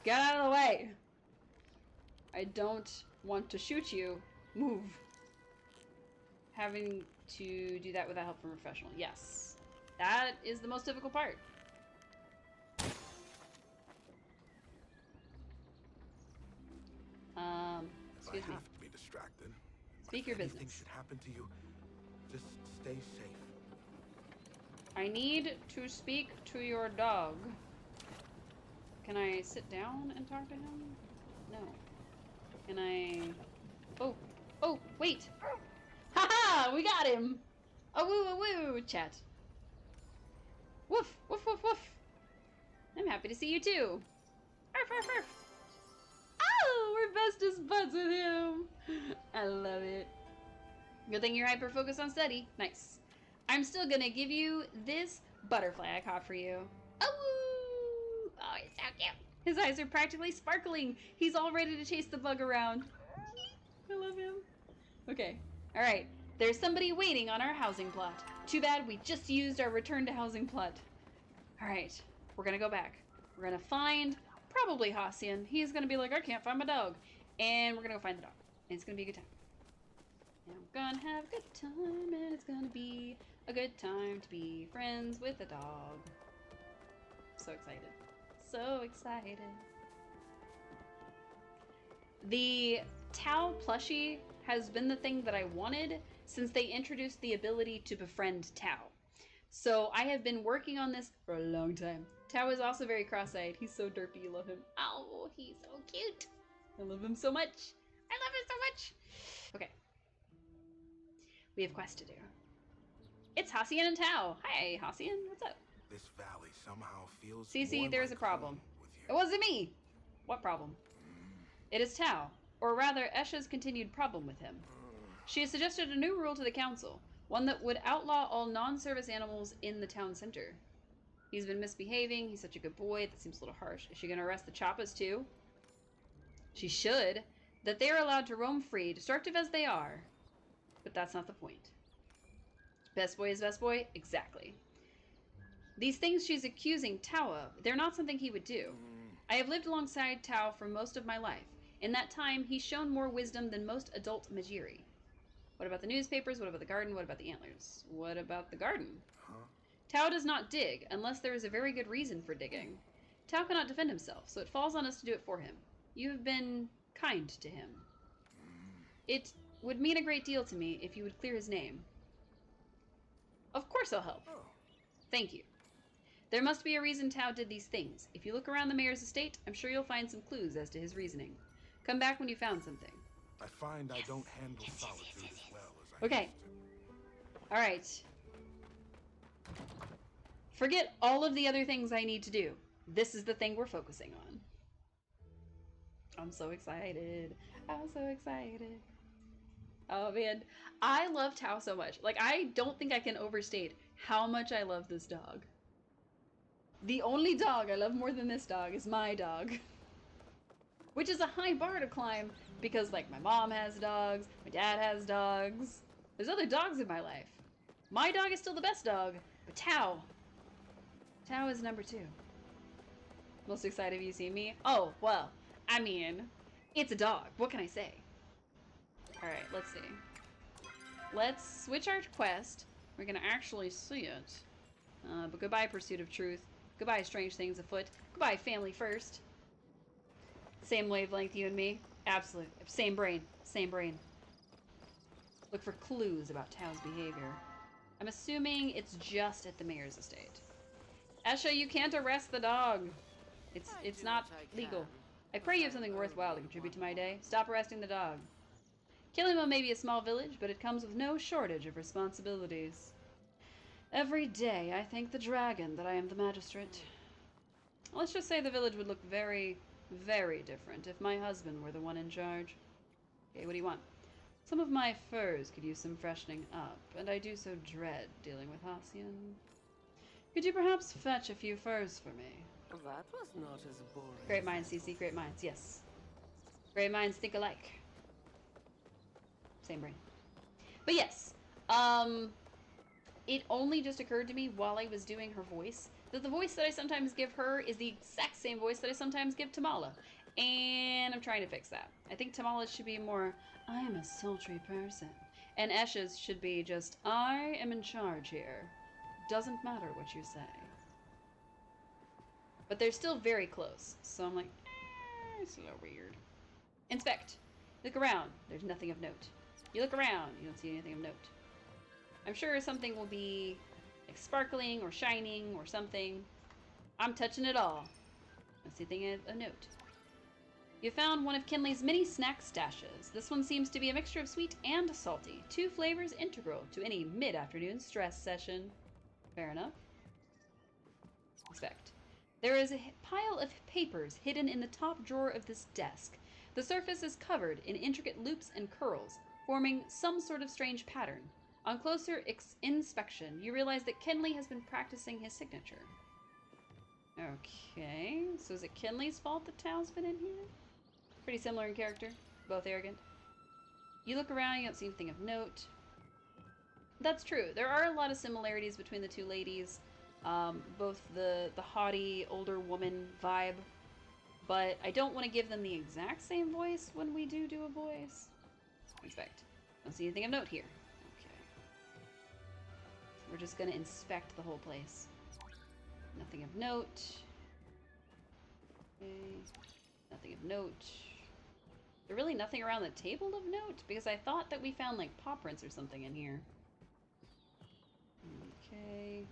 get out of the way! I don't want to shoot you. Move. Having to do that without help from a professional. Yes. That is the most difficult part. Excuse I me. have to be distracted. Speak But your if anything business. should happen to you, just stay safe. I need to speak to your dog. Can I sit down and talk to him? No. Can I... Oh, wait! Haha! We got him! Oh, woo, chat. Woof, woof, woof, woof. I'm happy to see you too. Arf, arf, arf. Oh, we're bestest buds with him. I love it. Good thing you're hyper-focused on study. Nice. I'm still gonna give you this butterfly I caught for you. Oh, it's so cute. His eyes are practically sparkling. He's all ready to chase the bug around. I love him. Okay. All right. There's somebody waiting on our housing plot. Too bad we just used our return to housing plot. All right. We're gonna go back. We're gonna find probably Hassian. He's gonna be like, I can't find my dog. And we're gonna go find the dog. And it's gonna be a good time. And I'm gonna have a good time, and it's gonna be a good time to be friends with a dog. So excited. So excited. The Tao plushie has been the thing that I wanted since they introduced the ability to befriend Tao. So I have been working on this for a long time. Tao is also very cross-eyed. He's so derpy, you love him. Oh, he's so cute. I love him so much. I love him so much. Okay. We have quests to do. It's Hacian and Tao. Hi, Hacian. What's up? This valley somehow feels Cece, more there's like a problem. home with you. It wasn't me. What problem? It is Tao, or rather Esha's continued problem with him. She has suggested a new rule to the council, one that would outlaw all non-service animals in the town center. He's been misbehaving, he's such a good boy, that seems a little harsh. Is she gonna arrest the Chappas too? She should. That they are allowed to roam free, destructive as they are. But that's not the point. Best boy is best boy? Exactly. These things she's accusing Tao of, they're not something he would do. I have lived alongside Tao for most of my life. In that time, he's shown more wisdom than most adult Majiri. What about the newspapers? What about the garden? What about the antlers? What about the garden? Huh? Tao does not dig, unless there is a very good reason for digging. Tao cannot defend himself, so it falls on us to do it for him. You have been kind to him. It would mean a great deal to me if you would clear his name. Of course I'll help. Oh. Thank you. There must be a reason Tao did these things. If you look around the mayor's estate, I'm sure you'll find some clues as to his reasoning. Come back when you found something. I find I don't handle solitude as well as I Okay. used to. Alright. Forget all of the other things I need to do. This is the thing we're focusing on. I'm so excited. I'm so excited. Oh man, I love Tao so much. Like, I don't think I can overstate how much I love this dog. The only dog I love more than this dog is my dog. Which is a high bar to climb because, like, my mom has dogs, my dad has dogs. There's other dogs in my life. My dog is still the best dog, but Tao is number 2. Most excited have you seen me? Oh, well, I mean, it's a dog. What can I say? Alright, let's see. Let's switch our quest. We're gonna actually see it. But goodbye, Pursuit of Truth. Goodbye, Strange Things Afoot. Goodbye, Family First. Same wavelength, you and me. Absolute. Same brain. Same brain. Look for clues about Tao's behavior. I'm assuming it's just at the mayor's estate. Esha, you can't arrest the dog. It's not legal. I pray you have something worthwhile to contribute to my day. Stop arresting the dog. Kilimo may be a small village, but it comes with no shortage of responsibilities. Every day I thank the dragon that I am the magistrate. Let's just say the village would look very, very different if my husband were the one in charge. Okay, what do you want? Some of my furs could use some freshening up, and I do so dread dealing with Hacian. Could you perhaps fetch a few furs for me? That was not as boring. Great minds, Cece, great minds, yes. Great minds think alike. Same brain. But yes, it only just occurred to me while I was doing her voice that the voice that I sometimes give her is the exact same voice that I sometimes give Tamala. And I'm trying to fix that. I think Tamala's should be more, I am a sultry person. And Esha's should be just, I am in charge here. Doesn't matter what you say. But they're still very close, so I'm like, it's a little weird. Inspect. Look around. There's nothing of note. You look around. You don't see anything of note. I'm sure something will be like sparkling or shining or something. I'm touching it all. Let's see anything of note. You found one of Kinley's many snack stashes. This one seems to be a mixture of sweet and salty. 2 flavors integral to any mid-afternoon stress session. Fair enough. Inspect. There is a pile of papers hidden in the top drawer of this desk. The surface is covered in intricate loops and curls, forming some sort of strange pattern. On closer inspection, you realize that Kinley has been practicing his signature. Okay, so is it Kinley's fault that Tao's been in here? Pretty similar in character, both arrogant. You look around, you don't see anything of note. That's true, there are a lot of similarities between the two ladies. Both the haughty, older woman vibe, but I don't want to give them the exact same voice when we do a voice. Inspect. Don't see anything of note here. Okay. We're just gonna inspect the whole place. Nothing of note. Okay. Nothing of note. There's really nothing around the table of note? Because I thought that we found, like, paw prints or something in here. Okay.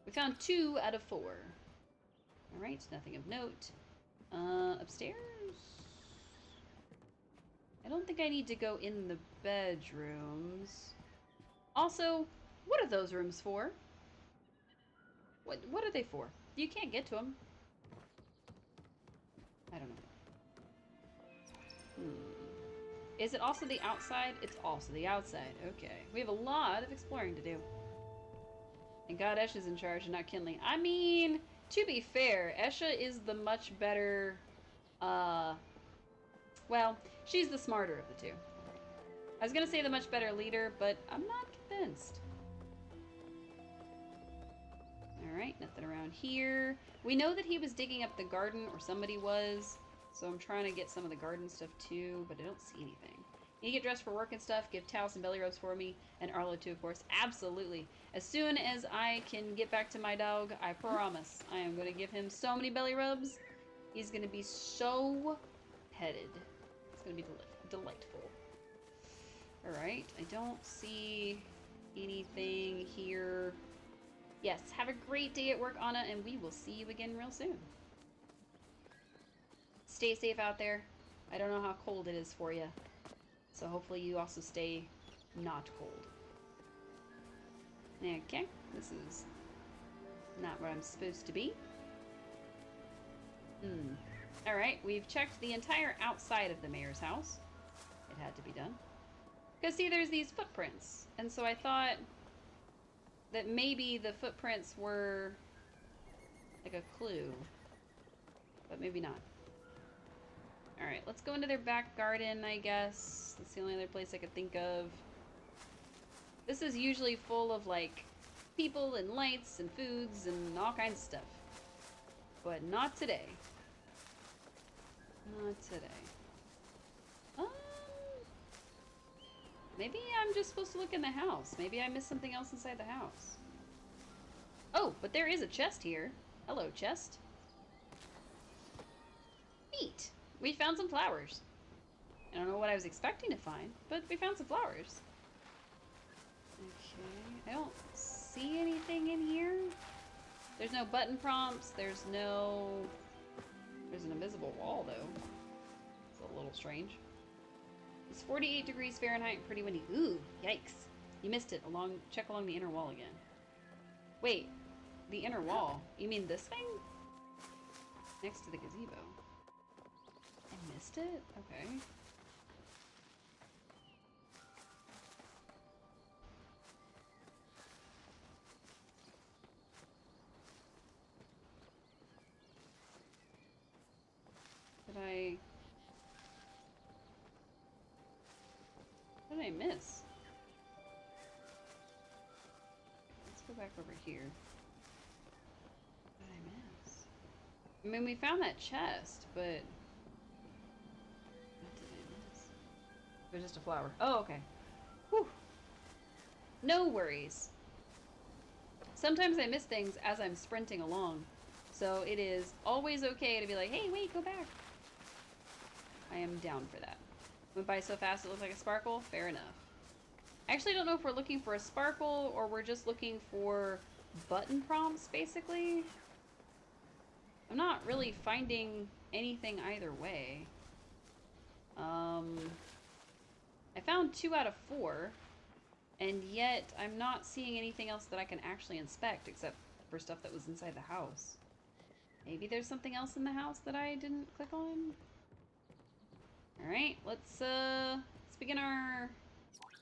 We found 2 out of 4. Alright, nothing of note. Upstairs? I don't think I need to go in the bedrooms. Also, what are those rooms for? What are they for? You can't get to them. I don't know. Is it also the outside? It's also the outside. Okay. We have a lot of exploring to do. And God, Esha's in charge and not Kinley. I mean, to be fair, Esha is the much better, well, she's the smarter of the two. I was gonna say the much better leader, but I'm not convinced. Alright, nothing around here. We know that he was digging up the garden, or somebody was, so I'm trying to get some of the garden stuff too, but I don't see anything. You get dressed for work and stuff, give Taos and belly rubs for me, and Arlo too, of course. Absolutely. As soon as I can get back to my dog, I promise I am going to give him so many belly rubs. He's going to be so petted. It's going to be delightful. Alright, I don't see anything here. Yes, have a great day at work, Anna, and we will see you again real soon. Stay safe out there. I don't know how cold it is for you, so hopefully you also stay not cold. Okay, this is not where I'm supposed to be. Alright, we've checked the entire outside of the mayor's house. It had to be done. Because see, there's these footprints, and so I thought that maybe the footprints were like a clue, but maybe not. Alright, let's go into their back garden, I guess. That's the only other place I could think of. This is usually full of, like, people and lights and foods and all kinds of stuff. But not today. Not today. Maybe I'm just supposed to look in the house. Maybe I missed something else inside the house. Oh, but there is a chest here. Hello, chest. Neat. We found some flowers. I don't know what I was expecting to find, but we found some flowers. Okay, I don't see anything in here. There's no button prompts. There's an invisible wall, though. It's a little strange. It's 48 degrees Fahrenheit and pretty windy. Ooh, yikes. You missed it. Check along the inner wall again. Wait, the inner wall? You mean this thing? Next to the gazebo. I missed it? Okay. What did I miss? Let's go back over here. What did I miss? I mean, we found that chest, but what did I miss? It was just a flower. Oh, okay. Whew. No worries. Sometimes I miss things as I'm sprinting along, so it is always okay to be like, hey, wait, go back. I am down for that. Went by so fast it looks like a sparkle? Fair enough. I actually don't know if we're looking for a sparkle or we're just looking for button prompts, basically. I'm not really finding anything either way. I found 2 out of 4, and yet I'm not seeing anything else that I can actually inspect except for stuff that was inside the house. Maybe there's something else in the house that I didn't click on? Alright, let's begin our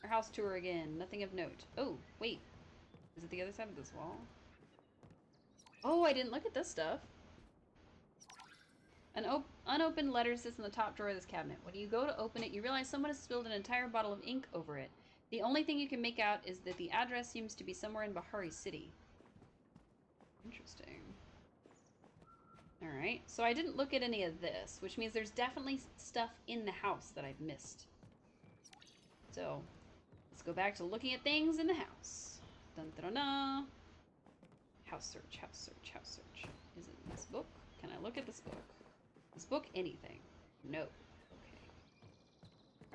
house tour again. Nothing of note. Oh, wait. Is it the other side of this wall? Oh, I didn't look at this stuff. An unopened letter sits in the top drawer of this cabinet. When you go to open it, you realize someone has spilled an entire bottle of ink over it. The only thing you can make out is that the address seems to be somewhere in Bahari City. Interesting. Alright, so I didn't look at any of this, which means there's definitely stuff in the house that I've missed. So, let's go back to looking at things in the house. Dun dun dun dun. House search, house search, house search. Is it in this book? Can I look at this book? This book anything? No. Okay.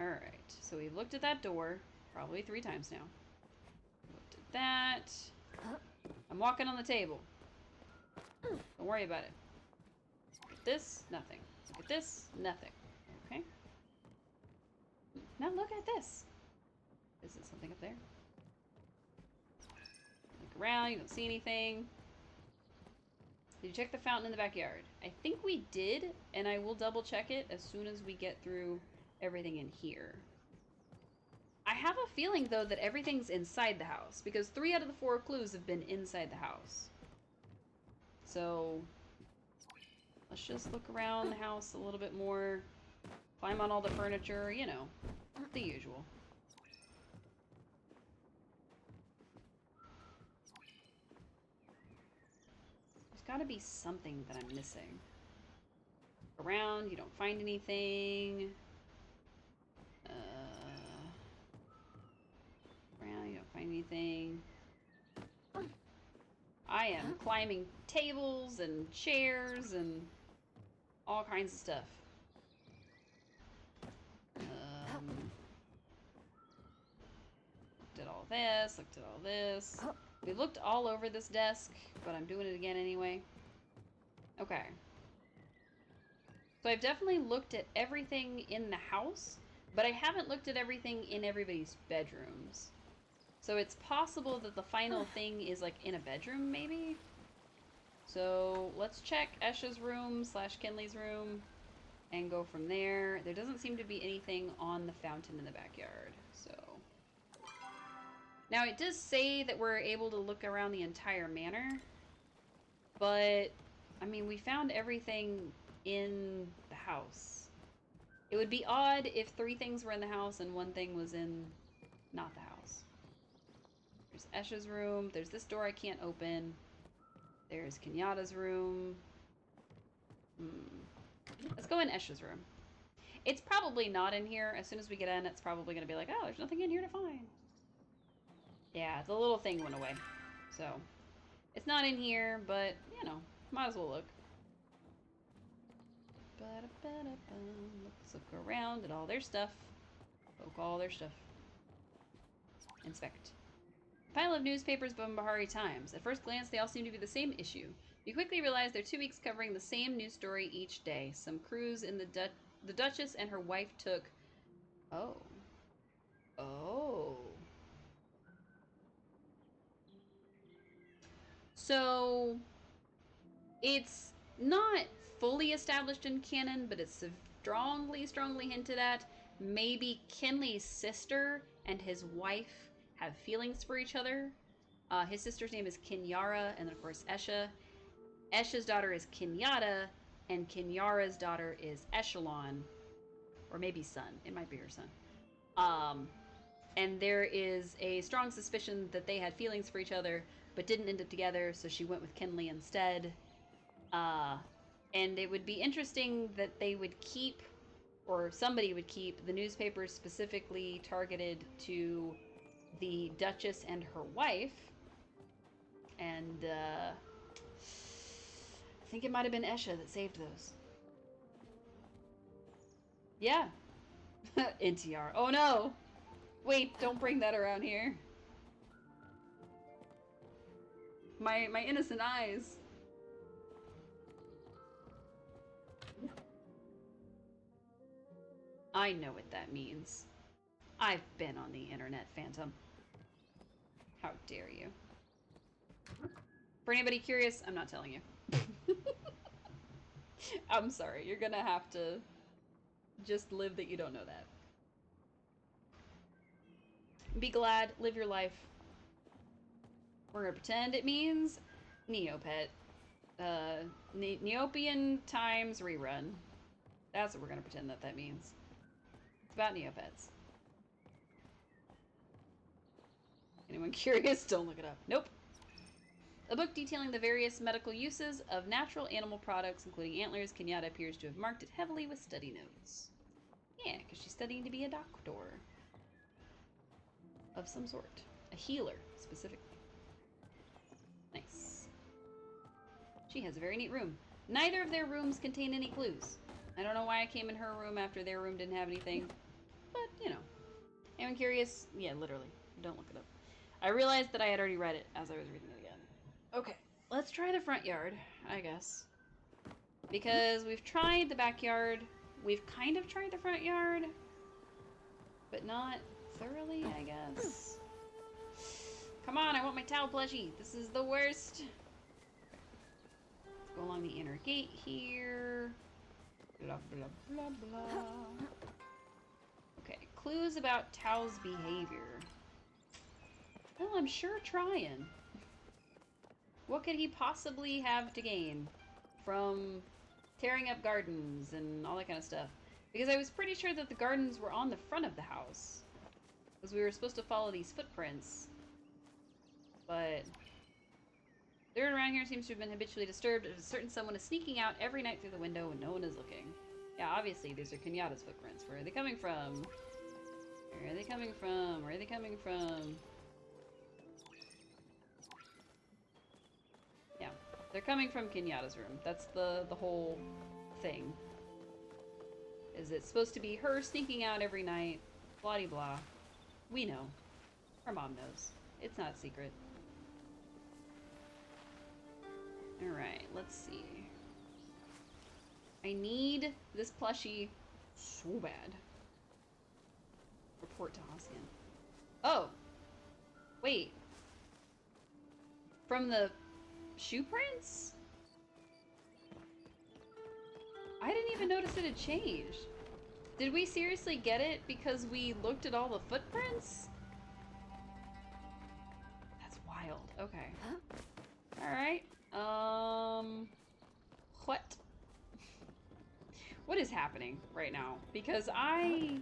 Alright, so we've looked at that door probably 3 times now. Looked at that. I'm walking on the table. Don't worry about it. Look at this, nothing. Look at this, nothing. Okay. Now look at this. Is it something up there? Look around, you don't see anything. Did you check the fountain in the backyard? I think we did, and I will double check it as soon as we get through everything in here. I have a feeling, though, that everything's inside the house, because 3 out of the 4 clues have been inside the house. So, let's just look around the house a little bit more, climb on all the furniture, you know, the usual. There's gotta be something that I'm missing. Around, you don't find anything. Around, you don't find anything. I am climbing tables and chairs and all kinds of stuff. Looked at all this, looked at all this. We looked all over this desk, but I'm doing it again anyway. Okay. So I've definitely looked at everything in the house, but I haven't looked at everything in everybody's bedrooms. So it's possible that the final thing is like in a bedroom, maybe? So let's check Esha's room / Kenley's room and go from there. There doesn't seem to be anything on the fountain in the backyard, so. Now it does say that we're able to look around the entire manor, but I mean, we found everything in the house. It would be odd if 3 things were in the house and 1 thing was in not the house. There's Esha's room. There's this door I can't open. There's Kenyatta's room. Let's go in Esha's room. It's probably not in here. As soon as we get in, it's probably going to be like, oh, there's nothing in here to find. Yeah, the little thing went away. So, it's not in here, but, you know, might as well look. Let's look around at all their stuff. Poke all their stuff. Inspect. Pile of newspapers by Bahari Times. At first glance, they all seem to be the same issue. You quickly realize they're 2 weeks covering the same news story each day. Some cruise in the Duchess and her wife took... Oh. Oh. So, it's not fully established in canon, but it's strongly hinted at. Maybe Kenley's sister and his wife have feelings for each other. His sister's name is Kinyara, and then of course Esha. Esha's daughter is Kenyatta, and Kinyara's daughter is Echelon, or maybe son. It might be her son. And there is a strong suspicion that they had feelings for each other, but didn't end up together, so she went with Kenley instead. And it would be interesting that they would keep, or somebody would keep, the newspapers specifically targeted to the Duchess and her wife. And I think it might have been Esha that saved those. Yeah. NTR. Oh no! Wait, don't bring that around here. My innocent eyes. I know what that means. I've been on the internet, Phantom. How dare you? For anybody curious, I'm not telling you. I'm sorry, you're gonna have to just live that you don't know that. Be glad, live your life. We're gonna pretend it means Neopet. Neopian Times rerun. That's what we're gonna pretend that means. It's about Neopets. Anyone curious? Don't look it up. Nope. A book detailing the various medical uses of natural animal products, including antlers. Kenyatta appears to have marked it heavily with study notes. Yeah, because she's studying to be a doctor. Of some sort. A healer, specifically. Nice. She has a very neat room. Neither of their rooms contain any clues. I don't know why I came in her room after their room didn't have anything. But, I'm curious. Yeah, literally. Don't look it up. I realized that I had already read it as I was reading it again. Okay, let's try the front yard, I guess. Because we've tried the backyard. We've kind of tried the front yard. But not thoroughly, I guess. Come on, I want my towel plushie. This is the worst. Let's go along the inner gate here. Blah, blah, blah, blah. Okay, clues about Tao's behavior. Well, I'm sure trying. What could he possibly have to gain from tearing up gardens and all that kind of stuff? Because I was pretty sure that the gardens were on the front of the house. Because we were supposed to follow these footprints. But the dirt around here seems to have been habitually disturbed. A certain someone is sneaking out every night through the window when no one is looking. Yeah, obviously these are Kenyatta's footprints. Where are they coming from? Where are they coming from? Where are they coming from? Yeah, they're coming from Kenyatta's room. That's the whole thing. Is it supposed to be her sneaking out every night? Blah de blah. We know. Her mom knows. It's not a secret. Alright, let's see. I need this plushie so bad. Report to Hoskin. Oh! Wait. From the shoe prints? I didn't even notice it had changed. Did we seriously get it because we looked at all the footprints? That's wild. Okay. Alright. What? What is happening right now? Because I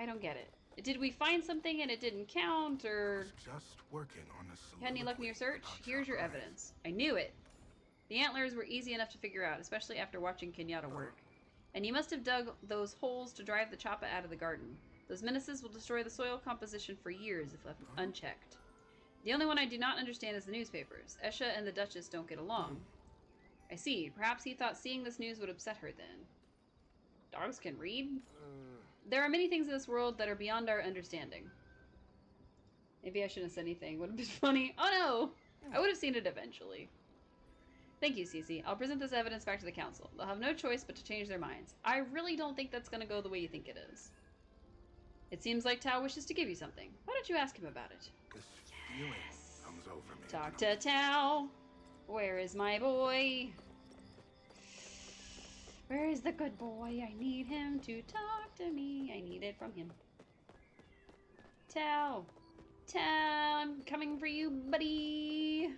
don't get it. Did we find something and it didn't count, or... Just working on a Had any luck in your search? Here's your evidence. I knew it. The antlers were easy enough to figure out, especially after watching Kenyatta work. And you must have dug those holes to drive the choppa out of the garden. Those menaces will destroy the soil composition for years if left unchecked. The only one I do not understand is the newspapers. Esha and the Duchess don't get along. I see. Perhaps he thought seeing this news would upset her then. Dogs can read? There are many things in this world that are beyond our understanding. Maybe I shouldn't have said anything. Would have been funny. Oh no! I would have seen it eventually. Thank you, Cece. I'll present this evidence back to the council. They'll have no choice but to change their minds. I really don't think that's going to go the way you think it is. It seems like Tao wishes to give you something. Why don't you ask him about it? This feeling comes over me. Talk to Tao. Where is my boy? Where is the good boy? I need him to talk to me. I need it from him. Tao. Tao, I'm coming for you, buddy.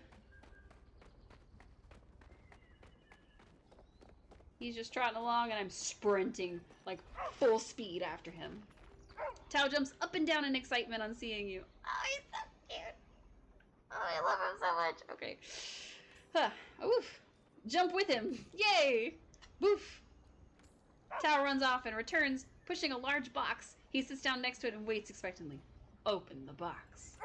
He's just trotting along and I'm sprinting, like, full speed after him. Tao jumps up and down in excitement on seeing you. Oh, he's so cute. Oh, I love him so much. Okay. Huh. Oof. Jump with him. Yay! Woof. Tao runs off and returns, pushing a large box. He sits down next to it and waits expectantly. Open the box.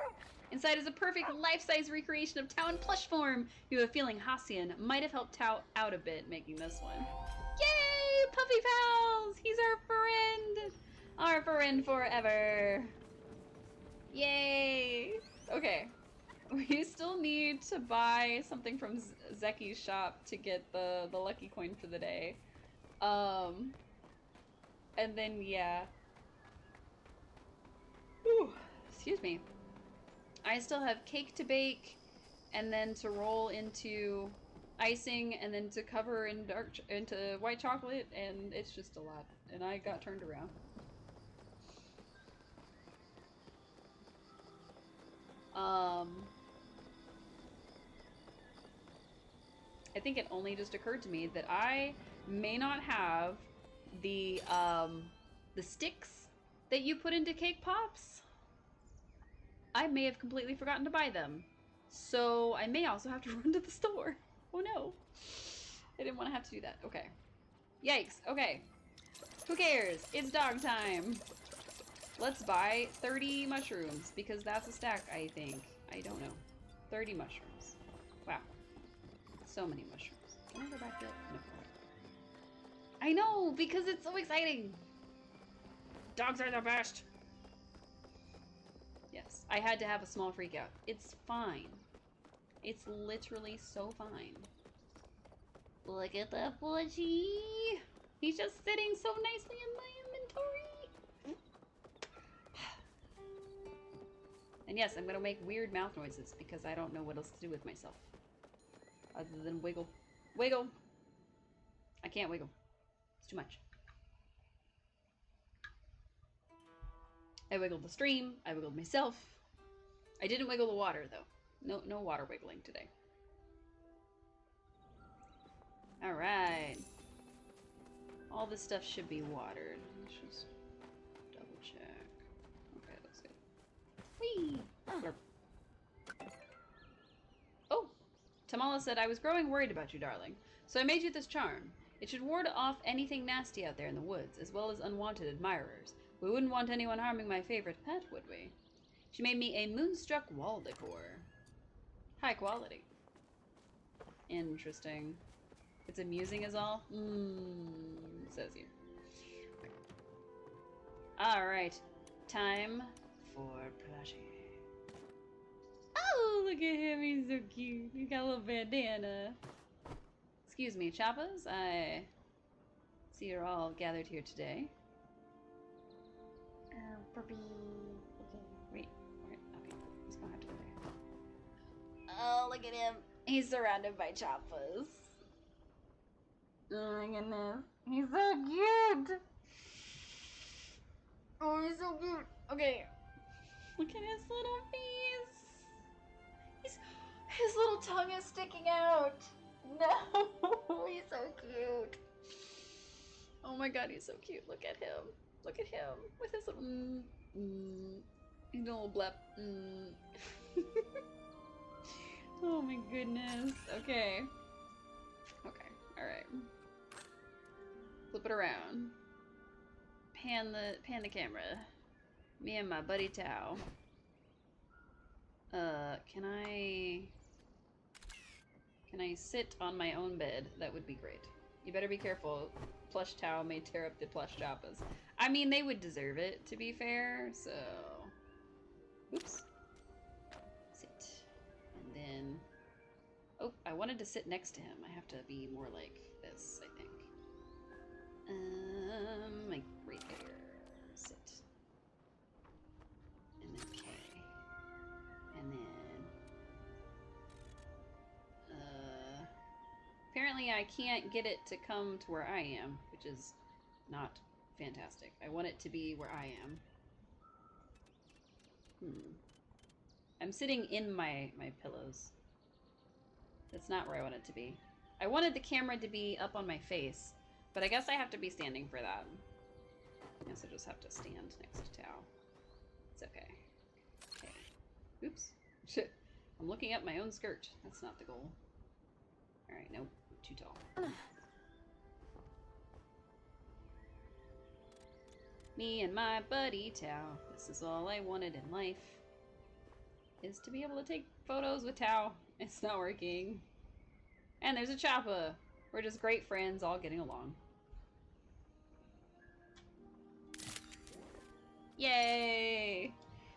Inside is a perfect life-size recreation of Tao in plush form. You have a feeling Hassian might have helped Tao out a bit making this one. Yay! Puffy Pals! He's our friend! Our friend forever! Yay! Okay. We still need to buy something from Zeki's shop to get the lucky coin for the day. And then, yeah. Ooh, excuse me. I still have cake to bake, and then to roll into icing, and then to cover in into white chocolate, and it's just a lot. And I got turned around. I think it only just occurred to me that I may not have the sticks that you put into cake pops. I may have completely forgotten to buy them. So I may also have to run to the store. Oh no. I didn't want to have to do that. Okay. Yikes. Okay. Who cares? It's dog time. Let's buy 30 mushrooms because that's a stack, I think. I don't know. 30 mushrooms. Wow. So many mushrooms. Can I go back yet? No. I know, because it's so exciting. Dogs are the best. Yes, I had to have a small freak out. It's fine. It's literally so fine. Look at the plushie. He's just sitting so nicely in my inventory. And yes, I'm gonna make weird mouth noises because I don't know what else to do with myself. Other than wiggle. Wiggle! I can't wiggle. It's too much. I wiggled the stream. I wiggled myself. I didn't wiggle the water, though. No water wiggling today. Alright. All this stuff should be watered. Let's just double check. Okay, looks good. Whee! Oh! Tamala said, I was growing worried about you, darling. So I made you this charm. It should ward off anything nasty out there in the woods, as well as unwanted admirers. We wouldn't want anyone harming my favorite pet, would we? She made me a moonstruck wall decor. High quality. Interesting. It's amusing as all? Says you. Alright. Time for plushie. Oh, look at him. He's so cute. He's got a little bandana. Excuse me, Chappas. I see you're all gathered here today. Puppy. Okay. Wait. Okay. He's gonna have to go there. Oh, look at him. He's surrounded by Chappas. Oh my goodness. He's so cute. Oh, he's so cute. Okay. Look at his little face. His little tongue is sticking out. No. He's so cute. Oh my god, he's so cute. Look at him. Look at him with his little he's a little blep. Oh my goodness. Okay. Okay. Alright. Flip it around. Pan the camera. Me and my buddy Tao. Can I sit on my own bed? That would be great. You better be careful. Plush Tao may tear up the plush Chappas. I mean, they would deserve it, to be fair, so... Oops. Sit. And then... Oh, I wanted to sit next to him. I have to be more like this, I think. Like right there. Sit. And then K. And then... Apparently I can't get it to come to where I am, which is not fantastic. I want it to be where I am. I'm sitting in my pillows. That's not where I want it to be. I wanted the camera to be up on my face, but I guess I have to be standing for that. I guess I just have to stand next to Tao. It's okay. Okay. Oops. Shit. I'm looking up my own skirt. That's not the goal. Alright, nope. Too tall. Me and my buddy Tao. This is all I wanted in life. Is to be able to take photos with Tao. It's not working. And there's a Chappa. We're just great friends, all getting along. Yay!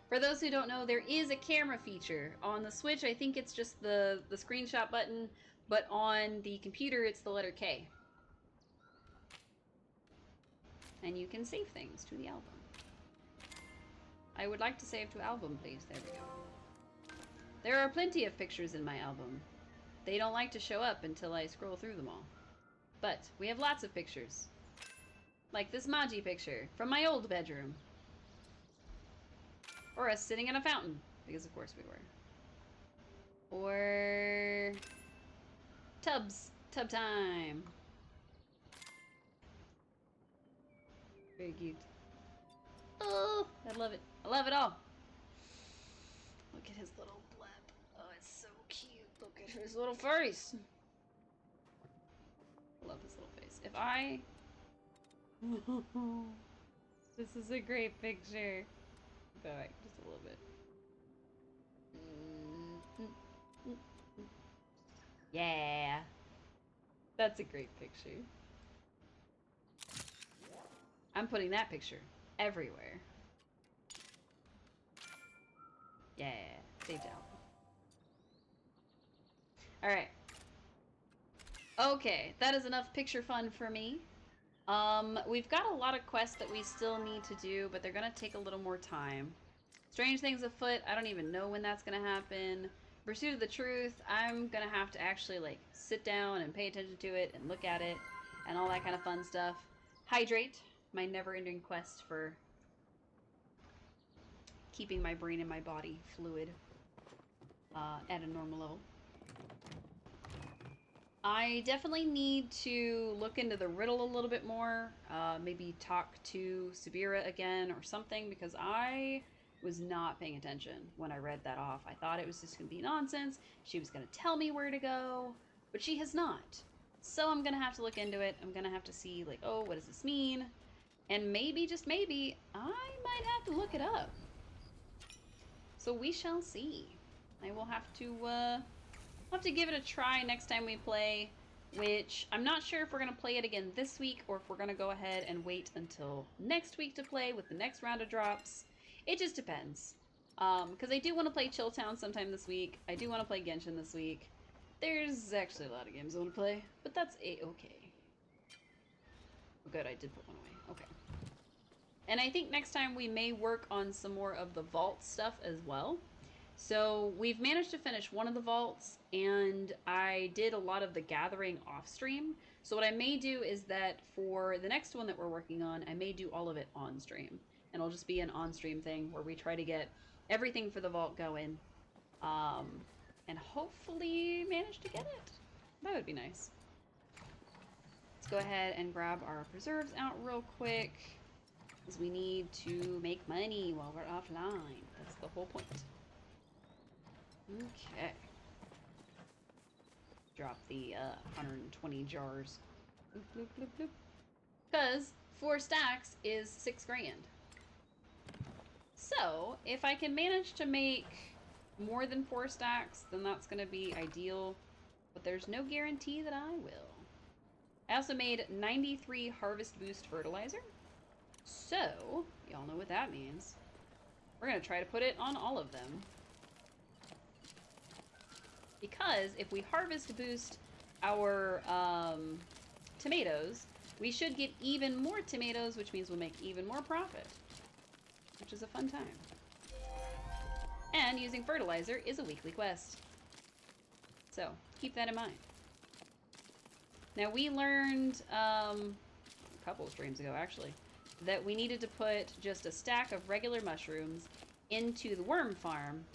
For those who don't know, there is a camera feature. On the Switch, I think it's just the screenshot button, but on the computer, it's the letter K. And you can save things to the album. I would like to save to album, please. There we go. There are plenty of pictures in my album. They don't like to show up until I scroll through them all. But we have lots of pictures. Like this Maji picture from my old bedroom. Or us sitting in a fountain, because of course we were. Or... tubs. Tub time. Very cute. Oh, I love it. I love it all. Look at his little bleb. Oh, it's so cute. Look at his little face. I love his little face. If I... This is a great picture. Go back just a little bit. Yeah. That's a great picture. I'm putting that picture everywhere. Yeah, saved out. Alright. Okay, that is enough picture fun for me. We've got a lot of quests that we still need to do, but they're gonna take a little more time. Strange things afoot, I don't even know when that's gonna happen. Pursuit of the truth, I'm gonna have to actually like sit down and pay attention to it and look at it and all that kind of fun stuff. Hydrate, my never-ending quest for keeping my brain and my body fluid at a normal level. I definitely need to look into the riddle a little bit more. Maybe talk to Sabira again or something, because I was not paying attention when I read that off. I thought it was just going to be nonsense. She was going to tell me where to go, but she has not. So I'm going to have to look into it. I'm going to have to see, like, oh, what does this mean? And maybe, just maybe, I might have to look it up. So we shall see. I will have to give it a try next time we play, which I'm not sure if we're going to play it again this week or if we're going to go ahead and wait until next week to play with the next round of drops. It just depends. Because I do want to play Chill Town sometime this week. I do want to play Genshin this week. There's actually a lot of games I want to play, but that's a-okay. Oh, good, I did put one away. Okay. And I think next time we may work on some more of the vault stuff as well. So we've managed to finish one of the vaults, and I did a lot of the gathering off stream. So what I may do is that for the next one that we're working on, I may do all of it on stream. And it'll just be an on stream thing where we try to get everything for the vault going. And hopefully manage to get it. That would be nice. Let's go ahead and grab our preserves out real quick, because we need to make money while we're offline. That's the whole point. Okay. Drop the 120 jars. Bloop, bloop, bloop, bloop. Because 4 stacks is 6 grand. So, if I can manage to make more than 4 stacks, then that's going to be ideal. But there's no guarantee that I will. I also made 93 Harvest Boost Fertilizer. So, y'all know what that means. We're going to try to put it on all of them. Because if we harvest boost our tomatoes, we should get even more tomatoes, which means we'll make even more profit, which is a fun time. And using fertilizer is a weekly quest. So keep that in mind. Now we learned a couple of streams ago actually that we needed to put just a stack of regular mushrooms into the worm farm.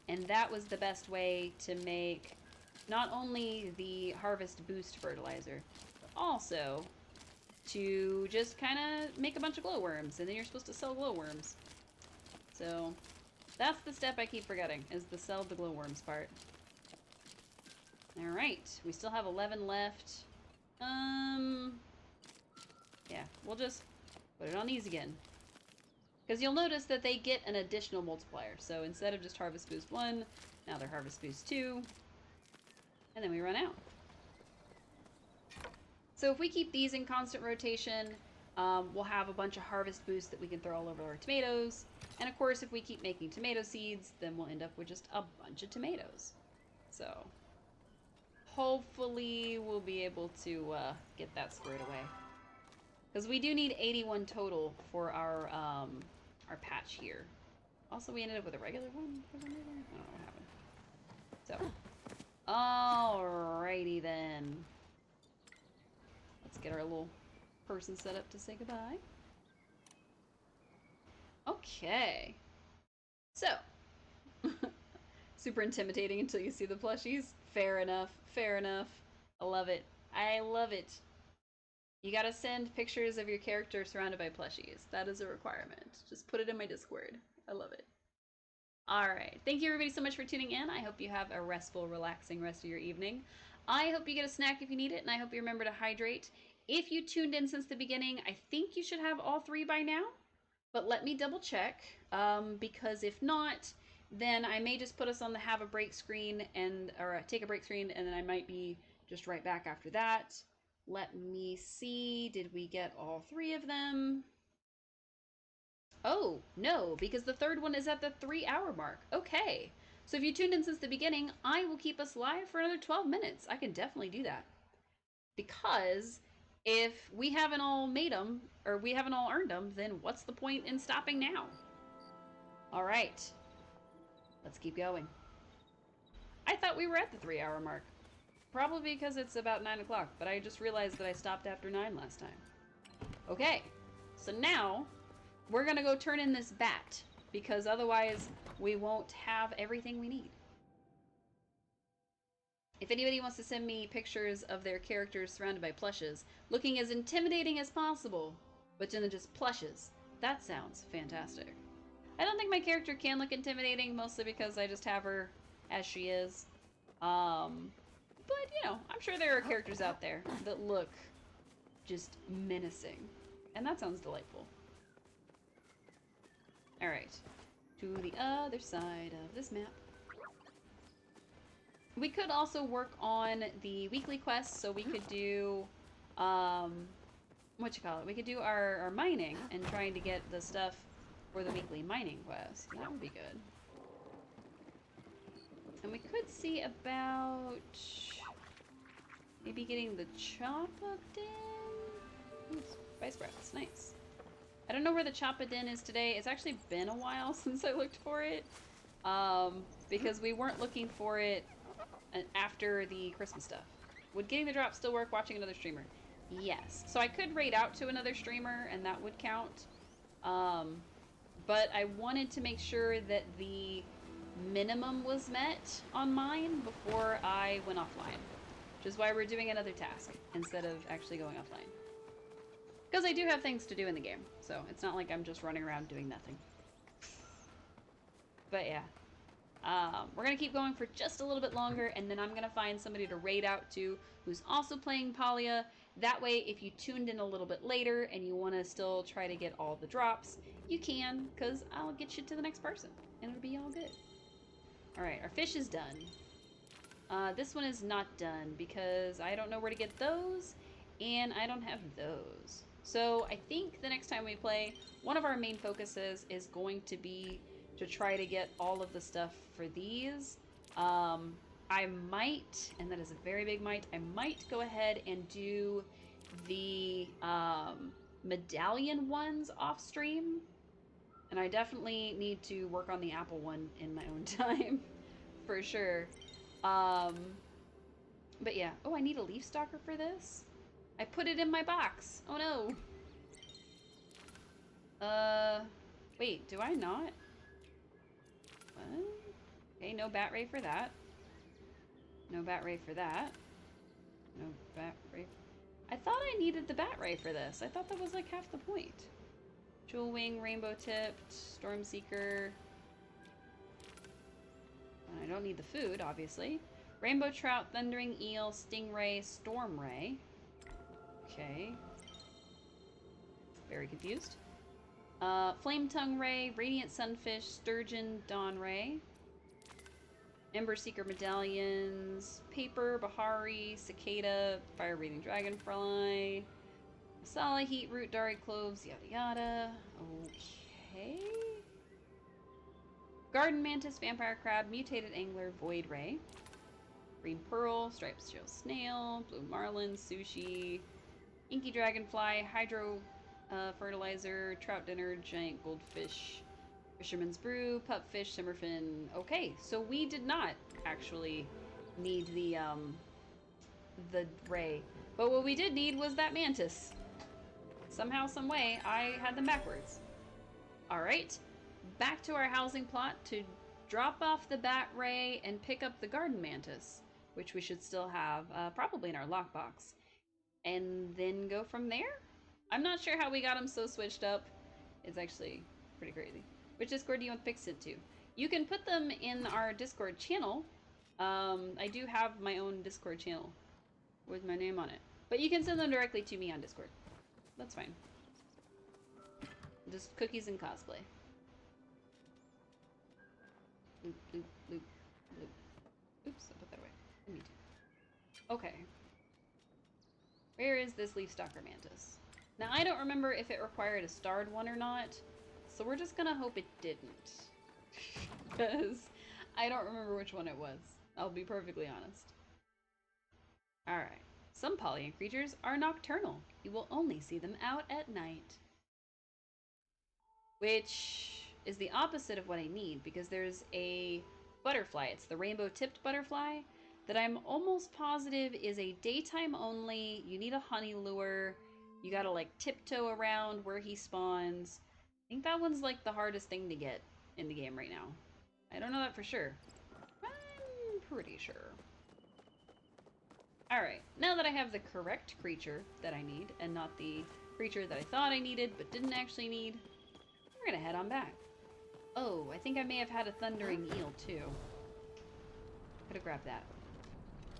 And that was the best way to make not only the Harvest Boost fertilizer, but also to just kind of make a bunch of glowworms, and then you're supposed to sell glowworms. So that's the step I keep forgetting, is the sell the glowworms part. Alright, we still have 11 left. Yeah, we'll just put it on these again. Because you'll notice that they get an additional multiplier. So instead of just Harvest Boost 1, now they're Harvest Boost 2. And then we run out. So if we keep these in constant rotation, we'll have a bunch of Harvest Boosts that we can throw all over our tomatoes. And of course, if we keep making tomato seeds, then we'll end up with just a bunch of tomatoes. So hopefully we'll be able to get that squared away. Because we do need 81 total for our patch here. Also, we ended up with a regular one for some reason. I don't know what happened. So, alrighty then. Let's get our little person set up to say goodbye. Okay. So, super intimidating until you see the plushies. Fair enough. Fair enough. I love it. I love it. You gotta send pictures of your character surrounded by plushies. That is a requirement. Just put it in my Discord. I love it. Alright. Thank you everybody so much for tuning in. I hope you have a restful, relaxing rest of your evening. I hope you get a snack if you need it, and I hope you remember to hydrate. If you tuned in since the beginning, I think you should have all 3 by now. But let me double check, because if not, then I may just put us on the have a break screen, or take a break screen, and then I might be just right back after that. Let me see, did we get all 3 of them? Oh, no, because the third one is at the 3 hour mark. Okay. So if you tuned in since the beginning, I will keep us live for another 12 minutes. I can definitely do that. Because if we haven't all made them, or we haven't all earned them, then what's the point in stopping now? All right. Let's keep going. I thought we were at the 3 hour mark. Probably because it's about 9 o'clock, but I just realized that I stopped after 9 last time. Okay. So now we're gonna go turn in this bat, because otherwise we won't have everything we need. If anybody wants to send me pictures of their characters surrounded by plushes, looking as intimidating as possible, but then just plushes, that sounds fantastic. I don't think my character can look intimidating, mostly because I just have her as she is. But, you know, I'm sure there are characters out there that look just menacing. And that sounds delightful. Alright, to the other side of this map. We could also work on the weekly quests, so we could do, we could do our mining and trying to get the stuff for the weekly mining quest. That would be good. And we could see about maybe getting the Choppa Den. Ooh, spice sprouts, nice. I don't know where the Choppa Den is today. It's actually been a while since I looked for it, because we weren't looking for it after the Christmas stuff. Would getting the drop still work watching another streamer? Yes. So I could raid out to another streamer and that would count. But I wanted to make sure that the minimum was met on mine before I went offline. Which is why we're doing another task instead of actually going offline. Because I do have things to do in the game, so it's not like I'm just running around doing nothing. But yeah. We're going to keep going for just a little bit longer, and then I'm going to find somebody to raid out to who's also playing Palia. That way, if you tuned in a little bit later and you want to still try to get all the drops, you can, because I'll get you to the next person, and it'll be all good. Alright, our fish is done. This one is not done, because I don't know where to get those, and I don't have those. So I think the next time we play, one of our main focuses is going to be to try to get all of the stuff for these. I might, and that is a very big might, I might go ahead and do the medallion ones off stream. And I definitely need to work on the apple one in my own time, for sure. But yeah. Oh, I need a leaf stalker for this? I put it in my box. Oh no. Wait, do I not? What? Okay, no bat ray for that. No bat ray for that. No bat ray. I thought I needed the bat ray for this. I thought that was like half the point. Jewel wing, rainbow tipped, storm seeker. I don't need the food, obviously. Rainbow trout, thundering eel, stingray, storm ray. Okay. Very confused. Flame tongue ray, radiant sunfish, sturgeon, dawn ray. Ember seeker medallions, paper, bahari, cicada, fire breathing dragonfly, masala, heat root, dari cloves, yada yada. Okay. Garden mantis, vampire crab, mutated angler, void ray. Green pearl, striped steel snail, blue marlin, sushi, inky dragonfly, hydro fertilizer, trout dinner, giant goldfish, fisherman's brew, pupfish, simmerfin. Okay, so we did not actually need the ray, but what we did need was that mantis. Somehow, some way, I had them backwards. All right, back to our housing plot to drop off the bat ray and pick up the garden mantis, which we should still have, probably in our lockbox, and then go from there. I'm not sure how we got them so switched up. It's actually pretty crazy. Which Discord do you want to pick it to? You can put them in our Discord channel. I do have my own Discord channel with my name on it. But you can send them directly to me on Discord. That's fine. Just cookies and cosplay. Loop, loop, loop, loop. Oops, I put that away. I need to. Okay. Where is this leaf stalker mantis? Now, I don't remember if it required a starred one or not, So we're just gonna hope it didn't. Because I don't remember which one it was. I'll be perfectly honest. Alright. Some Palian creatures are nocturnal. You will only see them out at night. Which is the opposite of what I need, because there's a butterfly. It's the rainbow-tipped butterfly that I'm almost positive is a daytime only. You need a honey lure. You gotta like tiptoe around where he spawns. I think that one's like the hardest thing to get in the game right now. I don't know that for sure. I'm pretty sure. Alright, now that I have the correct creature that I need, and not the creature that I thought I needed but didn't actually need, we're gonna head on back. Oh, I think I may have had a thundering eel too. Could have grabbed that.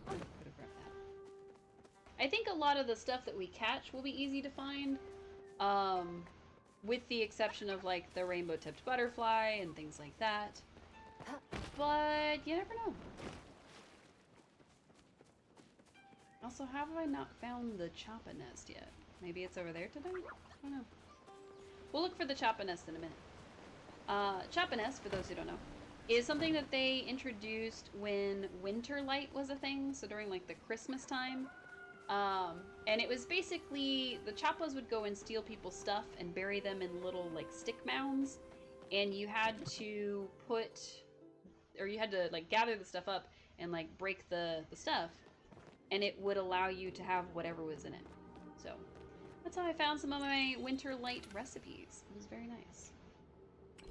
Could have grabbed that. I think a lot of the stuff that we catch will be easy to find. With the exception of like the rainbow-tipped butterfly and things like that. But you never know. Also, how have I not found the Choppa nest yet? Maybe it's over there today? I don't know. We'll look for the Choppa nest in a minute. Choppa nest, for those who don't know, is something that they introduced when winter light was a thing, so during like the Christmas time. And it was basically, the Choppas would go and steal people's stuff and bury them in little like stick mounds, and you had to put, or you had to like gather the stuff up and like break the stuff, and it would allow you to have whatever was in it. So that's how I found some of my winter light recipes. It was very nice.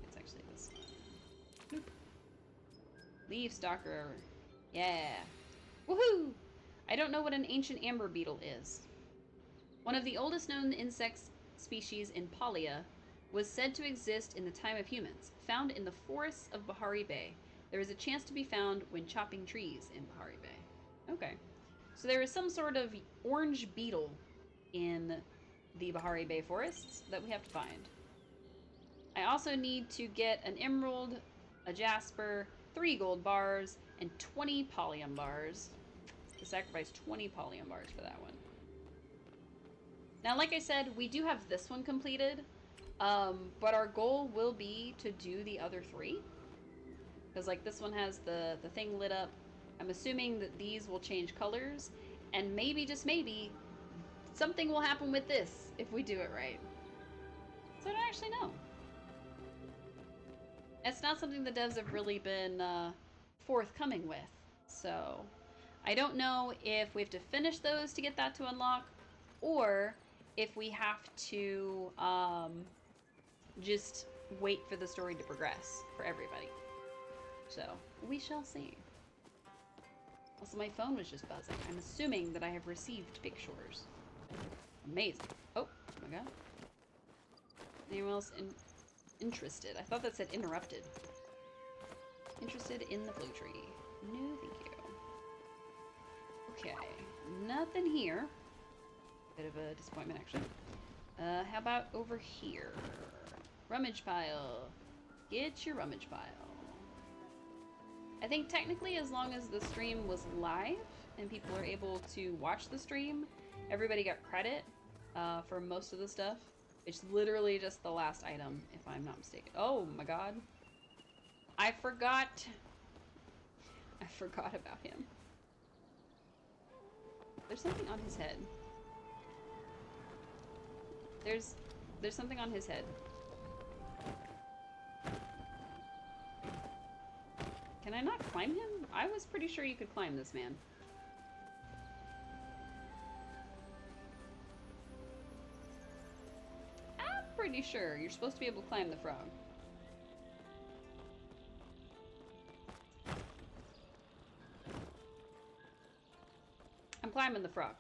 It's actually this one. Nope. Leaf stalker. Yeah. Woohoo! I don't know what an ancient amber beetle is. One of the oldest known insect species in Palia was said to exist in the time of humans, found in the forests of Bahari Bay. There is a chance to be found when chopping trees in Bahari Bay. Okay. So there is some sort of orange beetle in the Bahari Bay forests that we have to find. I also need to get an emerald, a jasper, 3 gold bars, and 20 Pallium bars. To sacrifice 20 Pallium bars for that one. Now, like I said, we do have this one completed, but our goal will be to do the other 3. Because, like, this one has the thing lit up. I'm assuming that these will change colors, and maybe, just maybe, something will happen with this if we do it right. So I don't actually know. It's not something the devs have really been forthcoming with, so I don't know if we have to finish those to get that to unlock, or if we have to just wait for the story to progress for everybody. So we shall see. Also, my phone was just buzzing. I'm assuming that I have received pictures. Amazing. Oh my god. Anyone else interested? I thought that said interrupted. Interested in the blue tree. No, thank you. Okay, nothing here. Bit of a disappointment, actually. How about over here? Rummage pile. Get your rummage pile. I think technically as long as the stream was live and people are able to watch the stream, everybody got credit for most of the stuff. It's literally just the last item, if I'm not mistaken. Oh my god. I forgot about him. There's something on his head. There's something on his head. Can I not climb him? I was pretty sure you could climb this man. I'm pretty sure you're supposed to be able to climb the frog. I'm climbing the frog.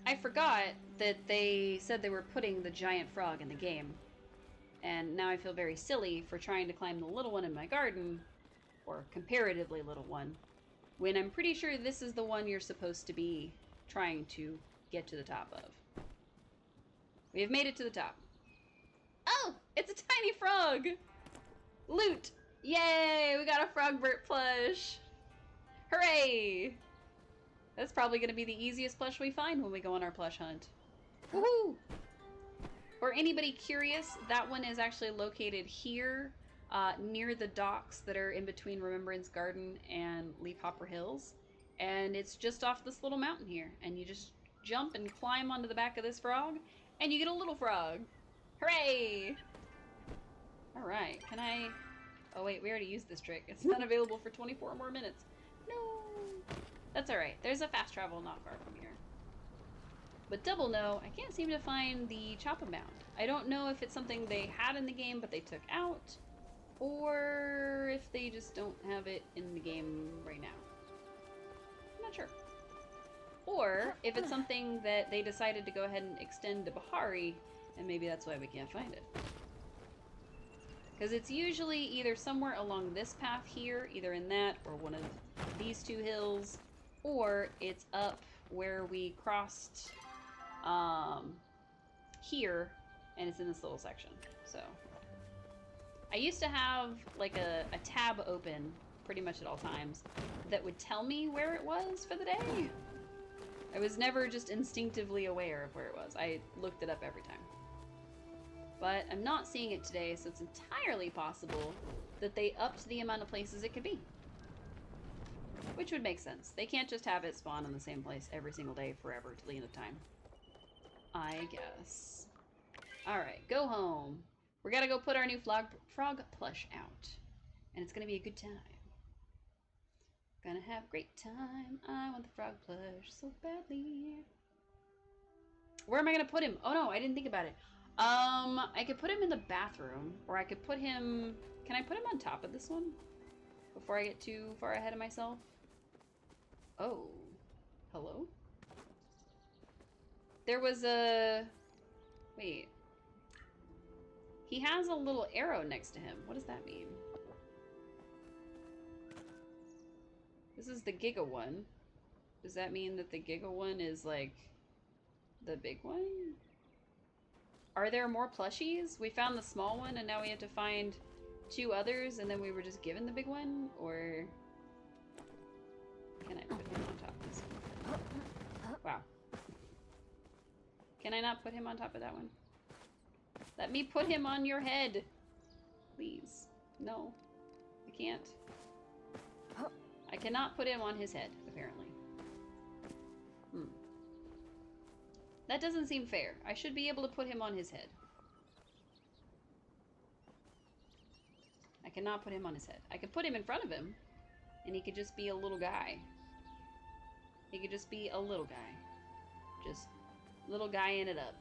I forgot that they said they were putting the giant frog in the game. And now I feel very silly for trying to climb the little one in my garden, or comparatively little one, when I'm pretty sure this is the one you're supposed to be trying to get to the top of. We have made it to the top. Oh, it's a tiny frog! Loot! Yay, we got a Frogbert plush! Hooray! That's probably going to be the easiest plush we find when we go on our plush hunt. Woohoo! For anybody curious, that one is actually located here near the docks that are in between Remembrance Garden and Leafhopper Hills. And it's just off this little mountain here. And you just jump and climb onto the back of this frog, and you get a little frog. Hooray! Alright, can I... Oh wait, we already used this trick. It's not available for 24 more minutes. No! That's alright. There's a fast travel not far from here. But double no, I can't seem to find the Choppa Mound. I don't know if it's something they had in the game but they took out, or if they just don't have it in the game right now. I'm not sure. Or if it's something that they decided to go ahead and extend to Bahari, and maybe that's why we can't find it. Because it's usually either somewhere along this path here, either in that or one of these two hills, or it's up where we crossed here, and it's in this little section. So I used to have like a tab open pretty much at all times that would tell me where it was for the day. I was never just instinctively aware of where it was. I looked it up every time. But I'm not seeing it today, so it's entirely possible that they upped the amount of places it could be. Which would make sense. They can't just have it spawn in the same place every single day forever till the end of time. I guess. Alright, go home. We gotta go put our new frog plush out. And it's gonna be a good time. Gonna have a great time. I want the frog plush so badly. Where am I gonna put him? Oh no, I didn't think about it. I could put him in the bathroom, or I could put him... Can I put him on top of this one? Before I get too far ahead of myself? Oh. Hello? There was a... Wait. He has a little arrow next to him. What does that mean? This is the Giga one. Does that mean that the Giga one is, like, the big one? Are there more plushies? We found the small one, and now we have to find 2 others, and then we were just given the big one? Or... Can I put him on top of this one? Wow. Can I not put him on top of that one? Let me put him on your head! Please. No. I can't. I cannot put him on his head, apparently. That doesn't seem fair. I should be able to put him on his head. I cannot put him on his head. I could put him in front of him, and he could just be a little guy. He could just be a little guy. Just little guy-ing it up.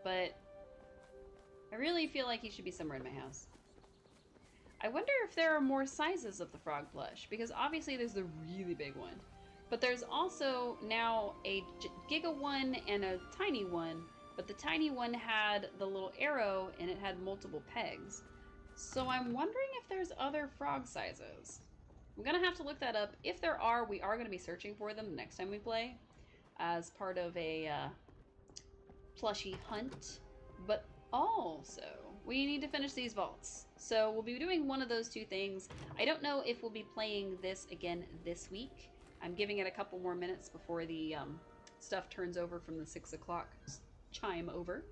But I really feel like he should be somewhere in my house. I wonder if there are more sizes of the frog plush, because obviously there's the really big one. But there's also now a Giga one and a tiny one, but the tiny one had the little arrow and it had multiple pegs. So I'm wondering if there's other frog sizes. I'm gonna have to look that up. If there are, we are gonna be searching for them the next time we play as part of a plushie hunt. But also, we need to finish these vaults. So we'll be doing one of those 2 things. I don't know if we'll be playing this again this week. I'm giving it a couple more minutes before the stuff turns over from the 6 o'clock chime over.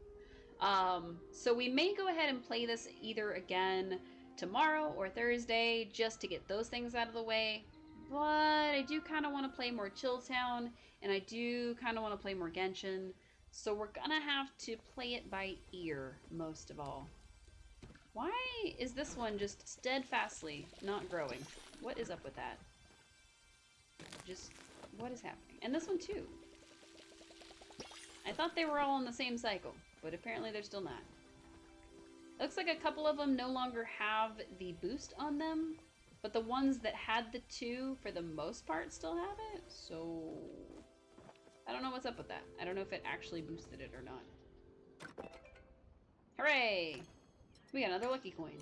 So we may go ahead and play this either again tomorrow or Thursday just to get those things out of the way. But I do kind of want to play more Chilltown, and I do kind of want to play more Genshin. So we're gonna have to play it by ear most of all. Why is this one just steadfastly not growing? What is up with that? Just, what is happening? And this one too. I thought they were all in the same cycle, but apparently they're still not. Looks like a couple of them no longer have the boost on them, but the ones that had the 2, for the most part, still have it, so... I don't know what's up with that. I don't know if it actually boosted it or not. Hooray! We got another lucky coin.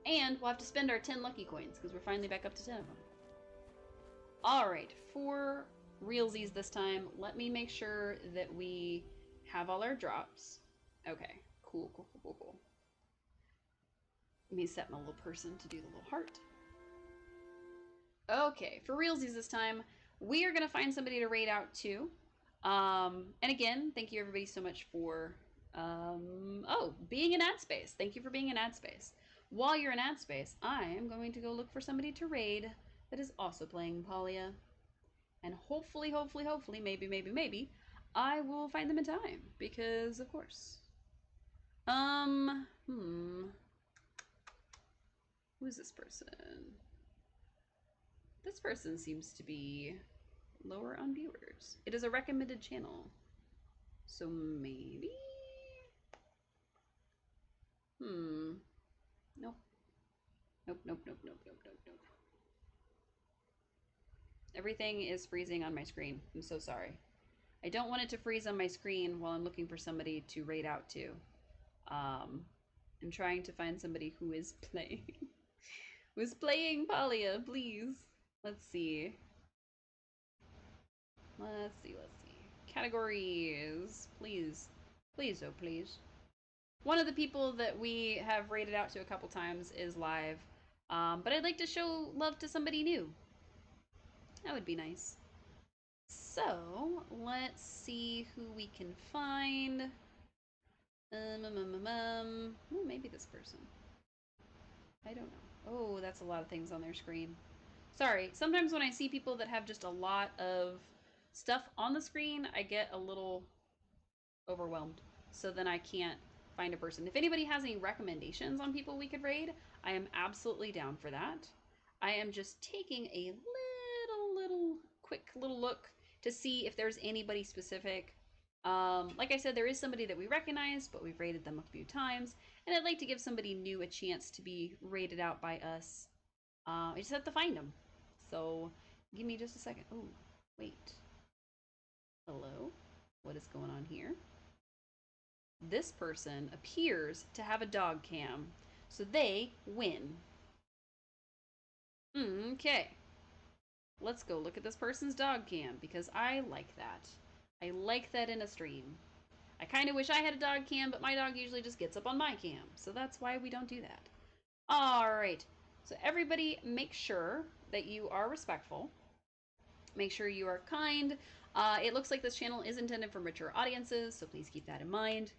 And we'll have to spend our 10 lucky coins, because we're finally back up to 10 of them. Alright, for realsies this time, let me make sure that we have all our drops. Okay, cool. Let me set my little person to do the little heart. Okay, for realsies this time, we are going to find somebody to raid out to. And again, thank you everybody so much for Oh, being in ad space. Thank you for being in ad space. While you're in ad space, I am going to go look for somebody to raid that is also playing Palia. And hopefully, maybe, I will find them in time. Because, of course. Who's this person? This person seems to be lower on viewers. It is a recommended channel. So maybe? Hmm. Nope. Nope. Everything is freezing on my screen. I'm so sorry. I don't want it to freeze on my screen while I'm looking for somebody to raid out to. I'm trying to find somebody who is playing. Who's playing Palia, please. Let's see. Categories. Please. Please, oh please. One of the people that we have raided out to a couple times is live. But I'd like to show love to somebody new. That would be nice. So, let's see who we can find. Maybe this person. I don't know. Oh, that's a lot of things on their screen. Sorry, sometimes when I see people that have just a lot of stuff on the screen, I get a little overwhelmed. So then I can't find a person. If anybody has any recommendations on people we could raid, I am absolutely down for that. I am just taking a quick little look to see if there's anybody specific. Like I said, there is somebody that we recognize, but we've rated them a few times, and I'd like to give somebody new a chance to be rated out by us. I just have to find them. So give me just a second. Oh, wait. Hello? What is going on here? This person appears to have a dog cam, so they win. Okay. Let's go look at this person's dog cam because I like that. I like that in a stream. I kind of wish I had a dog cam, but my dog usually just gets up on my cam, so that's why we don't do that. All right. So everybody make sure that you are respectful. Make sure you are kind. It looks like this channel is intended for mature audiences, so please keep that in mind.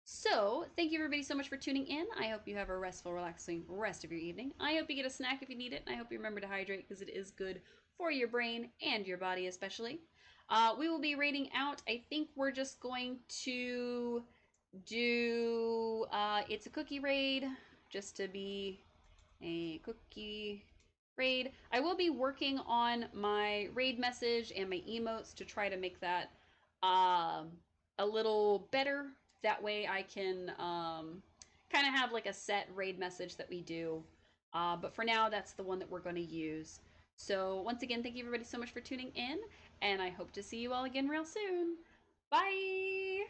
So, thank you everybody so much for tuning in. I hope you have a restful, relaxing rest of your evening. I hope you get a snack if you need it, and I hope you remember to hydrate because it is good for your brain and your body especially. We will be rating out. I think we're just going to do It's a Cookie raid, just to be a cookie raid. I will be working on my raid message and my emotes to try to make that a little better. That way I can kind of have like a set raid message that we do. But for now, that's the one that we're going to use. So once again, thank you everybody so much for tuning in, and I hope to see you all again real soon. Bye!